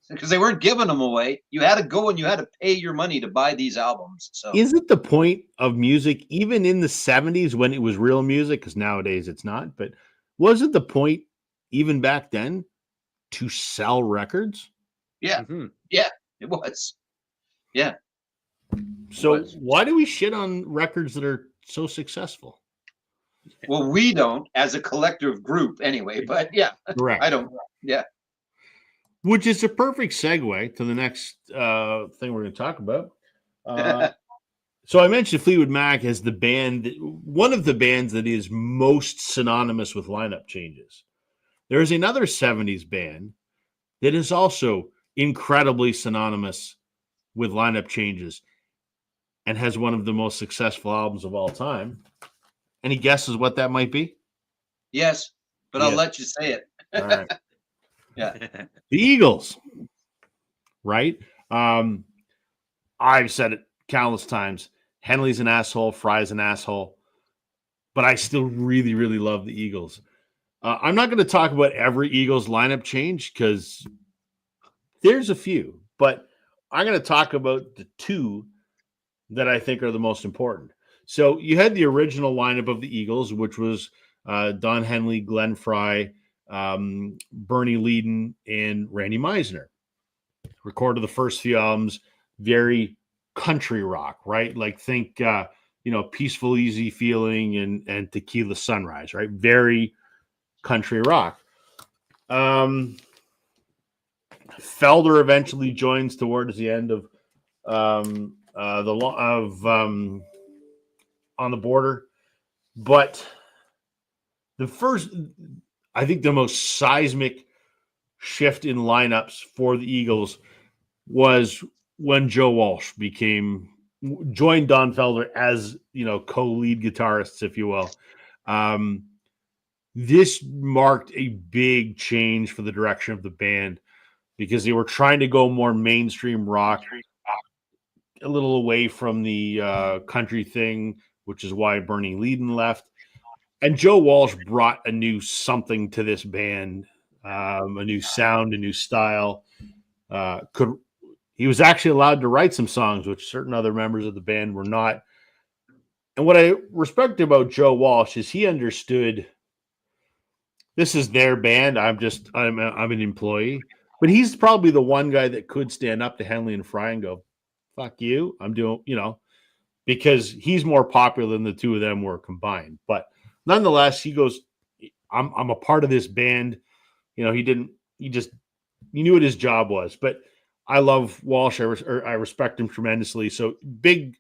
Because they weren't giving them away. You had to go and you had to pay your money to buy these albums. So is it the point of music, even in the 70s when it was real music, because nowadays it's not, but was it the point even back then to sell records? Yeah. Mm-hmm. Yeah, it was. Yeah. So why do we shit on records that are so successful? Well, we don't, as a collective group anyway, but yeah. Correct. I don't. Yeah. Which is a perfect segue to the next thing we're going to talk about. So I mentioned Fleetwood Mac as the band, one of the bands that is most synonymous with lineup changes. There is another 70s band that is also incredibly synonymous with lineup changes and has one of the most successful albums of all time. Any guesses what that might be? Yes, but I'll Yes. let you say it. All right. Yeah. The Eagles, right? I've said it countless times. Henley's an asshole, Fry's an asshole, but I still really, really love the Eagles. I'm not going to talk about every Eagles lineup change because there's a few, but I'm going to talk about the two that I think are the most important. So you had the original lineup of the Eagles, which was Don Henley, Glenn Fry, Bernie Leadon, and Randy Meisner. Recorded the first few albums, very country rock, right? Like think, Peaceful, Easy Feeling and Tequila Sunrise, right? Very country rock. Felder eventually joins towards the end of On the Border, but I think the most seismic shift in lineups for the Eagles was when Joe Walsh joined Don Felder as co-lead guitarists, if you will. This marked a big change for the direction of the band because they were trying to go more mainstream rock, a little away from the country thing, which is why Bernie Leadon left. And Joe Walsh brought a new something to this band, a new sound, a new style. He was actually allowed to write some songs, which certain other members of the band were not. And what I respect about Joe Walsh is he understood this is their band. I'm an employee, but he's probably the one guy that could stand up to Henley and Fry and go, "Fuck you, I'm doing," because he's more popular than the two of them were combined. But nonetheless, he goes, I'm a part of this band. He knew what his job was. But I love Walsh. I respect him tremendously. So big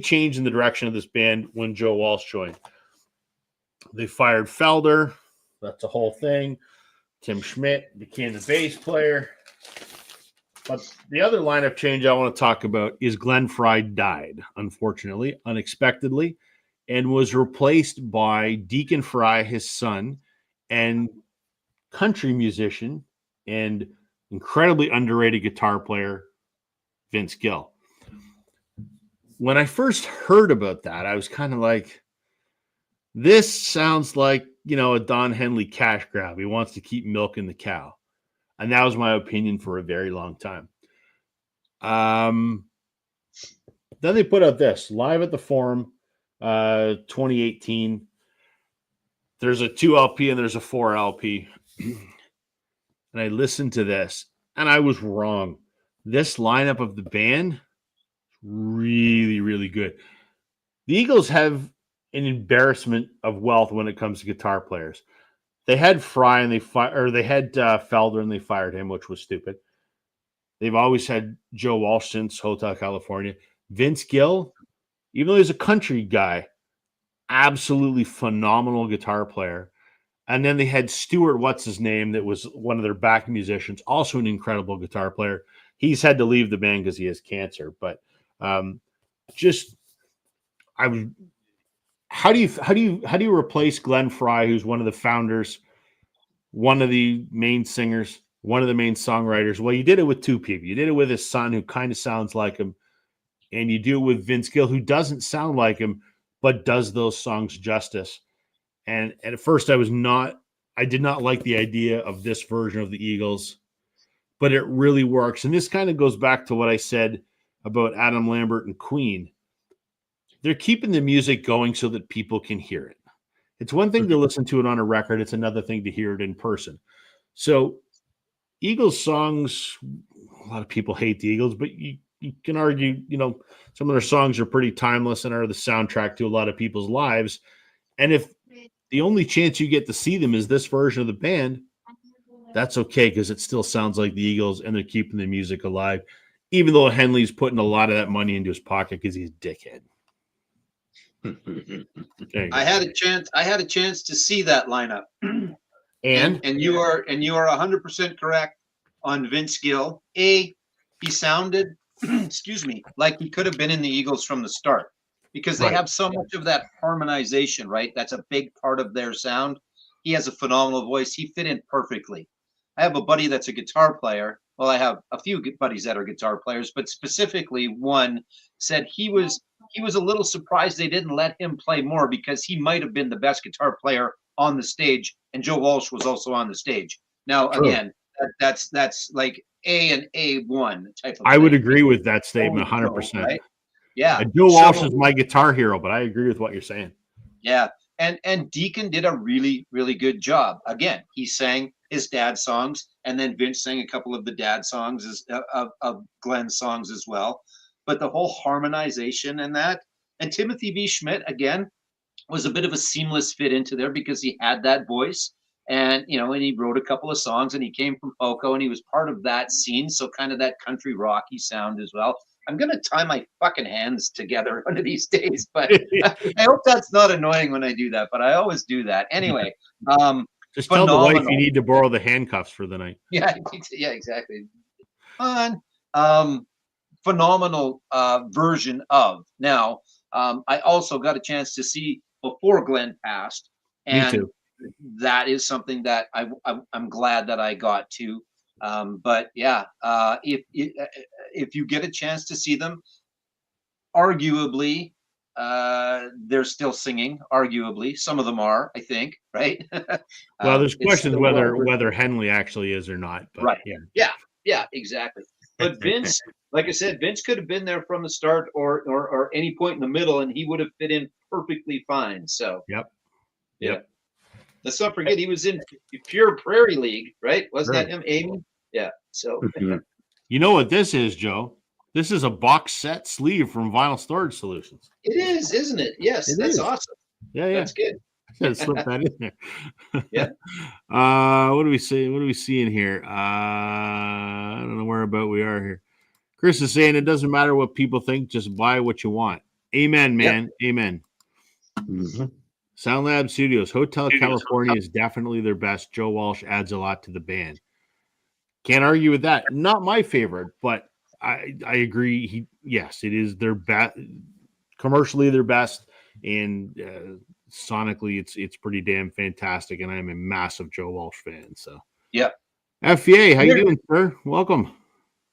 change in the direction of this band when Joe Walsh joined. They fired Felder. That's a whole thing. Tim Schmidt became the bass player. But the other lineup change I want to talk about is Glenn Fry died, unfortunately, unexpectedly, and was replaced by Deacon Fry, his son, and country musician and incredibly underrated guitar player, Vince Gill. When I first heard about that, I was kind of like, this sounds like, a Don Henley cash grab. He wants to keep milking the cow. And that was my opinion for a very long time. Then they put out this Live at the Forum, 2018. There's a 2 LP and there's a 4 LP. And I listened to this and I was wrong. This lineup of the band, really, really good. The Eagles have an embarrassment of wealth when it comes to guitar players. They had Fry and they had Felder and they fired him, which was stupid. They've always had Joe Walsh since Hotel California. Vince Gill, even though he's a country guy, absolutely phenomenal guitar player. And then they had Stuart, what's his name, that was one of their back musicians, also an incredible guitar player. He's had to leave the band because he has cancer. But how do you replace Glenn Fry, who's one of the founders, one of the main singers, one of the main songwriters? Well, you did it with two people. You did it with his son, who kind of sounds like him, and you do it with Vince Gill, who doesn't sound like him, but does those songs justice. And at first I did not like the idea of this version of the Eagles, but it really works. And this kind of goes back to what I said about Adam Lambert and Queen. They're keeping the music going so that people can hear it. It's one thing to listen to it on a record. It's another thing to hear it in person. So Eagles songs, a lot of people hate the Eagles, but you can argue, some of their songs are pretty timeless and are the soundtrack to a lot of people's lives. And if the only chance you get to see them is this version of the band, that's okay, because it still sounds like the Eagles and they're keeping the music alive, even though Henley's putting a lot of that money into his pocket because he's a dickhead. I had a chance to see that lineup. And you are 100% correct on Vince Gill. He sounded, excuse me, like he could have been in the Eagles from the start, because they have so much of that harmonization, right? That's a big part of their sound. He has a phenomenal voice. He fit in perfectly. I have a buddy that's a guitar player. Well, I have a few buddies that are guitar players, but specifically one said he was a little surprised they didn't let him play more because he might have been the best guitar player on the stage, and Joe Walsh was also on the stage. Now, True. again, that's like A and A1 type of I would thing. agree with that statement 100%. Right? Yeah. Joe Walsh So- is my guitar hero, but I agree with what you're saying. Yeah. And Deacon did a really, really good job. Again, he sang his dad's songs, and then Vince sang a couple of the dad songs of Glenn's songs as well. But the whole harmonization and that, and Timothy B. Schmidt, again, was a bit of a seamless fit into there because he had that voice. And, you know, and he wrote a couple of songs, and he came from Poco, and he was part of that scene. So kind of that country rocky sound as well. I'm going to tie my fucking hands together one of these days, but I hope that's not annoying when I do that, but I always do that. Anyway, Just tell the wife phenomenal. you need to borrow the handcuffs for the night. yeah, exactly. Fun. Phenomenal version of. Now, I also got a chance to see before Glenn passed, Me and too. that is something that I'm glad that I got to. But yeah, if you get a chance to see them, arguably, they're still singing. Arguably, some of them are, I think, right? Well, there's It's questions still whether Henley actually is or not. But Right. Yeah. Yeah, exactly. But Vince, like I said, Vince could have been there from the start or any point in the middle, and he would have fit in perfectly fine. So Yep. yeah. Yep. Let's not forget he was in Pure Prairie League, right? Wasn't Right. that him, Amy? Yeah. So You know what this is, Joe? This is a box set sleeve from Vinyl Storage Solutions. it is, isn't it? Yes, It that's is. awesome. Yeah, yeah. That's good. Slip that in there. Yeah. What do we see? What do we see in here? I don't know where about we are here. Chris is saying it doesn't matter what people think, just buy what you want. Amen, man. Amen. Sound Lab Studios, Hotel California is definitely their best. Joe Walsh adds a lot to the band. Can't argue with that. Not my favorite, but I agree. Yes, it is their best. Commercially, their best, and sonically, it's pretty damn fantastic. And I'm a massive Joe Walsh fan. So Yeah. FVA, how you Here- doing, sir? Welcome.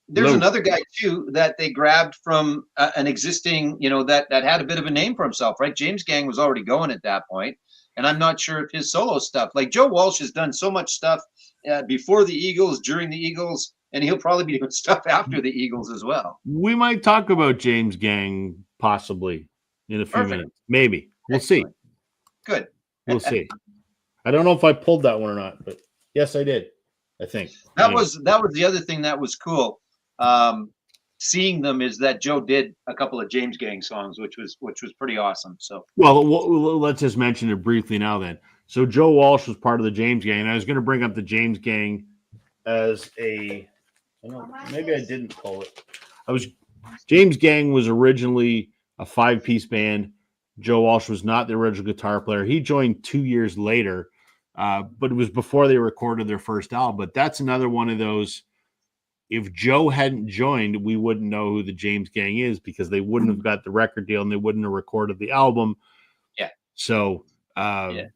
There's Hello. another guy too that they grabbed from an existing, that had a bit of a name for himself, right? James Gang was already going at that point, and I'm not sure if his solo stuff, like Joe Walsh, has done so much stuff before the Eagles, during the Eagles, and he'll probably be doing stuff after the Eagles as well. We might talk about James Gang possibly in a few Perfect. minutes. Maybe. We'll see. Good. We'll see. I don't know if I pulled that one or not, but yes, I did. I think That Anyway. was the other thing that was cool. Seeing them is that Joe did a couple of James Gang songs, which was pretty awesome. So Well, let's just mention it briefly now then. So Joe Walsh was part of the James Gang, and I was going to bring up the James Gang as maybe I didn't pull it. James Gang was originally a 5-piece band. Joe Walsh was not the original guitar player. He joined 2 years later, but it was before they recorded their first album. But that's another one of those. If Joe hadn't joined, we wouldn't know who the James Gang is because they wouldn't have got the record deal and they wouldn't have recorded the album. Yeah. So Yeah.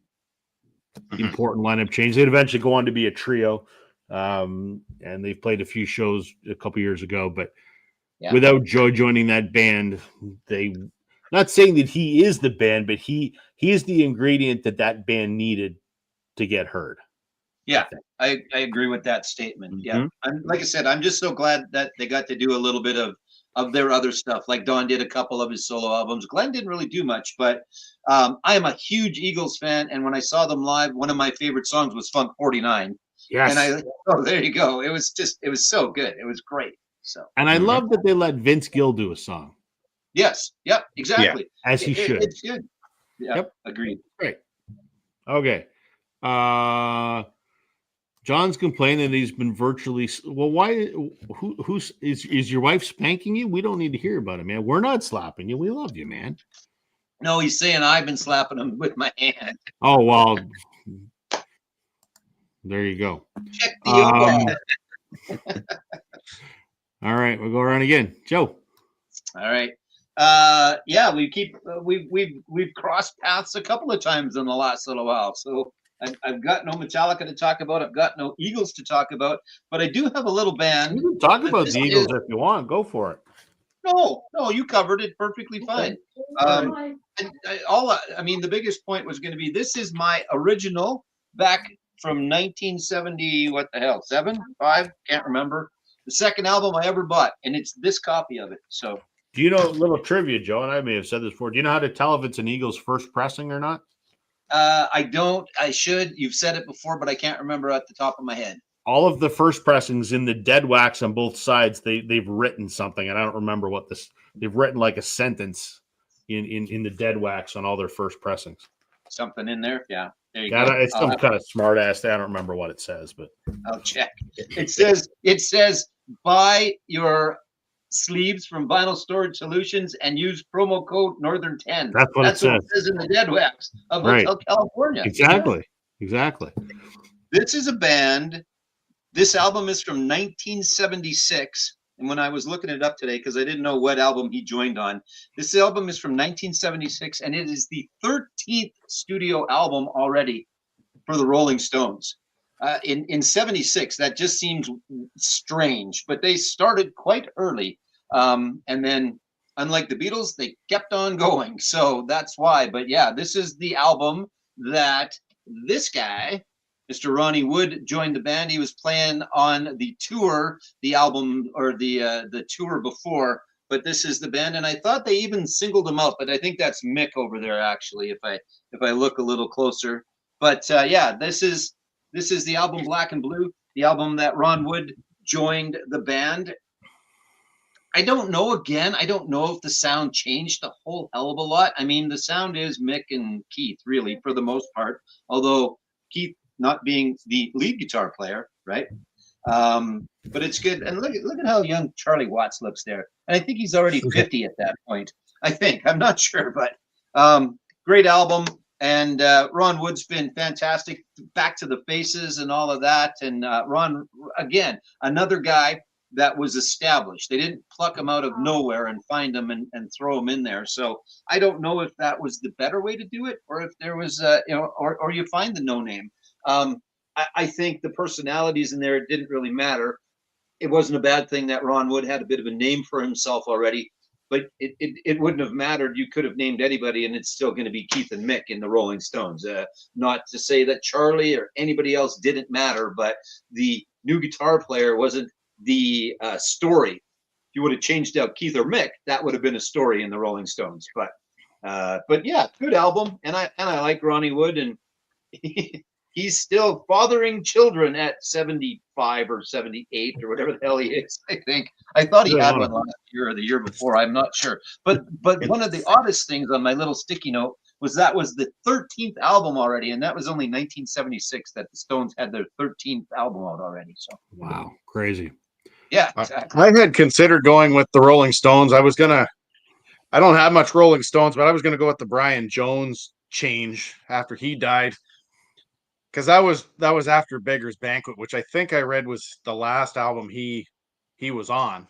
important lineup change. They'd eventually go on to be a trio. And they've played a few shows a couple years ago, but Yeah. without Joe joining that band, not saying that he is the band, but he is the ingredient that band needed to get heard. yeah, I agree with that statement. Yeah. Mhm. I'm, like I said, I'm just so glad that they got to do a little bit of their other stuff. Like Don did a couple of his solo albums. Glenn didn't really do much, but I am a huge Eagles fan. And when I saw them live, one of my favorite songs was Funk 49. Yes. And there you go. It was so good. It was great. So And I love that they let Vince Gill do a song, yes. Yep. Exactly. as he should. It's good. Yeah. Yep. Agreed. Great. Okay. John's complaining that he's been virtually. Well, why? Who's is your wife spanking you? We don't need to hear about it, man. We're not slapping you. We love you, man. No, he's saying I've been slapping him with my hand. Oh well. There you go. Check the All right, we'll go around again. Joe. All right. Yeah, we've crossed paths a couple of times in the last little while. So I've got no Metallica to talk about. I've got no Eagles to talk about, but I do have a little band. You can talk about This the Eagles is- if you want. Go for it. No, you covered it perfectly fine. All I mean, the biggest point was going to be this is my original back from 1970. What the hell? 7, 5? Can't remember. The second album I ever bought, and it's this copy of it. So, Do you know a little trivia, Joe? And I may have said this before. Do you know how to tell if it's an Eagles first pressing or not? I don't. I should. You've said it before, but I can't remember at the top of my head. All of the first pressings in the dead wax on both sides, they've written something, and I don't remember what this. They've written like a sentence in the dead wax on all their first pressings. Something in there. Yeah. There you Yeah, go. it's some kind of smart ass thing. I don't remember what it says, but I'll check. It says buy your sleeves from Vinyl Storage Solutions and use promo code Northern 10. That's what it says. In the dead wax of Right. Hotel California. Exactly. This is a band. This album is from 1976. And when I was looking it up today, because I didn't know what album he joined on, this album is from 1976, and it is the 13th studio album already for the Rolling Stones. In 76, that just seems strange, but they started quite early. And then, unlike the Beatles, they kept on going. So that's why. But yeah, this is the album that this guy, Mr. Ronnie Wood, joined the band. He was playing on the tour, the album or the tour before, but this is the band. And I thought they even singled him out, but I think that's Mick over there actually, if I look a little closer. But yeah, this is the album Black and Blue, the album that Ron Wood joined the band. I don't know if the sound changed a whole hell of a lot. I mean, the sound is Mick and Keith, really, for the most part, although Keith not being the lead guitar player, right? But it's good. And look at how young Charlie Watts looks there. And I think he's already 50 at that point. I think. I'm not sure, but great album. And Ron Wood's been fantastic. Back to the Faces and all of that. And Ron, again, another guy that was established. They didn't pluck him out of nowhere and find him and throw him in there. So I don't know if that was the better way to do it, or if there was, or you find the no name. I think the personalities in there, it didn't really matter. It wasn't a bad thing that Ron Wood had a bit of a name for himself already, but it wouldn't have mattered. You could have named anybody and it's still going to be Keith and Mick in the Rolling Stones. Not to say that Charlie or anybody else didn't matter, but the new guitar player wasn't the story. If you would have changed out Keith or Mick, that would have been a story in the Rolling Stones. But yeah, good album. And I like Ronnie Wood, and he's still fathering children at 75 or 78 or whatever the hell he is. I think I thought he had one last year or the year before. I'm not sure. But one of the oddest things on my little sticky note was the 13th album already, and that was only 1976 that the Stones had their 13th album out already. So wow, crazy. Yeah, exactly. I had considered going with the Rolling Stones. I don't have much Rolling Stones, but I was gonna go with the Brian Jones change after he died. Because that was after Beggar's Banquet, which I think I read was the last album he was on.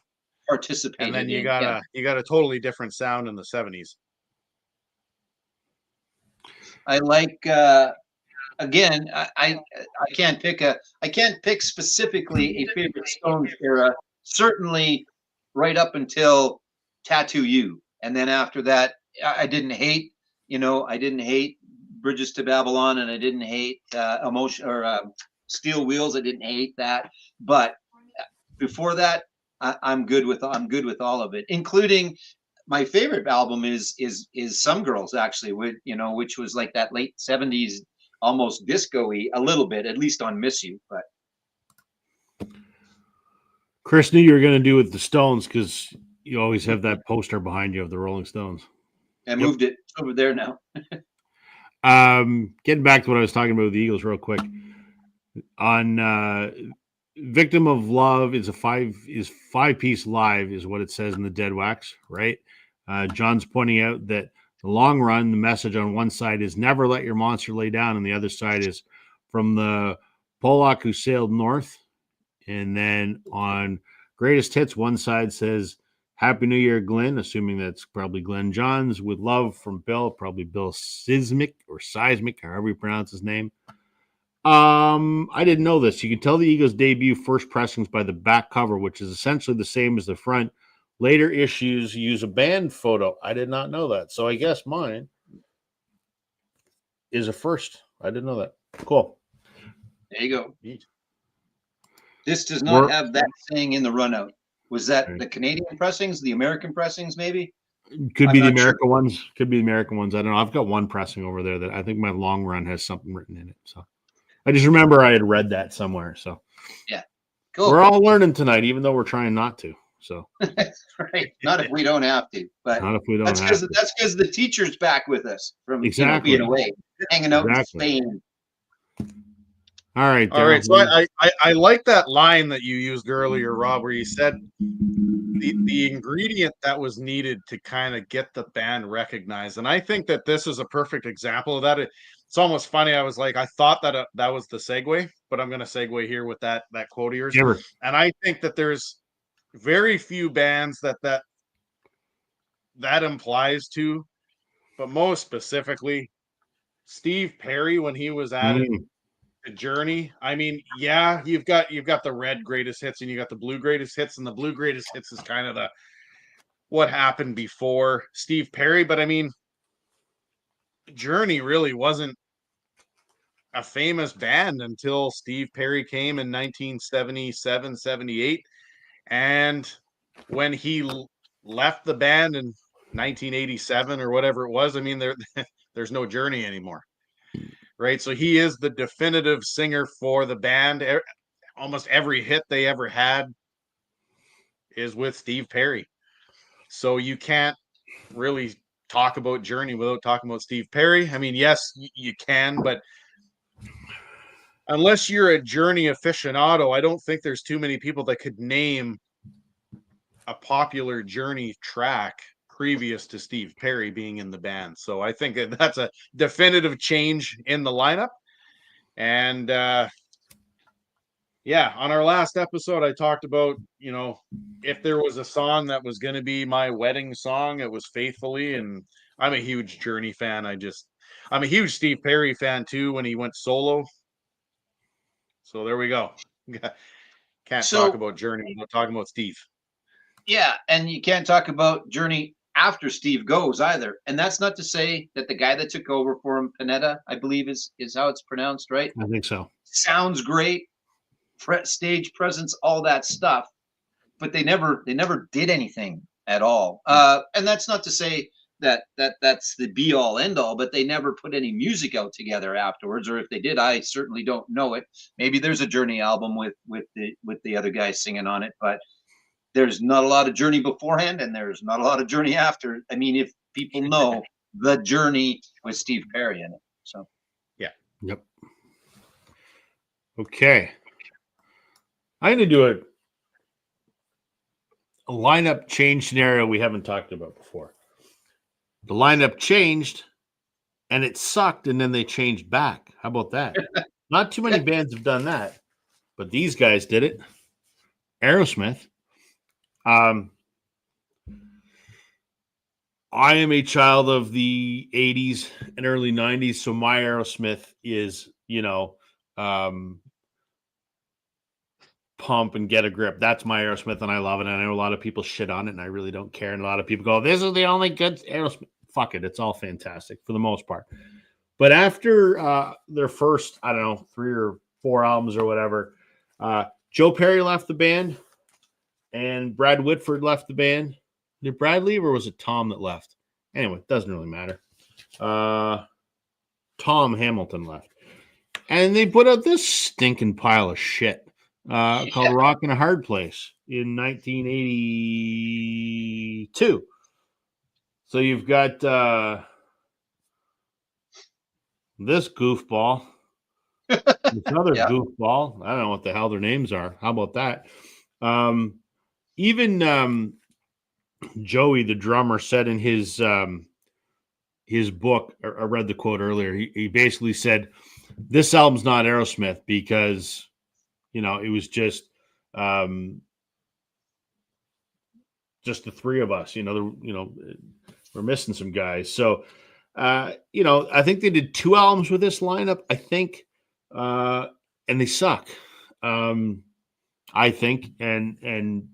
Participated. And then you got a totally different sound in the 70s. I like again, I can't pick specifically a favorite Stones era. Certainly right up until Tattoo You. And then after that, I didn't hate Bridges to Babylon, and I didn't hate Emotion or Steel Wheels. I didn't hate that, but before that, I'm good with all of it, including my favorite album is Some Girls, actually, which was like that late 70s, almost disco-y a little bit, at least on Miss You. But Chris knew you were going to do with the Stones because you always have that poster behind you of the Rolling Stones. I moved it over there now. Getting back to what I was talking about with the Eagles real quick. On Victim of Love is five-piece live is what it says in the dead wax, right? John's pointing out that the long run, the message on one side is never let your monster lay down, and the other side is from the Pollock who sailed north. And then on Greatest Hits, one side says Happy New Year, Glenn, assuming that's probably Glenn Johns, with love from Bill, probably Bill Seismic, however you pronounce his name. I didn't know this. You can tell the Eagles debut first pressings by the back cover, which is essentially the same as the front. Later issues use a band photo. I did not know that. So I guess mine is a first. I didn't know that. Cool. There you go. Neat. This does not We're- have that saying in the runout. Was that Right. the Canadian pressings, the American pressings, maybe? Could I'm be the not sure. American ones. Could be the American ones. I don't know. I've got one pressing over there that I think my long run has something written in it. So I just remember I had read that somewhere. So Cool. we're all learning tonight, even though we're trying not to. So Right. Not if we don't have to, but not if we don't that's have because to. the teacher's back with us from Exactly. being away, hanging out Exactly. in Spain. All right. All right, Darryl. so I like that line that you used earlier, Rob, where you said the ingredient that was needed to kind of get the band recognized, and I think that this is a perfect example of that. It's almost funny. I was like, I thought that that was the segue, but I'm going to segue here with that quote of yours. Never. And I think that there's very few bands that implies to, but most specifically, Steve Perry when he was at it. The Journey. I mean, yeah, you've got the red greatest hits and you got the blue greatest hits, and the blue greatest hits is kind of the what happened before Steve Perry. But I mean, Journey really wasn't a famous band until Steve Perry came in 1977, 78. And when he left the band in 1987 or whatever it was, I mean, there's no Journey anymore. Right, so he is the definitive singer for the band. Almost every hit they ever had is with Steve Perry. So you can't really talk about Journey without talking about Steve Perry. I mean, yes, you can, but unless you're a Journey aficionado, I don't think there's too many people that could name a popular Journey track previous to Steve Perry being in the band. So I think that's a definitive change in the lineup. And yeah, on our last episode, I talked about, if there was a song that was going to be my wedding song, it was Faithfully. And I'm a huge Journey fan. I'm a huge Steve Perry fan too when he went solo. So there we go. Can't talk about Journey without talking about Steve. Yeah, and you can't talk about Journey after Steve goes either. And that's not to say that the guy that took over for him, Panetta, I believe is how it's pronounced, right? I think so. Sounds great. Stage presence, all that stuff, but they never did anything at all. And that's not to say that's the be all end all, but they never put any music out together afterwards, or if they did, I certainly don't know it. Maybe there's a Journey album with the other guys singing on it, but there's not a lot of Journey beforehand, and there's not a lot of Journey after. I mean, if people know the Journey with Steve Perry in it, so yeah, yep. Okay. I'm going to do a lineup change scenario we haven't talked about before. The lineup changed, and it sucked, and then they changed back. How about that? Not too many bands have done that, but these guys did it. Aerosmith. I am a child of the 80s and early 90s, so my Aerosmith is, Pump and Get a Grip. That's my Aerosmith, and I love it. And I know a lot of people shit on it, and I really don't care. And a lot of people go, this is the only good Aerosmith. Fuck it. It's all fantastic for the most part. But after their first, 3 or 4 albums or whatever, Joe Perry left the band and Brad Whitford left the band. Did Brad leave or was it Tom that left? Anyway, it doesn't really matter. Tom Hamilton left. And they put out this stinking pile of shit. Called Rock in a Hard Place in 1982. So you've got this goofball, this other goofball. I don't know what the hell their names are. How about that? Even Joey, the drummer, said in his book, I read the quote earlier, he basically said, this album's not Aerosmith because it was just the 3 of us. We're missing some guys. So, I think they did 2 albums with this lineup. I think and they suck. I think, and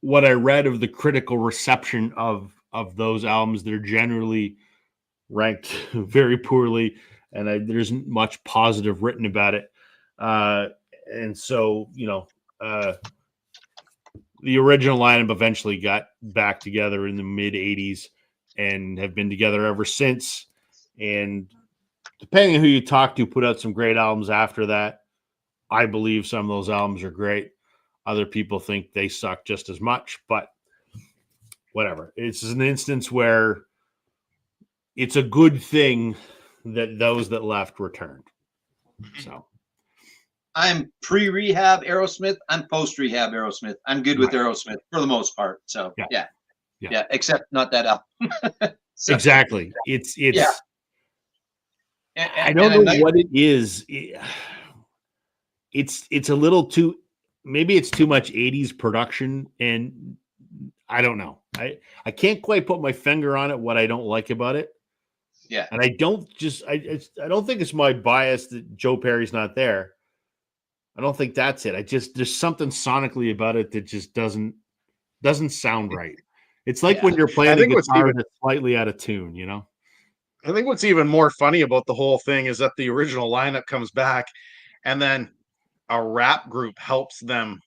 what I read of the critical reception of those albums, they're generally ranked very poorly, and there isn't much positive written about it. And so, the original lineup eventually got back together in the mid 80s and have been together ever since. And depending on who you talk to, put out some great albums after that. I believe some of those albums are great. Other people think they suck just as much, but whatever. It's an instance where it's a good thing that those that left returned. So I'm pre-rehab Aerosmith. I'm post-rehab Aerosmith. I'm good with Aerosmith for the most part. So yeah. Except not that album. So, exactly. It's Yeah. I don't know what it is. It's a little too, maybe it's too much 80s production, and I don't know. I can't quite put my finger on it, what I don't like about it. Yeah. And I don't think it's my bias that Joe Perry's not there. I don't think that's it. There's something sonically about it that just doesn't sound right. It's like when you're playing a guitar that's slightly out of tune, I think what's even more funny about the whole thing is that the original lineup comes back, and then a rap group helps them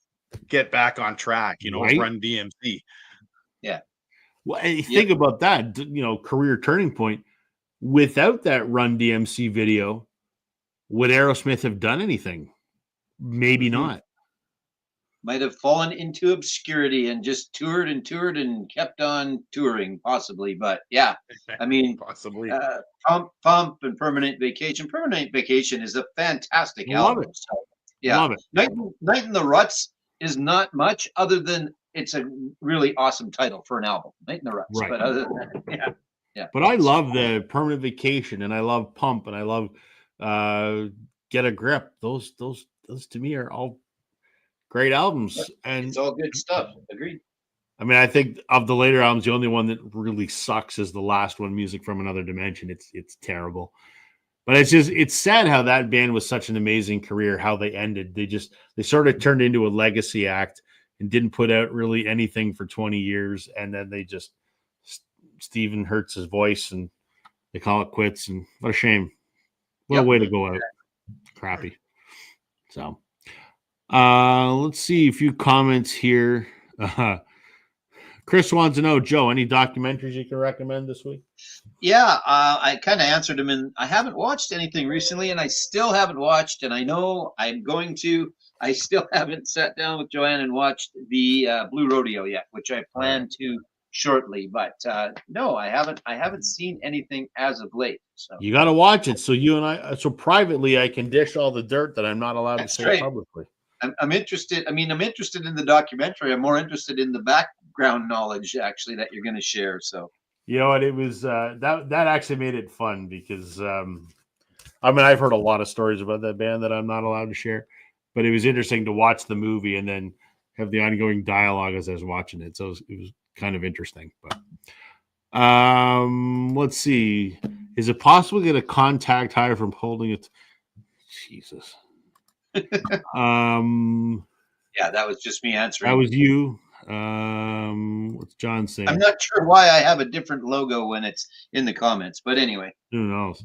get back on track, Right? Run DMC. Yeah. Well, think about that, career turning point. Without that Run DMC video, would Aerosmith have done anything? Maybe not. Might have fallen into obscurity and just toured and kept on touring, possibly. But yeah, I mean, Possibly. Pump and Permanent Vacation. Permanent Vacation is a fantastic Love album. it. So, yeah, Love it. Night in the Ruts is not much other than it's a really awesome title for an album, Night in the Ruts. Right. But other than that, yeah. But I love the Permanent Vacation, and I love Pump, and I love Get a Grip. Those to me are all great albums, and It's all good stuff. Agreed. I mean, I think of the later albums, the only one that really sucks is the last one, Music from Another Dimension. It's terrible. But it's sad how that band was such an amazing career, how they ended. They sort of turned into a legacy act and didn't put out really anything for 20 years. And then Steven hurts his voice and they call it quits. And what a shame. What a way to go out. Crappy. So let's see a few comments here. Chris wants to know, Joe, any documentaries you can recommend this week? Yeah, I kind of answered him, and I haven't watched anything recently, and I still haven't watched, and I know I'm going to. I still haven't sat down with Joanne and watched the Blue Rodeo yet, which I plan to shortly. But no, I haven't seen anything as of late. So you got to watch it. So you and I, so privately, I can dish all the dirt that I'm not allowed to say right. publicly. I'm interested. I mean, I'm interested in the documentary. I'm more interested in the background knowledge, actually, that you're going to share. So, you know what? It was that actually made it fun because I mean, I've heard a lot of stories about that band that I'm not allowed to share, but it was interesting to watch the movie and then have the ongoing dialogue as I was watching it. So it was kind of interesting. But let's see. Is it possible to get a contact higher from holding it? Jesus. yeah, that was just me answering. That was you. What's John saying? I'm not sure why I have a different logo when it's in the comments, but anyway. Who knows?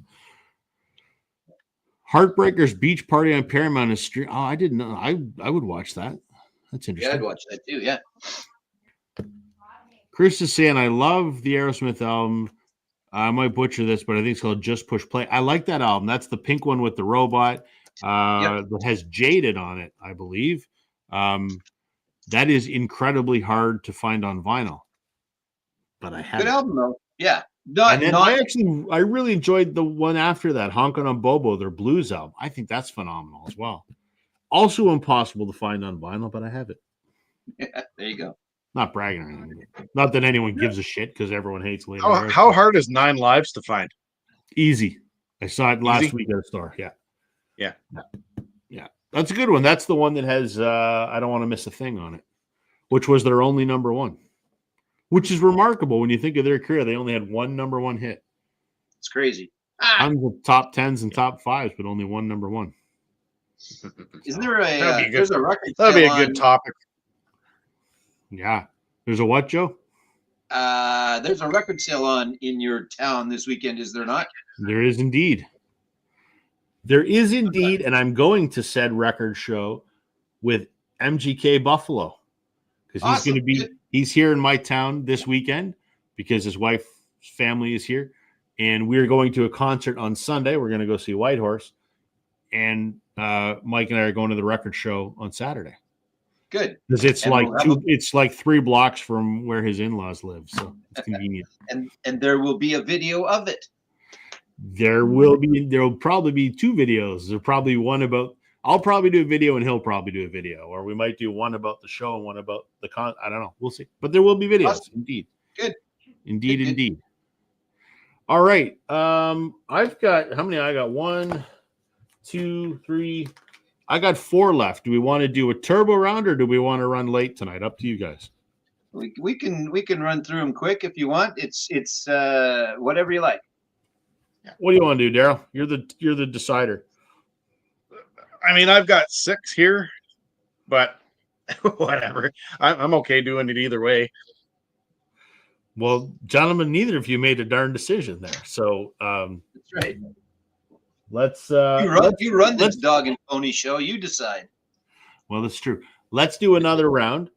Heartbreakers Beach Party on Paramount is stream. Oh, I didn't know. I would watch that. That's interesting. Yeah, I'd watch that too. Yeah. Chris is saying, I love the Aerosmith album. I might butcher this, but I think it's called Just Push Play. I like that album. That's the pink one with the robot that has Jaded on it, I believe. That is incredibly hard to find on vinyl. But I have good album though. Yeah. I really enjoyed the one after that, Honkin' on Bobo, their blues album. I think that's phenomenal as well. Also impossible to find on vinyl, but I have it. Yeah, there you go. Not bragging or anything. Not that anyone gives a shit because everyone hates Liam. How hard is 9 Lives to find? Easy. I saw it last week at a store. Yeah. That's a good one. That's the one that has I Don't Want to Miss a Thing on it, which was their only number one, which is remarkable when you think of their career. They only had one number one hit. It's crazy. Tons of top 10s and top 5s, but only one number 1. Isn't there a That'd be good. there's a record That'd be sale a good on topic. Yeah. There's a what, Joe? there's a record sale on in your town this weekend, is there not? There is indeed. There is indeed, and I'm going to said record show with MGK Buffalo because he's Awesome. going to be he's here in my town this weekend because his wife's family is here, and we're going to a concert on Sunday. We're going to go see Whitehorse, and Mike and I are going to the record show on Saturday Good. because it's And like we'll have it's like 3 blocks from where his in-laws live, so it's convenient. and there will be a video of it. There will probably be 2 videos. There'll probably one about I'll probably do a video and he'll probably do a video, or we might do one about the show and one about the I don't know. We'll see. But there will be videos. Awesome. Indeed. Good. Indeed, Good. indeed. All right. I've got how many? I got 1, 2, 3. I got 4 left. Do we want to do a turbo round or do we want to run late tonight? Up to you guys. We can run through them quick if you want. It's whatever you like. What do you want to do, Daryl? You're the decider. I mean, I've got 6 here, but whatever. I'm okay doing it either way. Well, gentlemen, neither of you made a darn decision there. So That's right. let's You run this let's- dog and pony show. You decide. well, that's true. Let's do another round.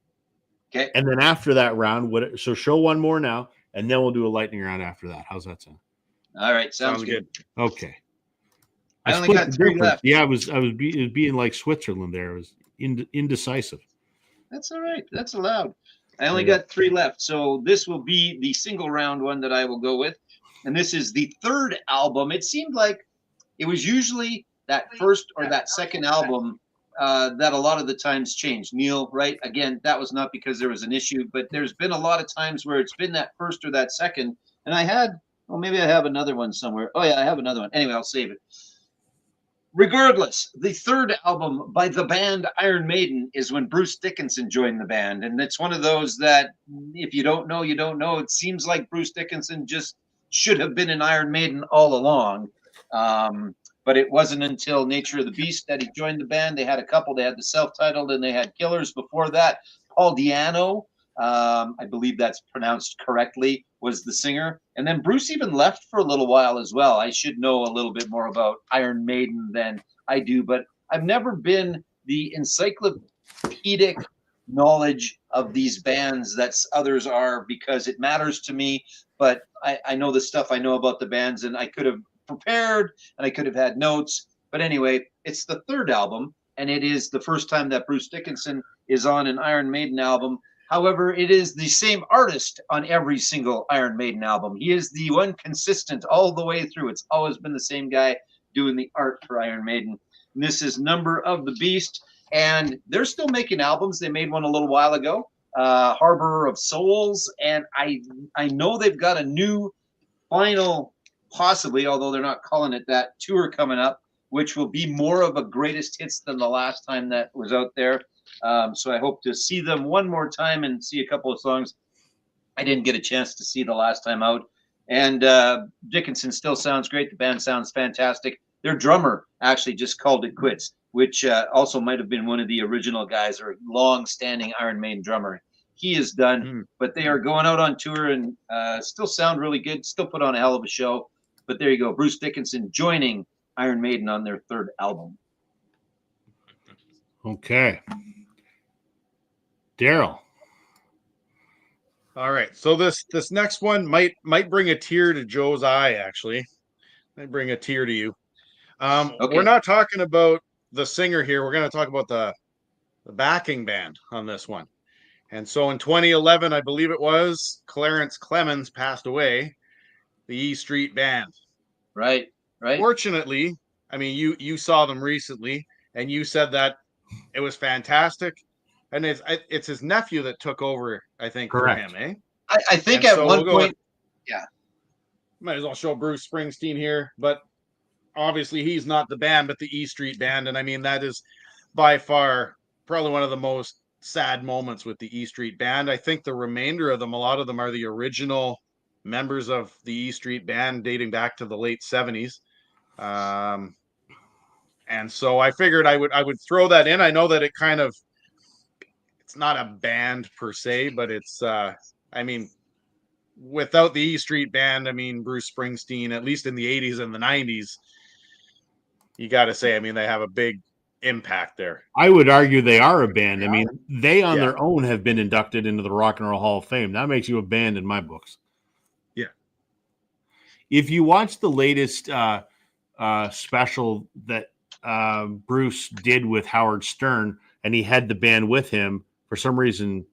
Okay. And then after that round, so show one more now, and then we'll do a lightning round after that. How's that sound? All right. Sounds good. Okay. I only split got the 3 difference. left. Yeah, it was being like Switzerland there. It was indecisive. That's all right. That's allowed. I only Yeah. got 3 left. So this will be the single round one that I will go with. And this is the 3rd album. It seemed like it was usually that first or that second album that a lot of the times changed. Neil, right? Again, that was not because there was an issue, but there's been a lot of times where it's been that first or that second. And maybe I have another one somewhere. Oh, yeah, I have another one. Anyway, I'll save it. Regardless, the 3rd album by the band Iron Maiden is when Bruce Dickinson joined the band. And it's one of those that if you don't know, you don't know. It seems like Bruce Dickinson just should have been an Iron Maiden all along. But it wasn't until Nature of the Beast that he joined the band. They had a couple. They had the self-titled and they had Killers before that. Paul Di'Anno, I believe that's pronounced correctly, was the singer. And then Bruce even left for a little while as well. I should know a little bit more about Iron Maiden than I do, but I've never been the encyclopedic knowledge of these bands that others are because it matters to me. But I know the stuff I know about the bands, and I could have prepared and I could have had notes. But anyway, it's the 3rd album, and it is the first time that Bruce Dickinson is on an Iron Maiden album. However, it is the same artist on every single Iron Maiden album. He is the one consistent all the way through. It's always been the same guy doing the art for Iron Maiden. And this is Number of the Beast, and they're still making albums. They made one a little while ago, Harbor of Souls, and I know they've got a new final, possibly, although they're not calling it that, tour coming up, which will be more of a greatest hits than the last time that was out there. So I hope to see them one more time and see a couple of songs I didn't get a chance to see the last time out. And Dickinson still sounds great. The band sounds fantastic. Their drummer actually just called it quits, which also might have been one of the original guys or long-standing Iron Maiden drummer. He is done, but they are going out on tour and still sound really good, still put on a hell of a show. But there you go, Bruce Dickinson joining Iron Maiden on their 3rd album. Okay. Daryl. All right. So this next one might bring a tear to Joe's eye, actually. Might bring a tear to you. Okay. We're not talking about the singer here. We're going to talk about the backing band on this one. And so in 2011, I believe it was, Clarence Clemens passed away, the E Street Band. Right. Fortunately, I mean, you saw them recently, and you said that it was fantastic. And it's his nephew that took over, I think, Correct. for him, eh? I think And at so one we'll go point, Might as well show Bruce Springsteen here, but obviously he's not the band, but the E Street Band. And I mean, that is by far probably one of the most sad moments with the E Street Band. I think the remainder of them, a lot of them are the original members of the E Street Band dating back to the late 70s. And so I figured I would throw that in. I know that it's not a band per se, but it's I mean, without the E Street Band, I mean, Bruce Springsteen, at least in the 80s and the 90s, you got to say, I mean, they have a big impact there. I would argue they are a band. I mean, they on Yeah. their own have been inducted into the Rock and Roll Hall of Fame. That makes you a band in my books. Yeah. If you watch the latest special that Bruce did with Howard Stern, and he had the band with him, for some reason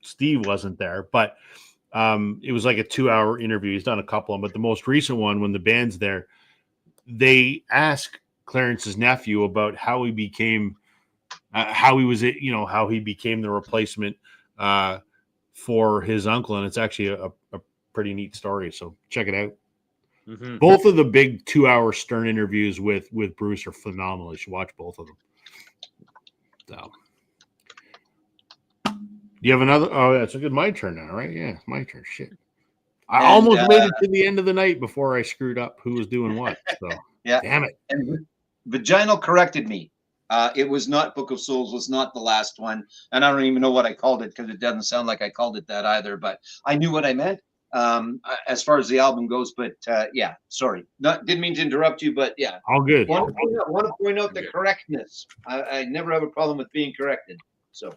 Steve wasn't there, but it was like a 2-hour interview. He's done a couple of them, but the most recent one, when the band's there, they ask Clarence's nephew about how he became, how he became the replacement for his uncle, and it's actually a pretty neat story. So check it out. Mm-hmm. Both of the big 2-hour Stern interviews with Bruce are phenomenal. You should watch both of them. So, do you have another? Oh, yeah, it's a good. My turn now, right? Yeah, it's my turn. Shit, I almost made it to the end of the night before I screwed up who was doing what. So, yeah, damn it. And Vaginal corrected me. It was not Book of Souls, was not the last one, and I don't even know what I called it because it doesn't sound like I called it that either. But I knew what I meant as far as the album goes. But yeah, sorry, didn't mean to interrupt you, but yeah, All good. Want to point out the correctness. I never have a problem with being corrected. So.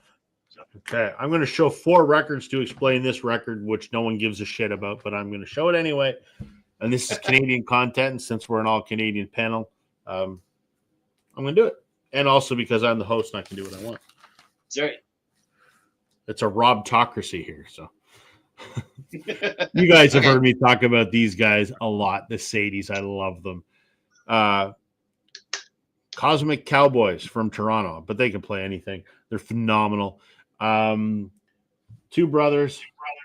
Okay, I'm going to show 4 records to explain this record, which no one gives a shit about, but I'm going to show it anyway. And this is Canadian content, and since we're an all-Canadian panel, I'm going to do it. And also because I'm the host and I can do what I want. Sorry. It's a Rob-tocracy here, so. You guys have heard me talk about these guys a lot. The Sadies, I love them. Cosmic Cowboys from Toronto, but they can play anything. They're phenomenal. 2 brothers,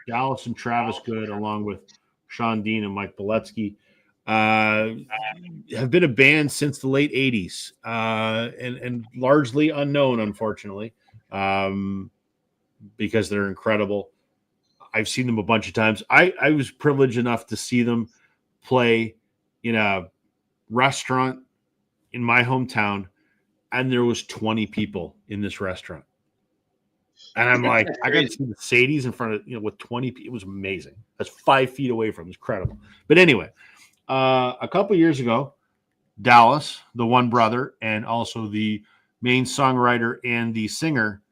Dallas and Travis Good, along with Sean Dean and Mike Boletsky, have been a band since the late 80s and largely unknown, unfortunately, because they're incredible. I've seen them a bunch of times. I was privileged enough to see them play in a restaurant in my hometown, and there was 20 people in this restaurant. And I'm like, I got to see the Sadies in front of, with 20 people. It was amazing. That's 5 feet away from. It's incredible. But anyway, a couple years ago, Dallas, the one brother, and also the main songwriter and the singer,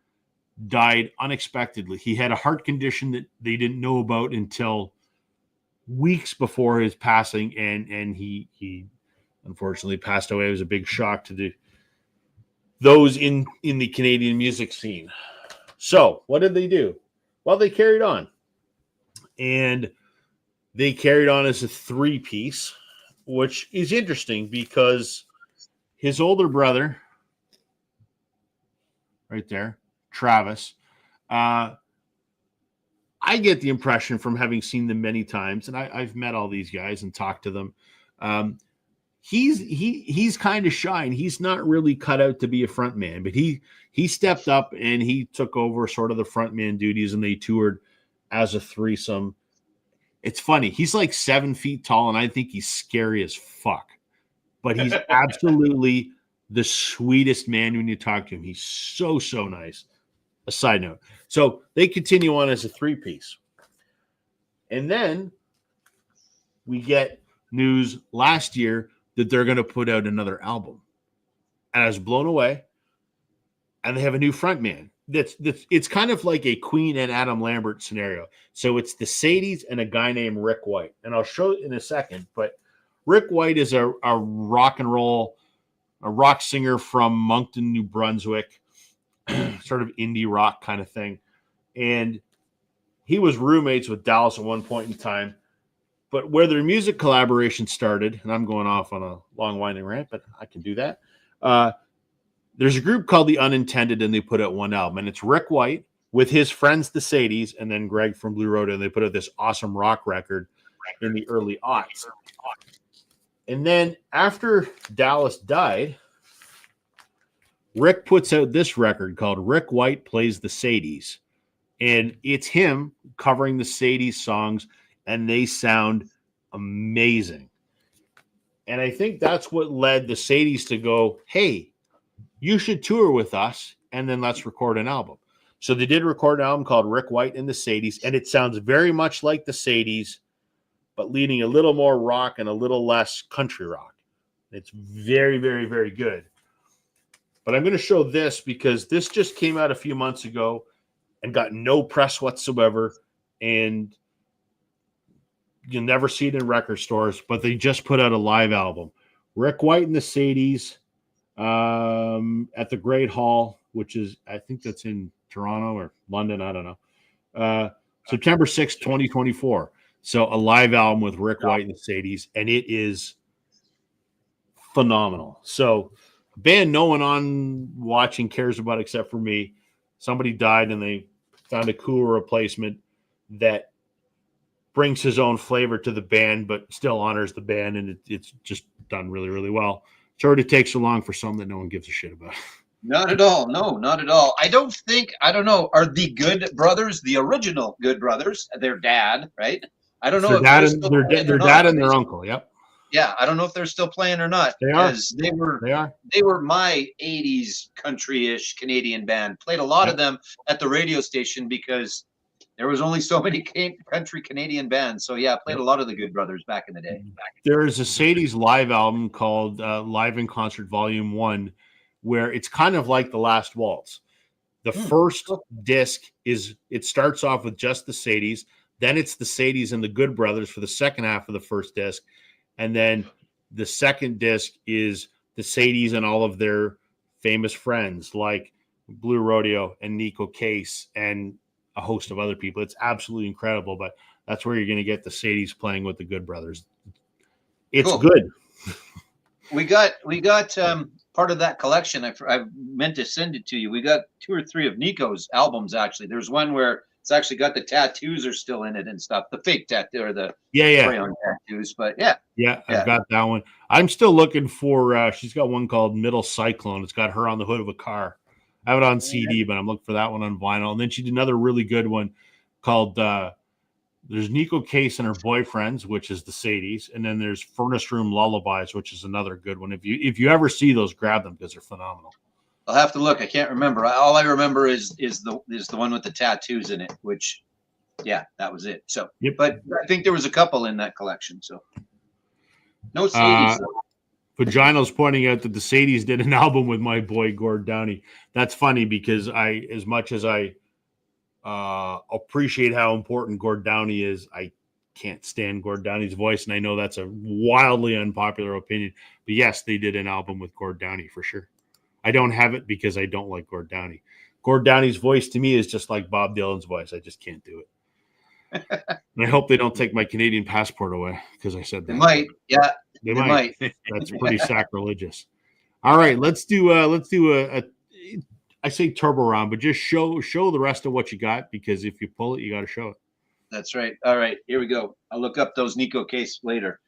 died unexpectedly. He had a heart condition that they didn't know about until weeks before his passing, and he unfortunately passed away. It was a big shock to those in the Canadian music scene. So what did they do? Well, they carried on. And they carried on as a 3-piece, which is interesting because his older brother, right there, Travis, I get the impression from having seen them many times, and I've met all these guys and talked to them. He's kind of shy, and he's not really cut out to be a front man, but he stepped up and he took over sort of the front man duties, and they toured as a threesome. It's funny. He's like 7 feet tall, and I think he's scary as fuck, but he's absolutely the sweetest man when you talk to him. He's so nice. A side note. So they continue on as a 3-piece. And then we get news last year that they're going to put out another album. And I was blown away. And they have a new frontman. It's kind of like a Queen and Adam Lambert scenario. So it's the Sadies and a guy named Rick White. And I'll show it in a second. But Rick White is a rock singer from Moncton, New Brunswick, sort of indie rock kind of thing. And he was roommates with Dallas at one point in time. But where their music collaboration started, and I'm going off on a long winding rant, but I can do that. There's a group called The Unintended, and they put out one album. And it's Rick White with his friends, the Sadies, and then Greg from Blue Road. And they put out this awesome rock record in the early aughts. And then after Dallas died, Rick puts out this record called Rick White Plays the Sadies. And it's him covering the Sadies songs and they sound amazing. And I think that's what led the Sadies to go, hey, you should tour with us, and then let's record an album. So they did record an album called Rick White and the Sadies, and it sounds very much like the Sadies, but leaning a little more rock and a little less country rock. It's very, very, very good. But I'm going to show this because this just came out a few months ago and got no press whatsoever, and you'll never see it in record stores, but they just put out a live album. Rick White and the Sadies at the Great Hall, which is, I think that's in Toronto or London, I don't know. September 6th, 2024. So a live album with Rick White and the Sadies, and it is phenomenal. So a band no one on watching cares about except for me. Somebody died and they found a cool replacement that brings his own flavor to the band, but still honors the band, and it's just done really, really well. Sorry to take so long for something that no one gives a shit about. Not at all. No, not at all. I don't know. Are the Good Brothers, the original Good Brothers, their dad, right? I don't know. Their dad and their uncle. Yep. Yeah, I don't know if they're still playing or not. They are. They were my 80s country-ish Canadian band. Played a lot of them at the radio station because there was only so many country Canadian bands. So yeah, I played a lot of the Good Brothers back in the day. There is a Sadies live album called Live in Concert Volume 1, where it's kind of like The Last Waltz. The first disc it starts off with just the Sadies, then it's the Sadies and the Good Brothers for the second half of the first disc, and then the second disc is the Sadies and all of their famous friends like Blue Rodeo and Nico Case and a host of other people. It's absolutely incredible, but that's where you're going to get the Sadies playing with the Good Brothers. It's cool. Good. We got part of that collection. I meant to send it to you. We got 2 or 3 of Nico's albums, actually. There's one where it's actually got the tattoos are still in it and stuff. The fake tattoo or the crayon tattoos. But yeah, I've got that one. I'm still looking for, she's got one called Middle Cyclone. It's got her on the hood of a car. I have it on CD, but I'm looking for that one on vinyl. And then she did another really good one called there's Nico Case and her boyfriends, which is the Sadies, and then there's Furnace Room Lullabies, which is another good one. If you ever see those, grab them because they're phenomenal. I'll have to look. I can't remember. All I remember is the one with the tattoos in it, which that was it. So but I think there was a couple in that collection. So no Sadies. Vaginal's pointing out that the Sadies did an album with my boy Gord Downey. That's funny because as much as I appreciate how important Gord Downey is, I can't stand Gord Downey's voice, and I know that's a wildly unpopular opinion. But yes, they did an album with Gord Downey for sure. I don't have it because I don't like Gord Downey. Gord Downey's voice to me is just like Bob Dylan's voice. I just can't do it. And I hope they don't take my Canadian passport away because I said that. They might. Yeah. They might. That's pretty sacrilegious. All right, let's do a I say turbo round, but just show the rest of what you got, because if you pull it, you got to show it. That's right. All right, here we go. I'll look up those Nico Case later.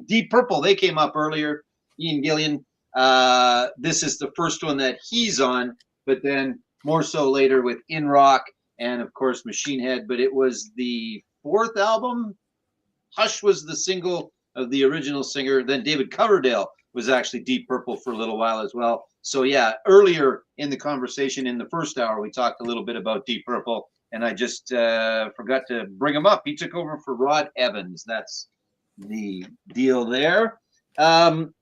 Deep Purple, they came up earlier. Ian Gillan. This is the first one that he's on, but then more so later with In Rock and of course Machine Head. But it was the 4th album. Hush was the single of the original singer. Then David Coverdale was actually Deep Purple for a little while as well. So yeah, earlier in the conversation in the first hour, we talked a little bit about Deep Purple, and I just forgot to bring him up. He took over for Rod Evans. That's the deal there.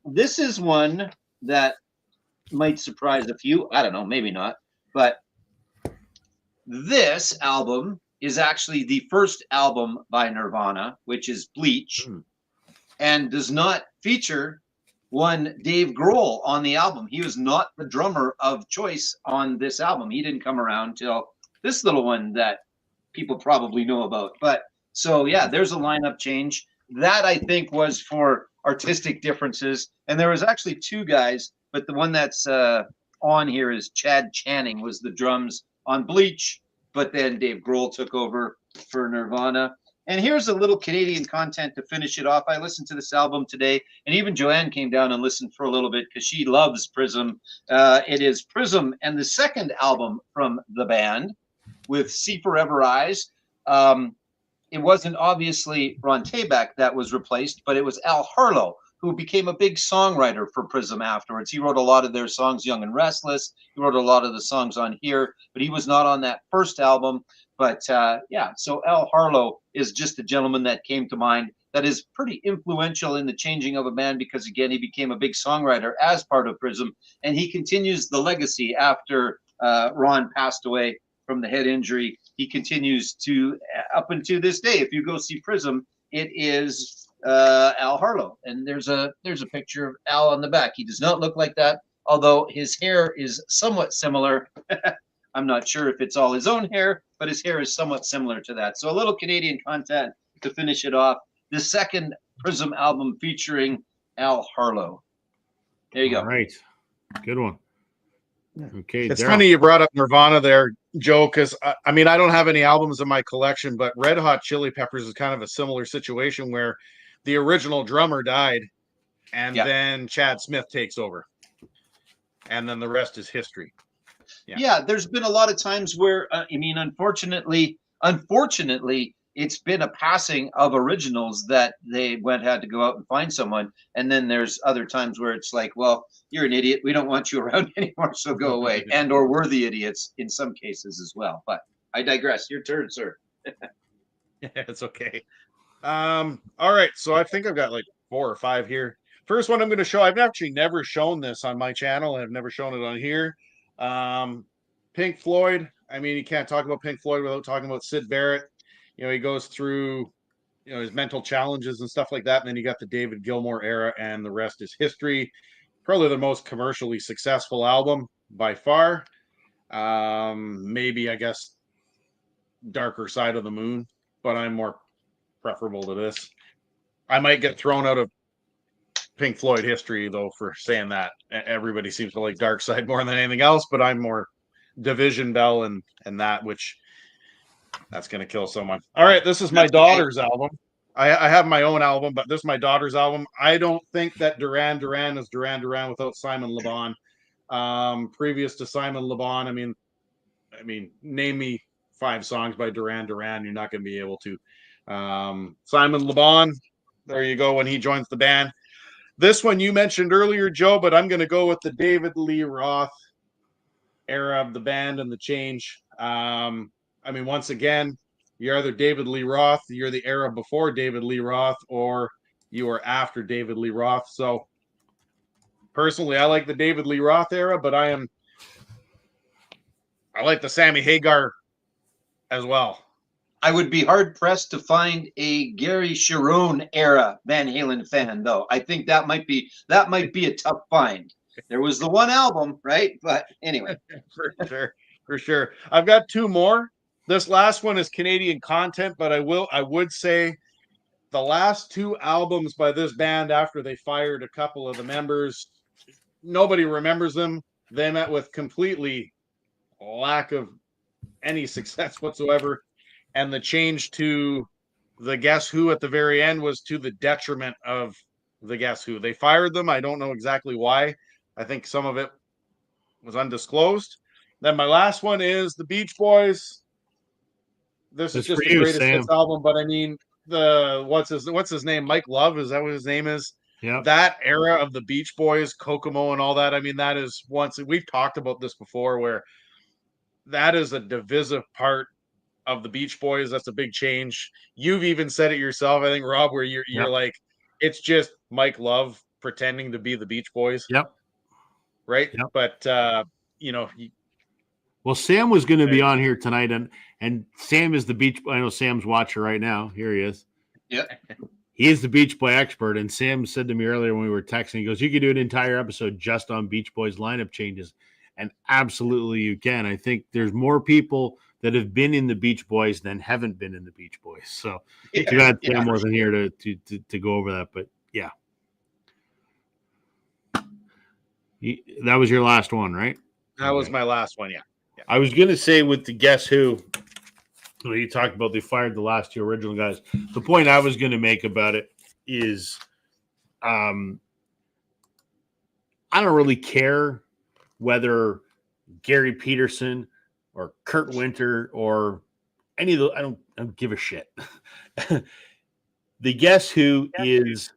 This is one that might surprise a few. I don't know, maybe not. But this album is actually the first album by Nirvana, which is Bleach, and does not feature one Dave Grohl on the album. He was not the drummer of choice on this album. He didn't come around till this little one that people probably know about. But so yeah, there's a lineup change. That I think was for artistic differences. And there was actually 2 guys, but the one that's on here is Chad Channing was the drums on Bleach, but then Dave Grohl took over for Nirvana. And here's a little Canadian content to finish it off. I listened to this album today, and even Joanne came down and listened for a little bit because she loves Prism. It is Prism and the second album from the band with See Forever Eyes. it wasn't obviously Ron Tabak that was replaced, but it was Al Harlow, who became a big songwriter for Prism afterwards. He wrote a lot of their songs, Young and Restless. He wrote a lot of the songs on here, but he was not on that first album. But yeah, so Al Harlow is just a gentleman that came to mind that is pretty influential in the changing of a band because, again, he became a big songwriter as part of Prism, and he continues the legacy after Ron passed away from the head injury. He continues to, up until this day, if you go see Prism, it is Al Harlow, and there's a picture of Al on the back. He does not look like that, although his hair is somewhat similar. I'm not sure if it's all his own hair, but his hair is somewhat similar to that. So a little Canadian content to finish it off. The second Prism album featuring Al Harlow. There you go. All right. Good one. Okay. It's Daryl. funny you brought up Nirvana there, Joe, because I mean, I don't have any albums in my collection, but Red Hot Chili Peppers is kind of a similar situation where the original drummer died and then Chad Smith takes over. And then the rest is history. Yeah, there's been a lot of times where, I mean, unfortunately, it's been a passing of originals that they had to go out and find someone. And then there's other times where it's like, well, you're an idiot. We don't want you around anymore, so go away. And or we're the idiots in some cases as well. But I digress. Your turn, sir. Yeah, it's okay. All right. So I think I've got like 4 or 5 here. First one I'm going to show. I've actually never shown this on my channel. I've never shown it on here. Pink Floyd. I mean, you can't talk about Pink Floyd without talking about Syd Barrett. You know, he goes through, you know, his mental challenges and stuff like that. And then you got the David Gilmour era, and the rest is history. Probably the most commercially successful album by far. Maybe, I guess, Darker Side of the Moon, but I'm more preferable to this. I might get thrown out of Pink Floyd history, though, for saying that. Everybody seems to like Dark Side more than anything else, but I'm more Division Bell and that, which that's going to kill someone. All right, this is my daughter's album. I have my own album, but this is my daughter's album. I don't think that Duran Duran is Duran Duran without Simon Le Bon. Previous to Simon Le Bon, I mean, name me 5 songs by Duran Duran, you're not going to be able to. Simon Le Bon, there you go, when he joins the band. This one you mentioned earlier, Joe, but I'm going to go with the David Lee Roth era of the band and the change. I mean, once again, you're either David Lee Roth, you're the era before David Lee Roth, or you are after David Lee Roth. So personally, I like the David Lee Roth era, but I like the Sammy Hagar as well. I would be hard pressed to find a Gary Cherone era Van Halen fan, though. I think that might be a tough find. There was the one album, right? But anyway, for sure. I've got 2 more. This last one is Canadian content, but I would say the last 2 albums by this band after they fired a couple of the members, nobody remembers them. They met with completely lack of any success whatsoever. And the change to the Guess Who at the very end was to the detriment of the Guess Who. They fired them. I don't know exactly why. I think some of it was undisclosed. Then my last one is the Beach Boys. This is just the greatest hits album, but I mean, what's his name? Mike Love, is that what his name is? Yeah. That era of the Beach Boys, Kokomo and all that. I mean, that is we've talked about this before, where that is a divisive part of the Beach Boys. That's a big change. You've even said it yourself, I think, Rob, where you're like, it's just Mike Love pretending to be the Beach Boys. Yep. Right. Yep. But you know, well, Sam was going to be on here tonight, and Sam is the Beach. I know Sam's watching right now. Here he is. Yeah. He is the Beach Boy expert. And Sam said to me earlier when we were texting, he goes, "You could do an entire episode just on Beach Boys lineup changes." And absolutely you can. I think there's more people that have been in the Beach Boys than haven't been in the Beach Boys. So you got Sam wasn't here to go over that, but yeah. That was your last one, right? That was my last one, yeah. I was going to say with the Guess Who, you talked about they fired the last 2 original guys. The point I was going to make about it is I don't really care whether Gary Peterson or Kurt Winter or any of the don't give a shit. The Guess Who is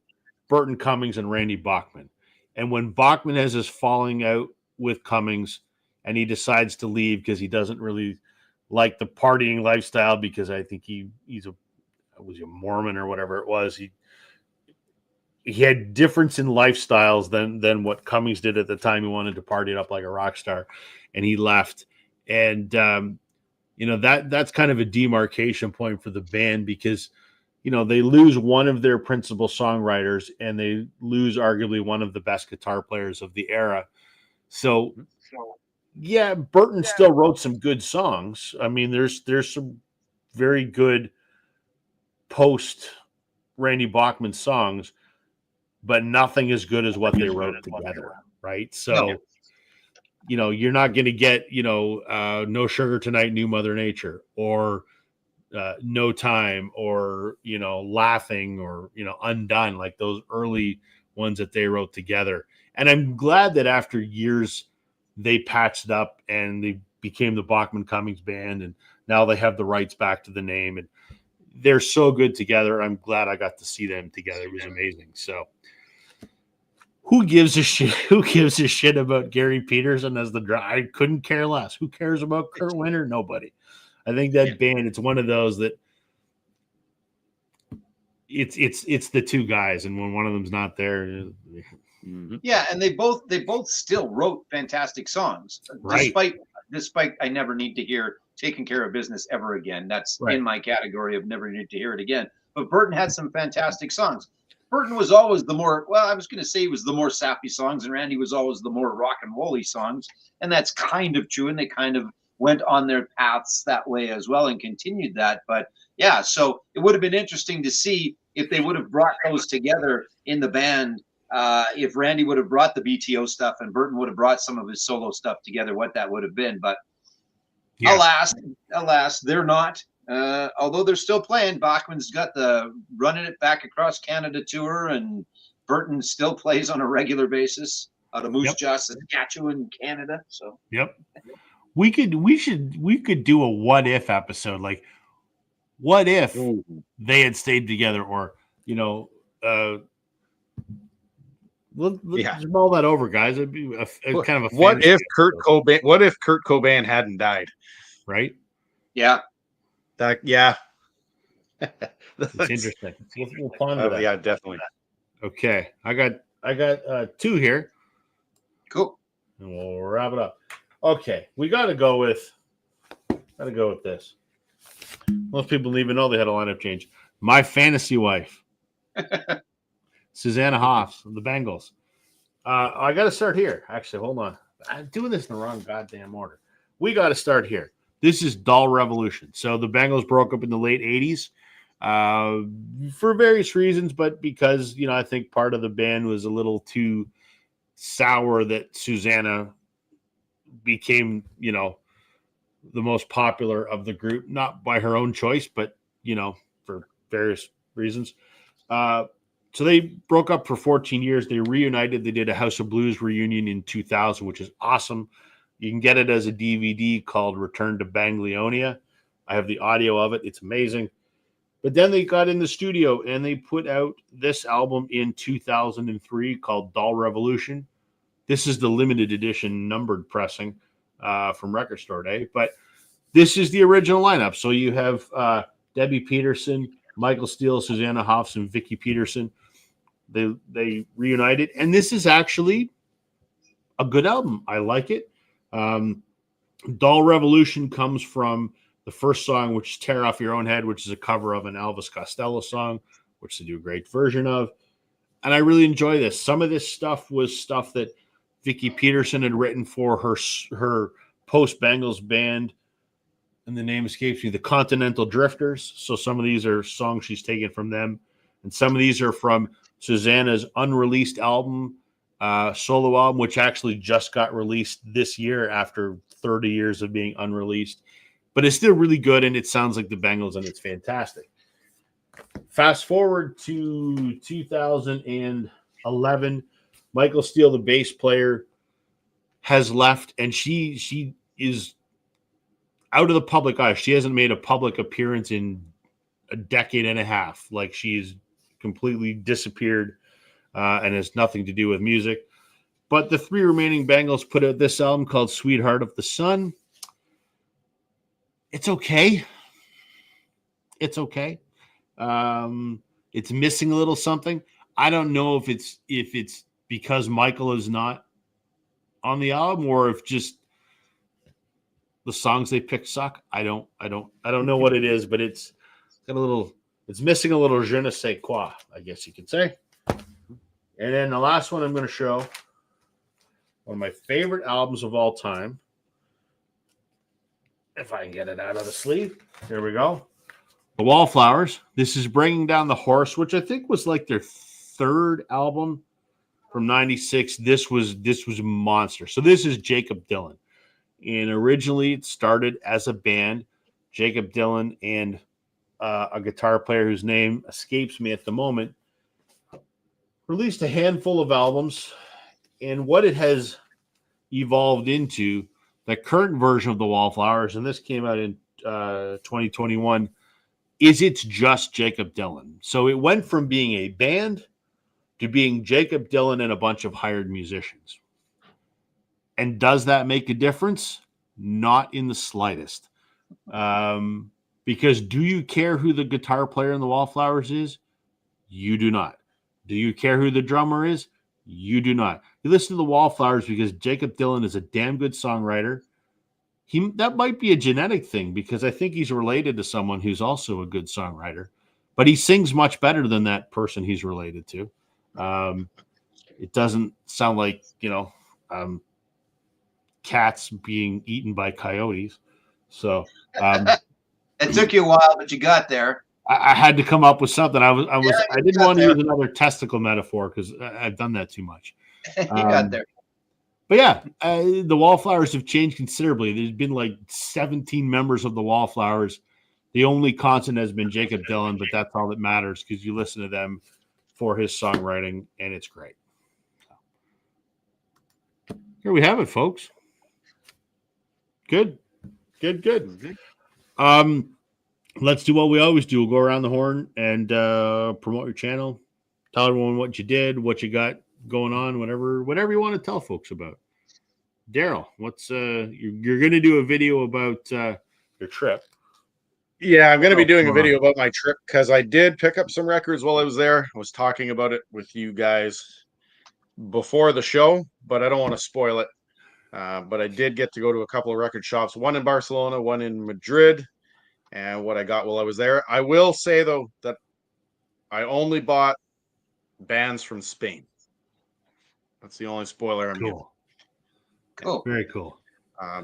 Burton Cummings and Randy Bachman. And when Bachman has his falling out with Cummings and he decides to leave because he doesn't really like the partying lifestyle, because I think was a Mormon or whatever it was. He had difference in lifestyles than what Cummings did at the time. He wanted to party it up like a rock star, and he left. And that's kind of a demarcation point for the band, because they lose one of their principal songwriters and they lose arguably one of the best guitar players of the era. So yeah, Burton still wrote some good songs. I mean, there's some very good post Randy Bachman songs, but nothing as good as what they wrote together, right? So, you're not going to get, No Sugar Tonight, New Mother Nature, or No Time, or, Laughing, or, Undone, like those early ones that they wrote together. And I'm glad that after years they patched up and they became the Bachman Cummings Band, and now they have the rights back to the name, and they're so good together. I'm glad I got to see them together. It was amazing. So who gives a shit? Who gives a shit about Gary Peterson as the drummer? I couldn't care less. Who cares about Kurt Winter? Nobody. I think that band, it's one of those that it's the two guys, and when one of them's not there, yeah, and they both still wrote fantastic songs, right? Despite I never need to hear "Taking Care of Business" ever again. That's right in my category of never need to hear it again. But Burton had some fantastic songs. Burton was always the more, well, I was going to say he was the more sappy songs, and Randy was always the more rock and rolly songs, and that's kind of true. And they kind of went on their paths that way as well and continued that. But yeah, so it would have been interesting to see if they would have brought those together in the band. If Randy would have brought the BTO stuff and Burton would have brought some of his solo stuff together, what that would have been. But alas, they're not. Although they're still playing. Bachman's got the Running It Back Across Canada tour, and Burton still plays on a regular basis out of Moose Jaw, Saskatchewan, Canada. So we could do a what if episode, like what if they had stayed together, or let's mull that over, guys. It'd be kind of a what if Kurt Cobain hadn't died, right? Yeah. It's interesting. We'll ponder that. Yeah, definitely. Okay, I got two here. Cool. And we'll wrap it up. Okay, we got to go with this. Most people don't even know they had a lineup change. My Fantasy Wife, Susanna Hoffs of the Bengals. I got to start here. Actually, hold on. I'm doing this in the wrong goddamn order. We got to start here. This is Doll Revolution. So the Bengals broke up in the late 80s for various reasons, but because, I think part of the band was a little too sour that Susanna became, the most popular of the group, not by her own choice, but, for various reasons. So they broke up for 14 years. They reunited. They did a House of Blues reunion in 2000, which is awesome. You can get it as a DVD called Return to Bangleonia. I have the audio of it. It's amazing. But then they got in the studio and they put out this album in 2003 called Doll Revolution. This is the limited edition numbered pressing from Record Store Day. But this is the original lineup. So you have Debbie Peterson, Michael Steele, Susanna Hoffs, and Vicky Peterson. They reunited. And this is actually a good album. I like it. Doll Revolution comes from the first song, which is Tear Off Your Own Head, which is a cover of an Elvis Costello song, which they do a great version of. And I really enjoy this. Some of this stuff was stuff that Vicky Peterson had written for her post-Bengals band, and the name escapes me, the Continental Drifters. So some of these are songs she's taken from them, and some of these are from Susanna's unreleased album, solo album, which actually just got released this year after 30 years of being unreleased. But it's still really good, and it sounds like the Bengals, and it's fantastic. Fast forward to 2011, Michael Steele, the bass player, has left, and she is out of the public eye. She hasn't made a public appearance in a decade and a half. Like she's completely disappeared and has nothing to do with music. But the three remaining Bengals put out this album called Sweetheart of the Sun. It's okay. It's okay. It's missing a little something. I don't know if it's because Michael is not on the album or if just the songs they pick suck. I don't know what it is, but it's missing a little je ne sais quoi, I guess you could say. And then the last one I'm going to show, one of my favorite albums of all time. If I can get it out of the sleeve. There we go. The Wallflowers. This is Bringing Down the Horse, which I think was like their third album from 96. This was a monster. So this is Jakob Dylan. And originally it started as a band, Jakob Dylan and a guitar player whose name escapes me at the moment, released a handful of albums. And what it has evolved into, the current version of the Wallflowers, and this came out in 2021, is it's just Jakob Dylan. So it went from being a band to being Jakob Dylan and a bunch of hired musicians. And does that make a difference? Not in the slightest. Because do you care who the guitar player in the Wallflowers is? You do not. Do you care who the drummer is? You do not. You listen to the Wallflowers because Jakob Dylan is a damn good songwriter. That might be a genetic thing because I think he's related to someone who's also a good songwriter, but he sings much better than that person he's related to. It doesn't sound like, cats being eaten by coyotes. So it took you a while, but you got there. I had to come up with something. I didn't want to use another testicle metaphor because I've done that too much. You got there. But yeah, the Wallflowers have changed considerably. There's been like 17 members of the Wallflowers. The only constant has been Jakob Dylan, but that's all that matters because you listen to them for his songwriting, and it's great. Here we have it, folks. Good. Let's do what we always do. We'll go around the horn and promote your channel. Tell everyone what you did, what you got going on, whatever you want to tell folks about. Daryl, what's you're going to do a video about your trip? Yeah, I'm going to be doing a video about my trip because I did pick up some records while I was there. I was talking about it with you guys before the show, but I don't want to spoil it. But I did get to go to a couple of record shops, one in Barcelona, one in Madrid, and what I got while I was there. I will say, though, that I only bought bands from Spain. That's the only spoiler I'm giving. Cool. Very cool.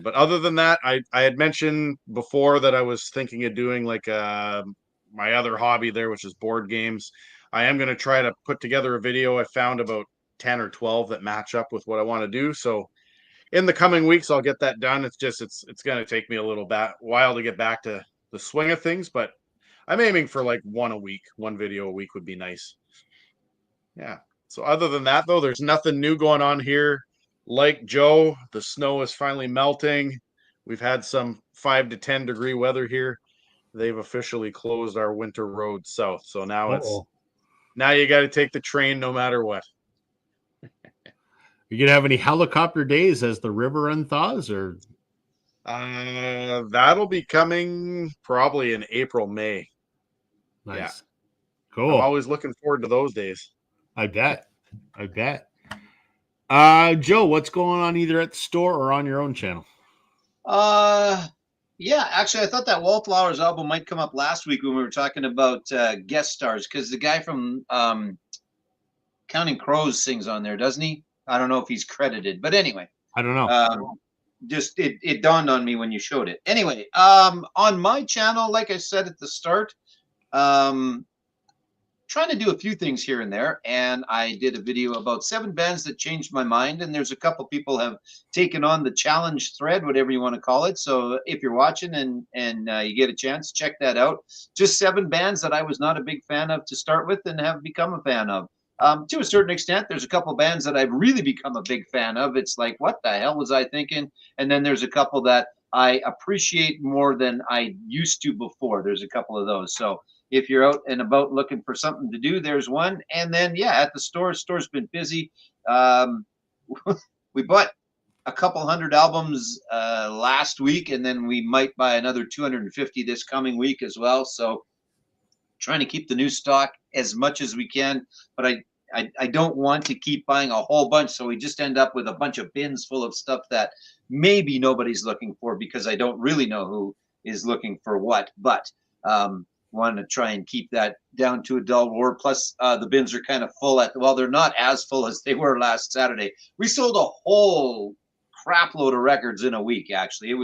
But other than that, I had mentioned before that I was thinking of doing like my other hobby there, which is board games. I am going to try to put together a video. I found about 10 or 12 that match up with what I want to do. So in the coming weeks, I'll get that done. It's going to take me a little while to get back to the swing of things, but I'm aiming for like one video a week would be nice. Yeah. So other than that, though, there's nothing new going on here. Like Joe, the snow is finally melting. We've had some 5 to 10 degree weather here. They've officially closed our winter road south. So now now you got to take the train no matter what. You gonna have any helicopter days as the river unthaws, or? That'll be coming probably in April, May. Nice. Yeah. Cool. I'm always looking forward to those days. I bet. Joe, what's going on either at the store or on your own channel? Yeah, actually, I thought that Wallflowers album might come up last week when we were talking about guest stars, because the guy from Counting Crows sings on there, doesn't he? I don't know if he's credited, but anyway. I don't know. Just it dawned on me when you showed it. Anyway, on my channel, like I said at the start, trying to do a few things here and there, and I did a video about 7 bands that changed my mind, and there's a couple people have taken on the challenge thread, whatever you want to call it. So if you're watching and you get a chance, check that out. Just 7 bands that I was not a big fan of to start with and have become a fan of. To a certain extent, there's a couple bands that I've really become a big fan of. It's like, what the hell was I thinking? And then there's a couple that I appreciate more than I used to before. There's a couple of those. So if you're out and about looking for something to do, there's one. And then, yeah, at the store's been busy. We bought a couple hundred albums last week, and then we might buy another 250 this coming week as well. So trying to keep the new stock as much as we can, but I don't want to keep buying a whole bunch, so we just end up with a bunch of bins full of stuff that maybe nobody's looking for, because I don't really know who is looking for what. But want to try and keep that down to a dull war. Plus, the bins are kind of full well, they're not as full as they were last Saturday. We sold a whole crap load of records in a week. Actually,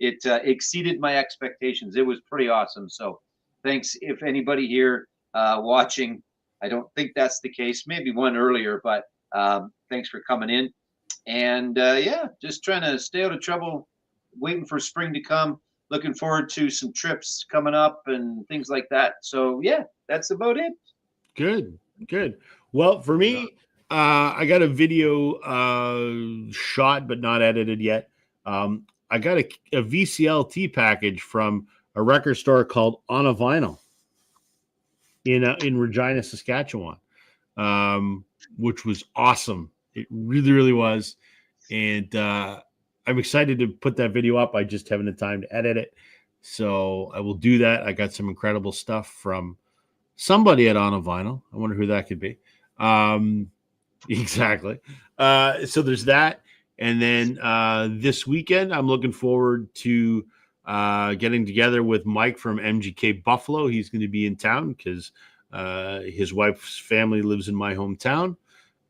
it exceeded my expectations. It was pretty awesome. So thanks if anybody here watching. I don't think that's the case. Maybe one earlier, but thanks for coming in. And yeah, just trying to stay out of trouble, waiting for spring to come. Looking forward to some trips coming up and things like that. So yeah, that's about it. Good. Well, for me, I got a video shot but not edited yet. I got a VCLT package from a record store called On a Vinyl in Regina, Saskatchewan, which was awesome. It really, really was. And I'm excited to put that video up. I just haven't had time to edit it. So I will do that. I got some incredible stuff from somebody at On a Vinyl. I wonder who that could be. Exactly. So there's that. And then this weekend, I'm looking forward to getting together with Mike from MGK Buffalo. He's going to be in town because his wife's family lives in my hometown.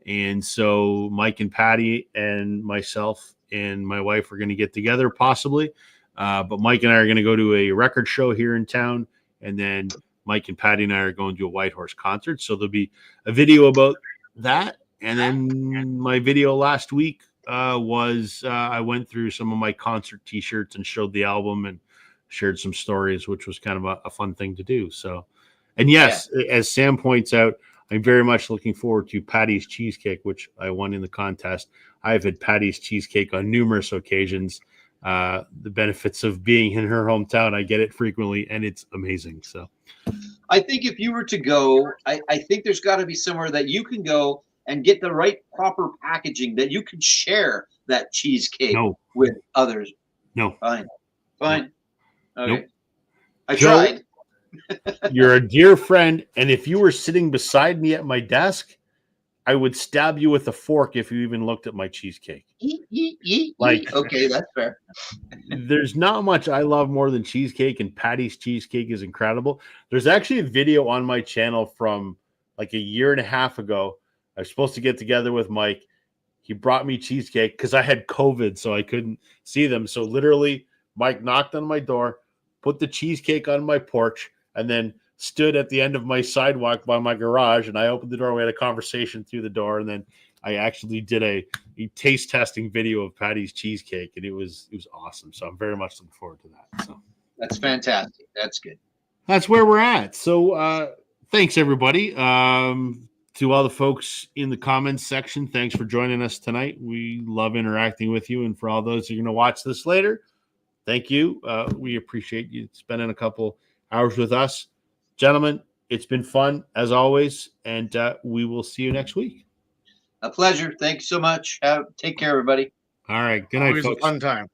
And so Mike and Patty and myself and my wife are going to get together possibly. But Mike and I are going to go to a record show here in town. And then Mike and Patty and I are going to a Whitehorse concert. So there'll be a video about that. And then my video last week was I went through some of my concert t-shirts and showed the album and shared some stories, which was kind of a fun thing to do. So, and yes, as Sam points out, I'm very much looking forward to Patty's Cheesecake, which I won in the contest. I've had Patty's Cheesecake on numerous occasions. The benefits of being in her hometown, I get it frequently, and it's amazing. So I think if you were to go, I think there's got to be somewhere that you can go and get the right proper packaging that you can share that cheesecake with others. No. Fine. Okay. Nope. I Joe, tried. You're a dear friend, and if you were sitting beside me at my desk, I would stab you with a fork if you even looked at my cheesecake. Like, okay, that's fair. There's not much I love more than cheesecake, and Patty's Cheesecake is incredible. There's actually a video on my channel from like a year and a half ago. I was supposed to get together with Mike. He brought me cheesecake because I had COVID, so I couldn't see them. So literally, Mike knocked on my door, put the cheesecake on my porch, and then stood at the end of my sidewalk by my garage. And I opened the door. We had a conversation through the door, and then I actually did a taste testing video of Patty's Cheesecake, and it was awesome. So I'm very much looking forward to that. So that's fantastic. That's good. That's where we're at. So thanks everybody. To all the folks in the comments section, thanks for joining us tonight. We love interacting with you. And for all those who are going to watch this later, thank you. We appreciate you spending a couple hours with us. Gentlemen, it's been fun as always, and we will see you next week. A pleasure. Thanks so much. Take care, everybody. All right. Good night, Always folks. a fun time.